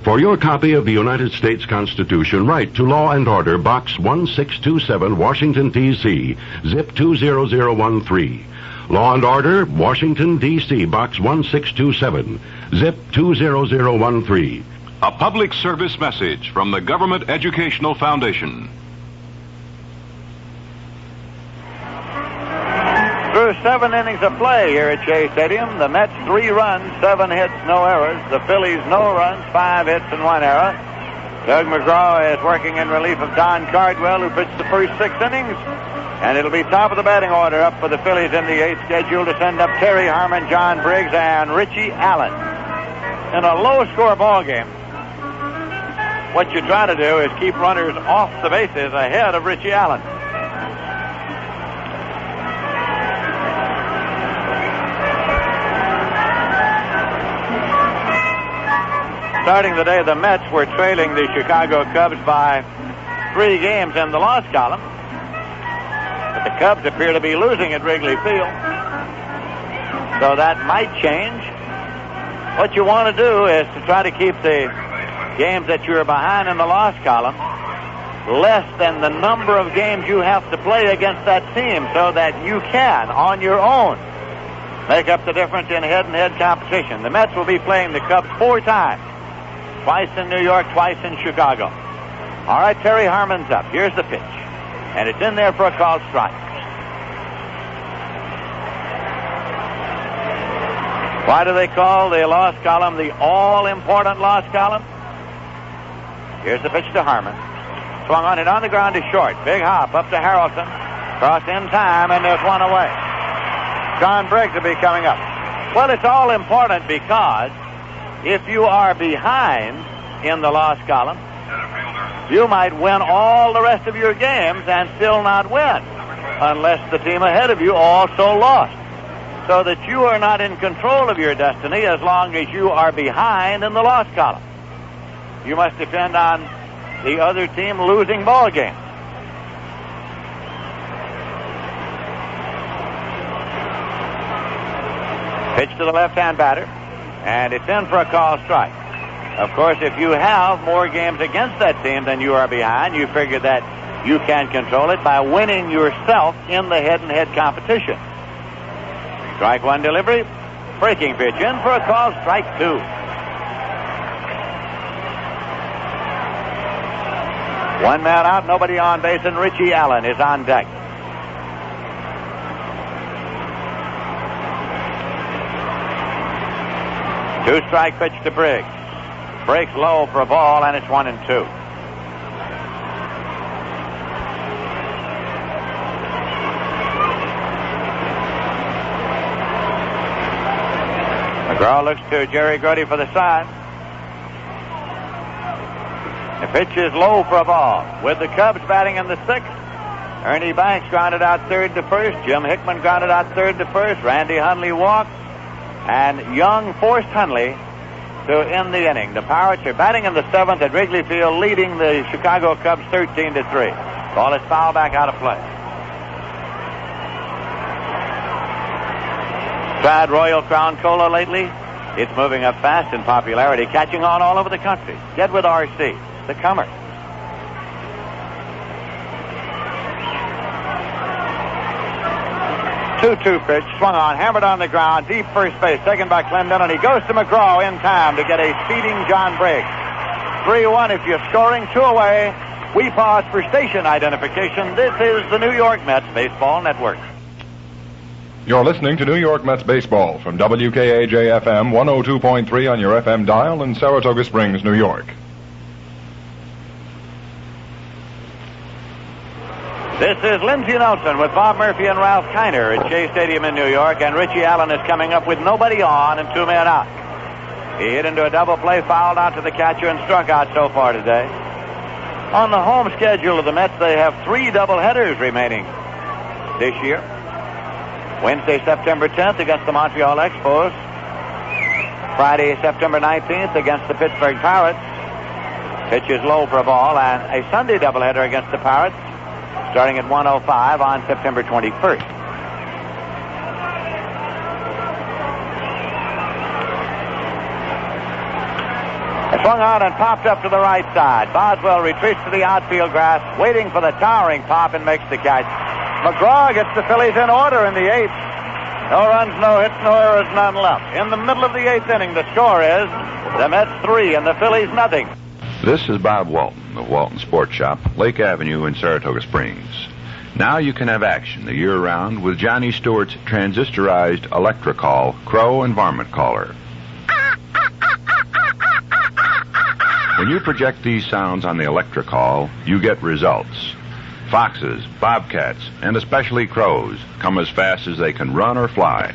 For your copy of the United States Constitution, write to Law and Order, Box 1627, Washington, D.C., zip 20013. Law and Order, Washington, D.C., Box 1627, zip 20013. A public service message from the Government Educational Foundation. Through 7 innings of play here at Shea Stadium, the Mets 3 runs, 7 hits, no errors. The Phillies no runs, 5 hits and 1 error. Doug McGraw is working in relief of Don Cardwell, who pitched the first 6 innings. And it'll be top of the batting order up for the Phillies in the 8th, scheduled to send up Terry Harmon, John Briggs, and Richie Allen. In a low-score ball game, what you try to do is keep runners off the bases ahead of Richie Allen. Starting the day, the Mets were trailing the Chicago Cubs by 3 games in the loss column. But the Cubs appear to be losing at Wrigley Field. So that might change. What you want to do is to try to keep the games that you're behind in the loss column less than the number of games you have to play against that team, so that you can, on your own, make up the difference in head-and-head competition. The Mets will be playing the Cubs 4 times. Twice in New York, twice in Chicago. All right, Terry Harmon's up. Here's the pitch. And it's in there for a called strike. Why do they call the loss column the all-important loss column? Here's the pitch to Harmon. Swung on it on the ground to short. Big hop up to Harrelson. Cross in time, and there's one away. John Briggs will be coming up. Well, it's all important because if you are behind in the loss column, you might win all the rest of your games and still not win, unless the team ahead of you also lost. So that you are not in control of your destiny as long as you are behind in the loss column. You must depend on the other team losing ball games. Pitch to the left-hand batter, and it's in for a call strike. Of course, if you have more games against that team than you are behind, you figure that you can control it by winning yourself in the head-and-head competition. Strike 1 delivery. Breaking pitch in for a call, strike 2. One man out, nobody on base, and Richie Allen is on deck. Two-strike pitch to Briggs. Breaks low for a ball, and it's 1-2. McGraw looks to Jerry Grody for the sign. The pitch is low for a ball. With the Cubs batting in the 6th, Ernie Banks grounded out third to first. Jim Hickman grounded out third to first. Randy Hundley walked. And Young forced Hundley to end the inning. The Pirates are batting in the 7th at Wrigley Field, leading the Chicago Cubs 13-3. Ball is fouled back out of play. Tried Royal Crown Cola lately. It's moving up fast in popularity, catching on all over the country. Get with RC, the comer. 2-2 pitch, swung on, hammered on the ground, deep first base, taken by Clendon, and he goes to McGraw in time to get a speeding John Briggs. 3-1 if you're scoring, 2 away. We pause for station identification. This is the New York Mets Baseball Network. You're listening to New York Mets Baseball from WKAJ-FM 102.3 on your FM dial in Saratoga Springs, New York. This is Lindsey Nelson with Bob Murphy and Ralph Kiner at Shea Stadium in New York, and Richie Allen is coming up with nobody on and 2 men out. He hit into a double play, fouled out to the catcher, and struck out so far today. On the home schedule of the Mets, they have 3 doubleheaders remaining this year. Wednesday, September 10th against the Montreal Expos. Friday, September 19th against the Pittsburgh Pirates. Pitch is low for a ball, and a Sunday doubleheader against the Pirates starting at 1:05 on September 21st. It swung out and popped up to the right side. Boswell retreats to the outfield grass, waiting for the towering pop, and makes the catch. McGraw gets the Phillies in order in the 8th. No runs, no hits, no errors, none left. In the middle of the 8th inning, the score is the Mets 3 and the Phillies nothing. This is Bob Walton of Walton Sports Shop, Lake Avenue in Saratoga Springs. Now you can have action the year round with Johnny Stewart's transistorized Electrocall crow and varmint caller. When you project these sounds on the Electrocall, you get results. Foxes, bobcats, and especially crows come as fast as they can run or fly.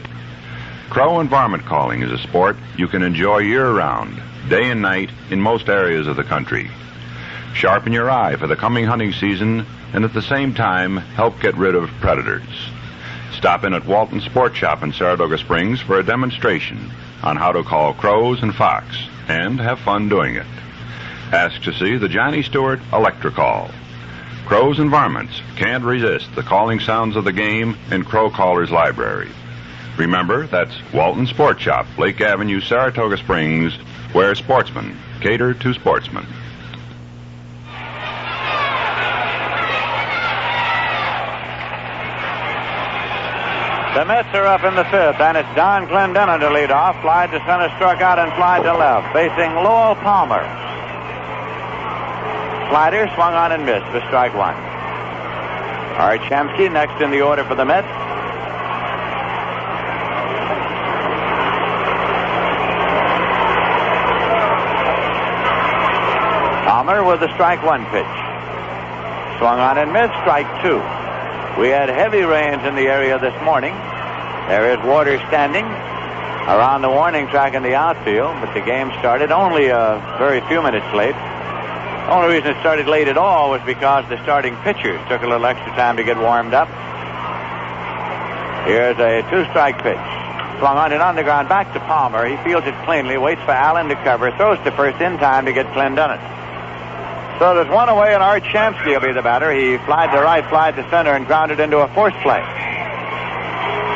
Crow and varmint calling is a sport you can enjoy year-round, day and night, in most areas of the country. Sharpen your eye for the coming hunting season and at the same time help get rid of predators. Stop in at Walton Sports Shop in Saratoga Springs for a demonstration on how to call crows and fox, and have fun doing it. Ask to see the Johnny Stewart Electrocall. Crows and varmints can't resist the calling sounds of the game in Crow Caller's library. Remember, that's Walton Sports Shop, Lake Avenue, Saratoga Springs, where sportsmen cater to sportsmen. The Mets are up in the 5th, and it's Don Clendenon to lead off. Fly to center, struck out, and fly to left, facing Lowell Palmer. Slider swung on and missed for strike 1. Art Shamsky next in the order for the Mets. Palmer with the strike 1 pitch. Swung on and missed, strike 2. We had heavy rains in the area this morning. There is water standing around the warning track in the outfield, but the game started only a very few minutes late. The only reason it started late at all was because the starting pitchers took a little extra time to get warmed up. Here's a 2-strike pitch. Swung on and on the ground, back to Palmer. He fields it cleanly, waits for Allen to cover, throws to first in time to get Clendenon. So there's one away, and Art Shamsky will be the batter. He flied to right, flied to center, and grounded into a force play.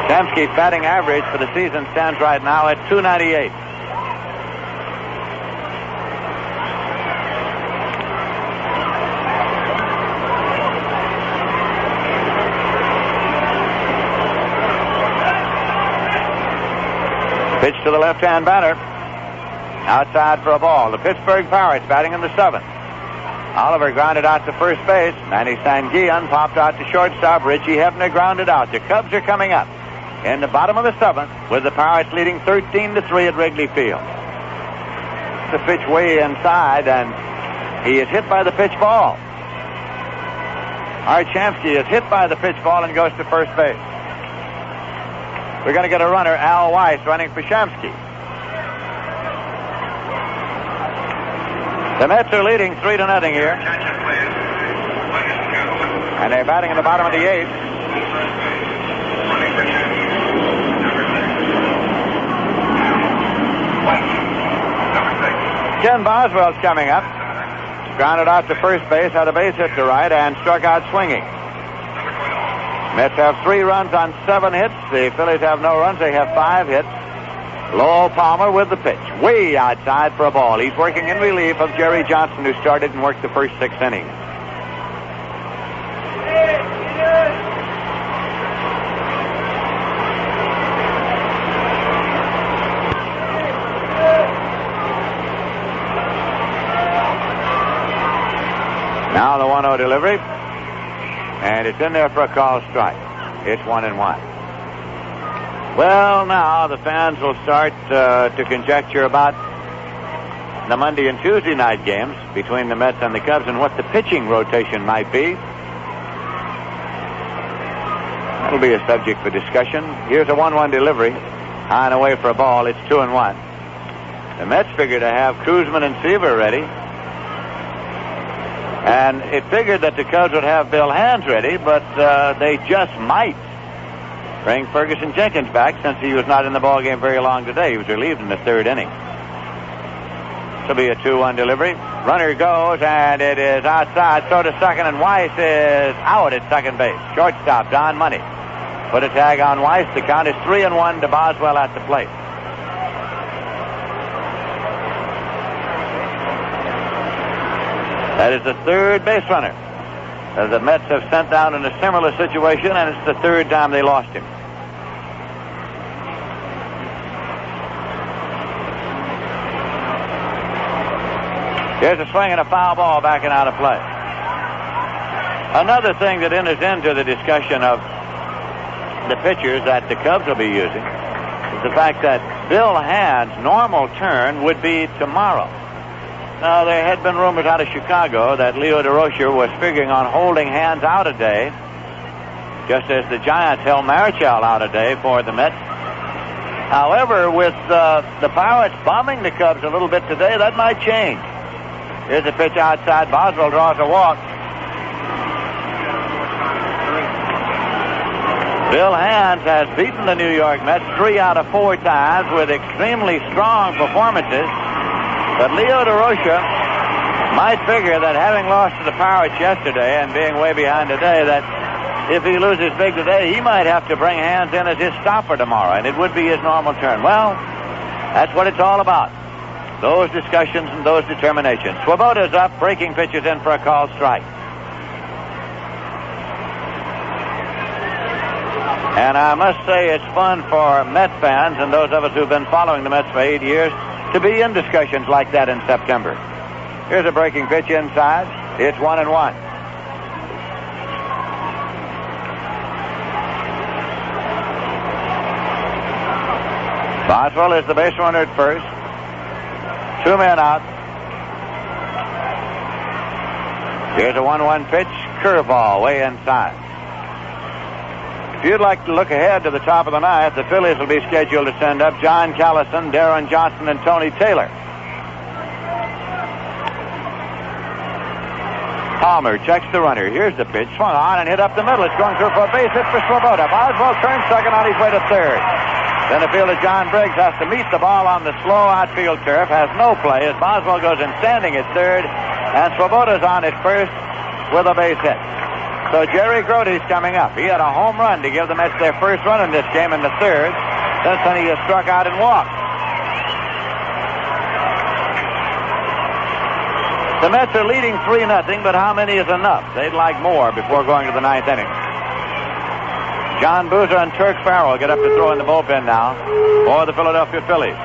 Shamsky's batting average for the season stands right now at .298. Pitch to the left-hand batter. Outside for a ball. The Pittsburgh Pirates batting in the 7th. Oliver grounded out to first base. Manny Sanguillen popped out to shortstop. Richie Hebner grounded out. The Cubs are coming up in the bottom of the 7th, with the Pirates leading 13-3 at Wrigley Field. The pitch way inside, and he is hit by the pitch ball. Art Shamsky is hit by the pitch ball and goes to first base. We're going to get a runner, Al Weiss, running for Shamsky. The Mets are leading 3-0 here. And they're batting in the bottom of the 8th. Ken Boswell's coming up. Grounded out to first base, had a base hit to right, and struck out swinging. Mets have 3 runs on 7 hits. The Phillies have no runs. They have 5 hits. Lowell Palmer with the pitch. Way outside for a ball. He's working in relief of Jerry Johnson, who started and worked the first 6 innings. Now the 1-0 delivery. And it's in there for a call strike. It's 1-1. Well, now the fans will start to conjecture about the Monday and Tuesday night games between the Mets and the Cubs and what the pitching rotation might be. will be a subject for discussion. Here's a 1-1 delivery. High and away for a ball. It's 2-1. The Mets figure to have Kuzman and Seaver ready. And it figured that the Cubs would have Bill Hands ready, but they just might bring Ferguson Jenkins back since he was not in the ballgame very long today. He was relieved in the third inning. This will be a 2-1 delivery. Runner goes, and it is outside. Throw to second, and Weiss is out at second base. Shortstop, Don Money. Put a tag on Weiss. The count is 3-1 to Boswell at the plate. That is the third base runner that the Mets have sent down in a similar situation, and it's the third time they lost him. Here's a swing and a foul ball backing out of play. Another thing that enters into the discussion of the pitchers that the Cubs will be using is the fact that Bill Hand's normal turn would be tomorrow. Now, there had been rumors out of Chicago that Leo DeRocher was figuring on holding Hands out a day, just as the Giants held Marichal out a day for the Mets. However, with the Pirates bombing the Cubs a little bit today, that might change. Here's a pitch outside. Boswell draws a walk. Bill Hands has beaten the New York Mets 3 out of 4 times with extremely strong performances. But Leo DeRocher might figure that having lost to the Pirates yesterday and being way behind today, that if he loses big today, he might have to bring Hands in as his stopper tomorrow, and it would be his normal turn. Well, that's what it's all about. Those discussions and those determinations. Swoboda's up, breaking pitches in for a called strike. And I must say it's fun for Met fans and those of us who've been following the Mets for 8 years to be in discussions like that in September. Here's a breaking pitch inside. It's 1-1. Boswell is the base runner at first. 2 men out. Here's a 1-1 pitch. Curveball way inside. If you'd like to look ahead to the top of the ninth, the Phillies will be scheduled to send up John Callison, Darren Johnson, and Tony Taylor. Palmer checks the runner. Here's the pitch. Swung on and hit up the middle. It's going through for a base hit for Swoboda. Boswell turns second on his way to third. Center fielder John Briggs has to meet the ball on the slow outfield turf. Has no play as Boswell goes in standing at third, and Swoboda's on at first with a base hit. So Jerry Grote's coming up. He had a home run to give the Mets their first run in this game in the third. Since then he has struck out and walked. The Mets are leading 3-0, but how many is enough? They'd like more before going to the ninth inning. John Boozer and Turk Farrell get up to throw in the bullpen now for the Philadelphia Phillies.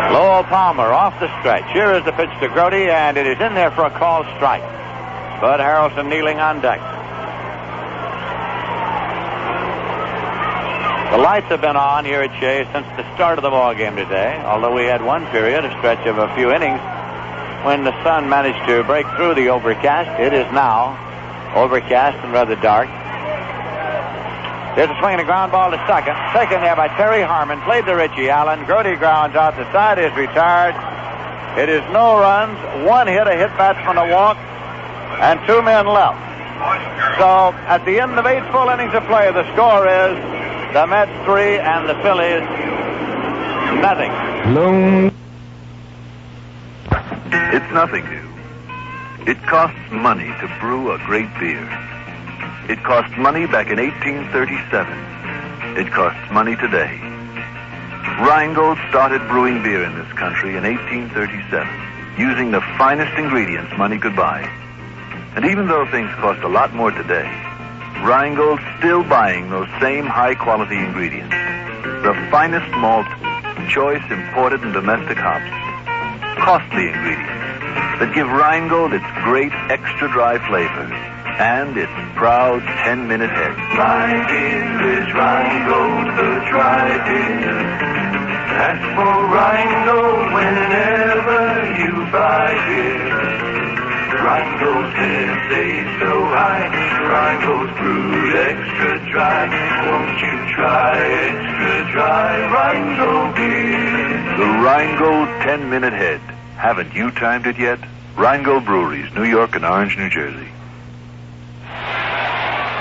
Lowell Palmer off the stretch. Here is the pitch to Grote, and it is in there for a called strike. Bud Harrelson kneeling on deck. The lights have been on here at Shea since the start of the ball game today, although we had one period, a stretch of a few innings, when the sun managed to break through the overcast. It is now overcast and rather dark. There's a swing and a ground ball to second. Taken there by Terry Harmon. Played to Richie Allen. Grote grounds out. The side is retired. It is no runs, 1 hit, a hit batsman, a walk, and 2 men left. So at the end of 8 full innings of play, the score is the Mets 3 and the Phillies nothing. It's nothing new. It costs money to brew a great beer. It cost money back in 1837. It costs money today. Rheingold started brewing beer in this country in 1837, using the finest ingredients money could buy. And even though things cost a lot more today, Rheingold's still buying those same high-quality ingredients. The finest malt, choice imported and domestic hops. Costly ingredients that give Rheingold its great extra dry flavor. and its proud 10-minute head. My dear is Rheingold, the try-dear. Ask for Rheingold whenever you buy beer. Rheingold head stays so high. Rheingold's brewed extra dry. Won't you try extra dry Rheingold beer? The Rheingold 10-minute head. Haven't you timed it yet? Rheingold Breweries, New York and Orange, New Jersey.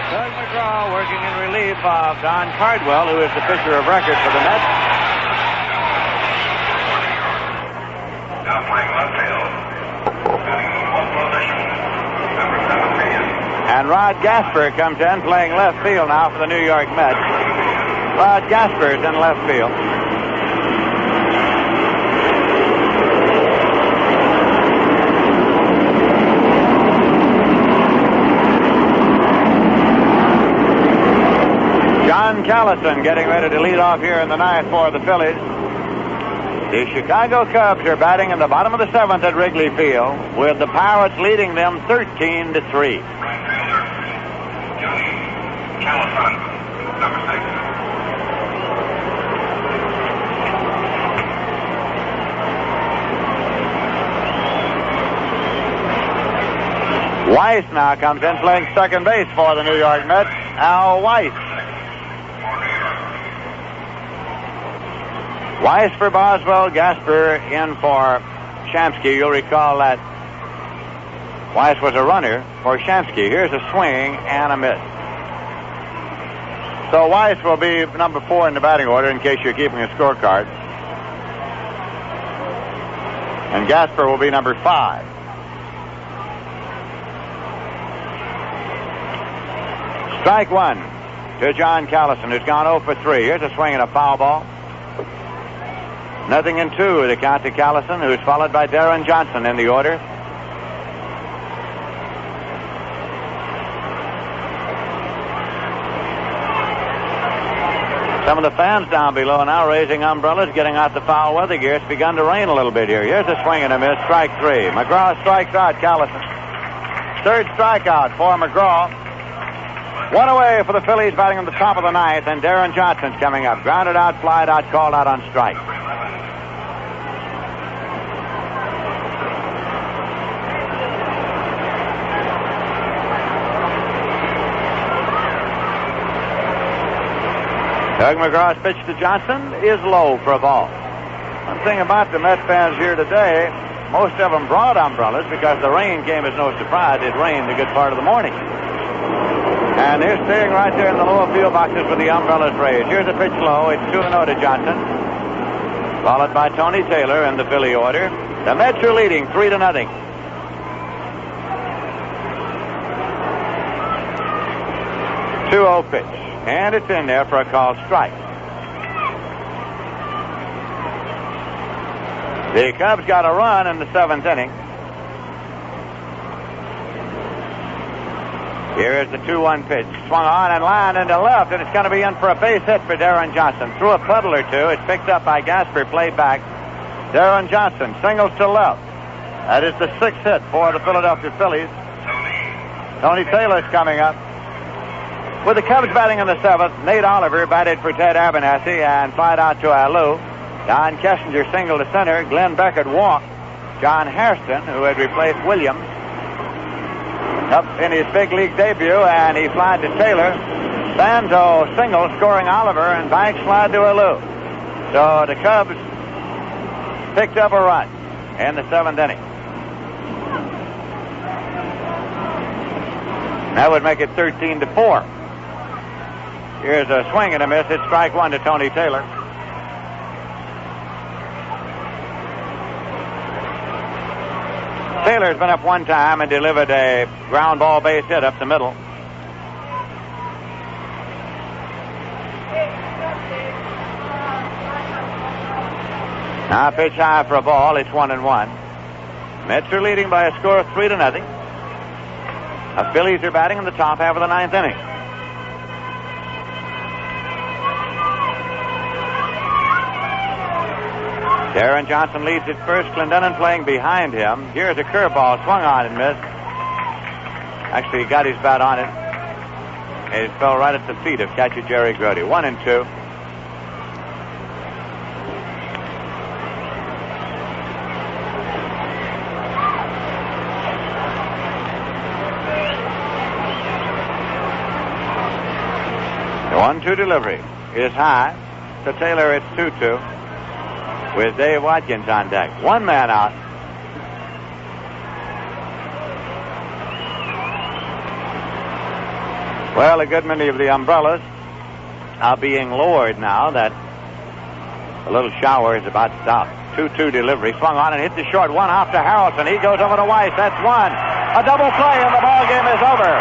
Doug McGraw working in relief of Don Cardwell, who is the pitcher of record for the Mets. Now playing left field. Batting in one position. Number 17. And Rod Gasper comes in playing left field now for the New York Mets. Rod Gasper is in left field. John Callison getting ready to lead off here in the ninth for the Phillies. The Chicago Cubs are batting in the bottom of the seventh at Wrigley Field, with the Pirates leading them 13-3. Callison, number 6. Weiss now comes in playing second base for the New York Mets. Al Weiss. Weiss for Boswell, Gasper in for Shamsky. You'll recall that Weiss was a runner for Shamsky. Here's a swing and a miss. So Weiss will be number 4 in the batting order in case you're keeping a scorecard. And Gasper will be number 5. Strike one to John Callison, who's gone 0 for 3. Here's a swing and a foul ball. 0-2 the count to Callison, who's followed by Darren Johnson in the order. Some of the fans down below now raising umbrellas, getting out the foul weather gear. It's begun to rain a little bit here. Here's a swing and a miss, strike 3. McGraw strikes out Callison. Third strikeout for McGraw. One away for the Phillies batting on the top of the ninth, and Darren Johnson's coming up. Grounded out, flied out, called out on strike. Doug McGraw's pitch to Johnson is low for a ball. One thing about the Mets fans here today, most of them brought umbrellas because the rain came as no surprise. It rained a good part of the morning. And they're staying right there in the lower field boxes with the umbrellas raised. Here's a pitch low. It's 2-0 to Johnson. Followed by Tony Taylor in the Philly order. The Mets are leading 3-0. 2-0 pitch. And it's in there for a called strike. The Cubs got a run in the 7th inning. Here is the 2-1 pitch. Swung on and lined into left, and it's going to be in for a base hit for Darren Johnson. Through a puddle or two. It's picked up by Gasper, played back. Darren Johnson singles to left. That is the 6th hit for the Philadelphia Phillies. Tony Taylor's coming up. With the Cubs batting in the 7th, Nate Oliver batted for Ted Abernathy and flied out to Alou. Don Kessinger singled to center. Glenn Beckert walked. John Hairston, who had replaced Williams, up in his big league debut, and he flied to Taylor. Santo single, scoring Oliver, and Banks flied to Alou. So the Cubs picked up a run in the 7th inning. That would make it 13-4. Here's a swing and a miss. It's strike 1 to Tony Taylor. Taylor's been up one time and delivered a ground ball base hit up the middle. Now pitch high for a ball. It's 1-1. Mets are leading by a score of 3-0. The Phillies are batting in the top half of the 9th inning. Darren Johnson leads at first. Clendenon playing behind him. Here's a curveball swung on and missed. Actually, he got his bat on it. It fell right at the feet of catcher Jerry Grody. 1-2. The 1-2 delivery is high. To Taylor, it's 2-2. With Dave Watkins on deck. One man out. Well, a good many of the umbrellas are being lowered now that the little shower is about to stop. 2-2 delivery. Swung on and hit the short. One off to Harrelson. He goes over to Weiss. That's one. A double play and the ball game is over.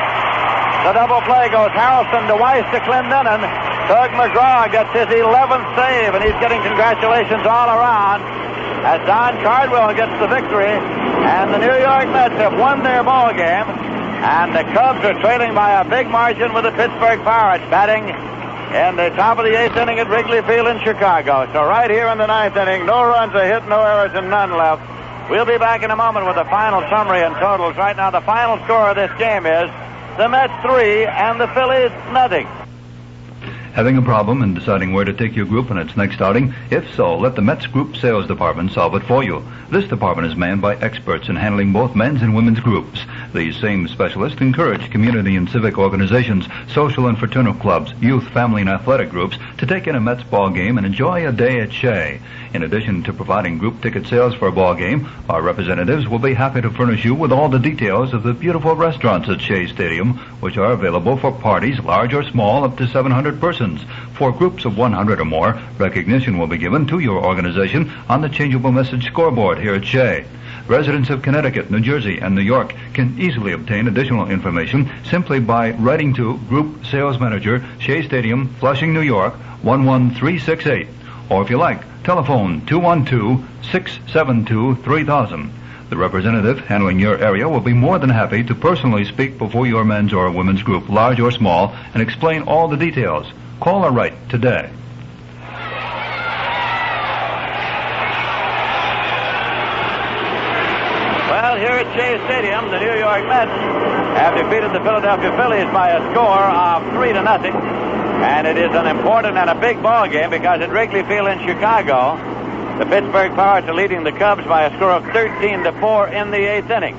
The double play goes Harrelson to Weiss to Clendenin. Tug McGraw gets his 11th save, and he's getting congratulations all around as Don Cardwell gets the victory. And the New York Mets have won their ball game. And the Cubs are trailing by a big margin with the Pittsburgh Pirates batting in the top of the 8th inning at Wrigley Field in Chicago. So right here in the 9th inning, no runs are hit, no errors, and none left. We'll be back in a moment with the final summary and totals. Right now, the final score of this game is the Mets 3 and the Phillies nothing. Having a problem in deciding where to take your group in its next outing? If so, let the Mets Group Sales Department solve it for you. This department is manned by experts in handling both men's and women's groups. These same specialists encourage community and civic organizations, social and fraternal clubs, youth, family, and athletic groups to take in a Mets ball game and enjoy a day at Shea. In addition to providing group ticket sales for a ball game, our representatives will be happy to furnish you with all the details of the beautiful restaurants at Shea Stadium, which are available for parties large or small up to 700 persons. For groups of 100 or more, recognition will be given to your organization on the changeable message scoreboard here at Shea. Residents of Connecticut, New Jersey, and New York can easily obtain additional information simply by writing to Group Sales Manager, Shea Stadium, Flushing, New York, 11368. Or if you like, telephone 212-672-3000. The representative handling your area will be more than happy to personally speak before your men's or women's group, large or small, and explain all the details. Call or write today. Well, here at Shea Stadium, the New York Mets have defeated the Philadelphia Phillies by a score of 3-0. And it is an important and a big ball game because at Wrigley Field in Chicago, the Pittsburgh Pirates are leading the Cubs by a score of 13-4 in the 8th inning.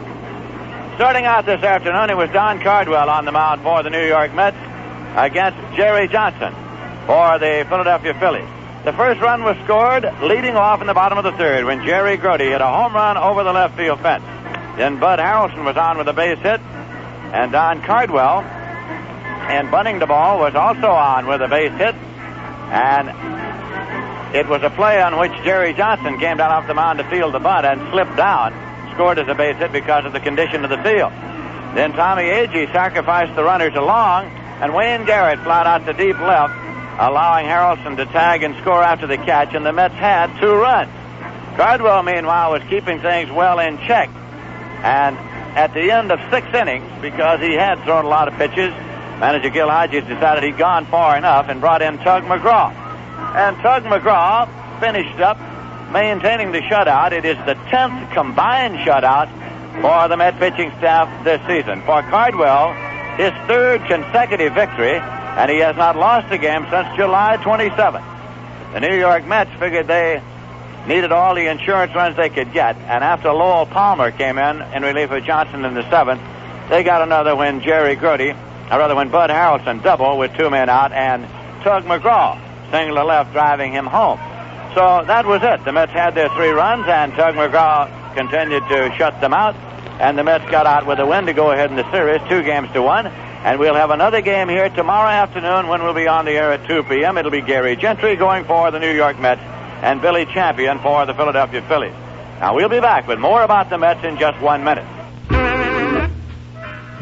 Starting out this afternoon, it was Don Cardwell on the mound for the New York Mets against Jerry Johnson for the Philadelphia Phillies. The first run was scored leading off in the bottom of the 3rd when Jerry Grody hit a home run over the left field fence. Then Bud Harrelson was on with a base hit, and Don Cardwell, and bunting the ball, was also on with a base hit, and it was a play on which Jerry Johnson came down off the mound to field the bunt and slipped down, scored as a base hit because of the condition of the field. Then Tommy Agee sacrificed the runners along, and Wayne Garrett plowed out to deep left, allowing Harrelson to tag and score after the catch, and the Mets had 2 runs. Cardwell, meanwhile, was keeping things well in check. And at the end of 6 innings, because he had thrown a lot of pitches, manager Gil Hodges decided he'd gone far enough and brought in Tug McGraw. And Tug McGraw finished up maintaining the shutout. It is the 10th combined shutout for the Met pitching staff this season. For Cardwell, his 3rd consecutive victory, and he has not lost a game since July 27th. The New York Mets figured they needed all the insurance runs they could get, and after Lowell Palmer came in relief of Johnson in the 7th, they got another when Jerry Grody, or rather when Bud Harrelson doubled with 2 men out, and Tug McGraw single to left driving him home. So that was it. The Mets had their 3 runs, and Tug McGraw continued to shut them out, and the Mets got out with a win to go ahead in the series, 2-1. And we'll have another game here tomorrow afternoon when we'll be on the air at 2 p.m. It'll be Gary Gentry going for the New York Mets and Billy Champion for the Philadelphia Phillies. Now, we'll be back with more about the Mets in just 1 minute.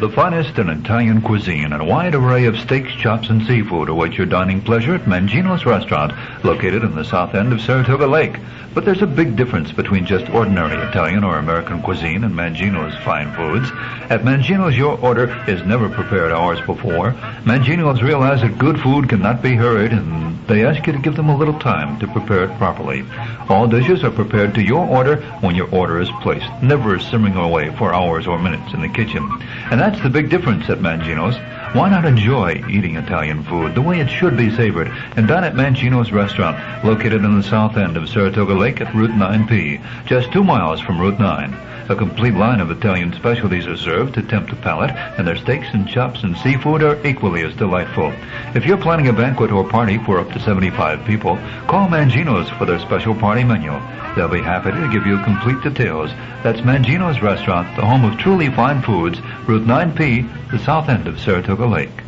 The finest in Italian cuisine and a wide array of steaks, chops, and seafood await your dining pleasure at Mangino's Restaurant, located in the south end of Saratoga Lake. But there's a big difference between just ordinary Italian or American cuisine and Mangino's fine foods. At Mangino's, your order is never prepared hours before. Mangino's realize that good food cannot be hurried, and they ask you to give them a little time to prepare it properly. All dishes are prepared to your order when your order is placed, never simmering away for hours or minutes in the kitchen. And that's the big difference at Mangino's. Why not enjoy eating Italian food the way it should be savored and dine at Mangino's restaurant, located in the south end of Saratoga Lake at Route 9P, just 2 miles from Route 9. A complete line of Italian specialties are served to tempt the palate, and their steaks and chops and seafood are equally as delightful. If you're planning a banquet or party for up to 75 people, call Mangino's for their special party menu. They'll be happy to give you complete details. That's Mangino's Restaurant, the home of truly fine foods, Route 9P, the south end of Saratoga Lake.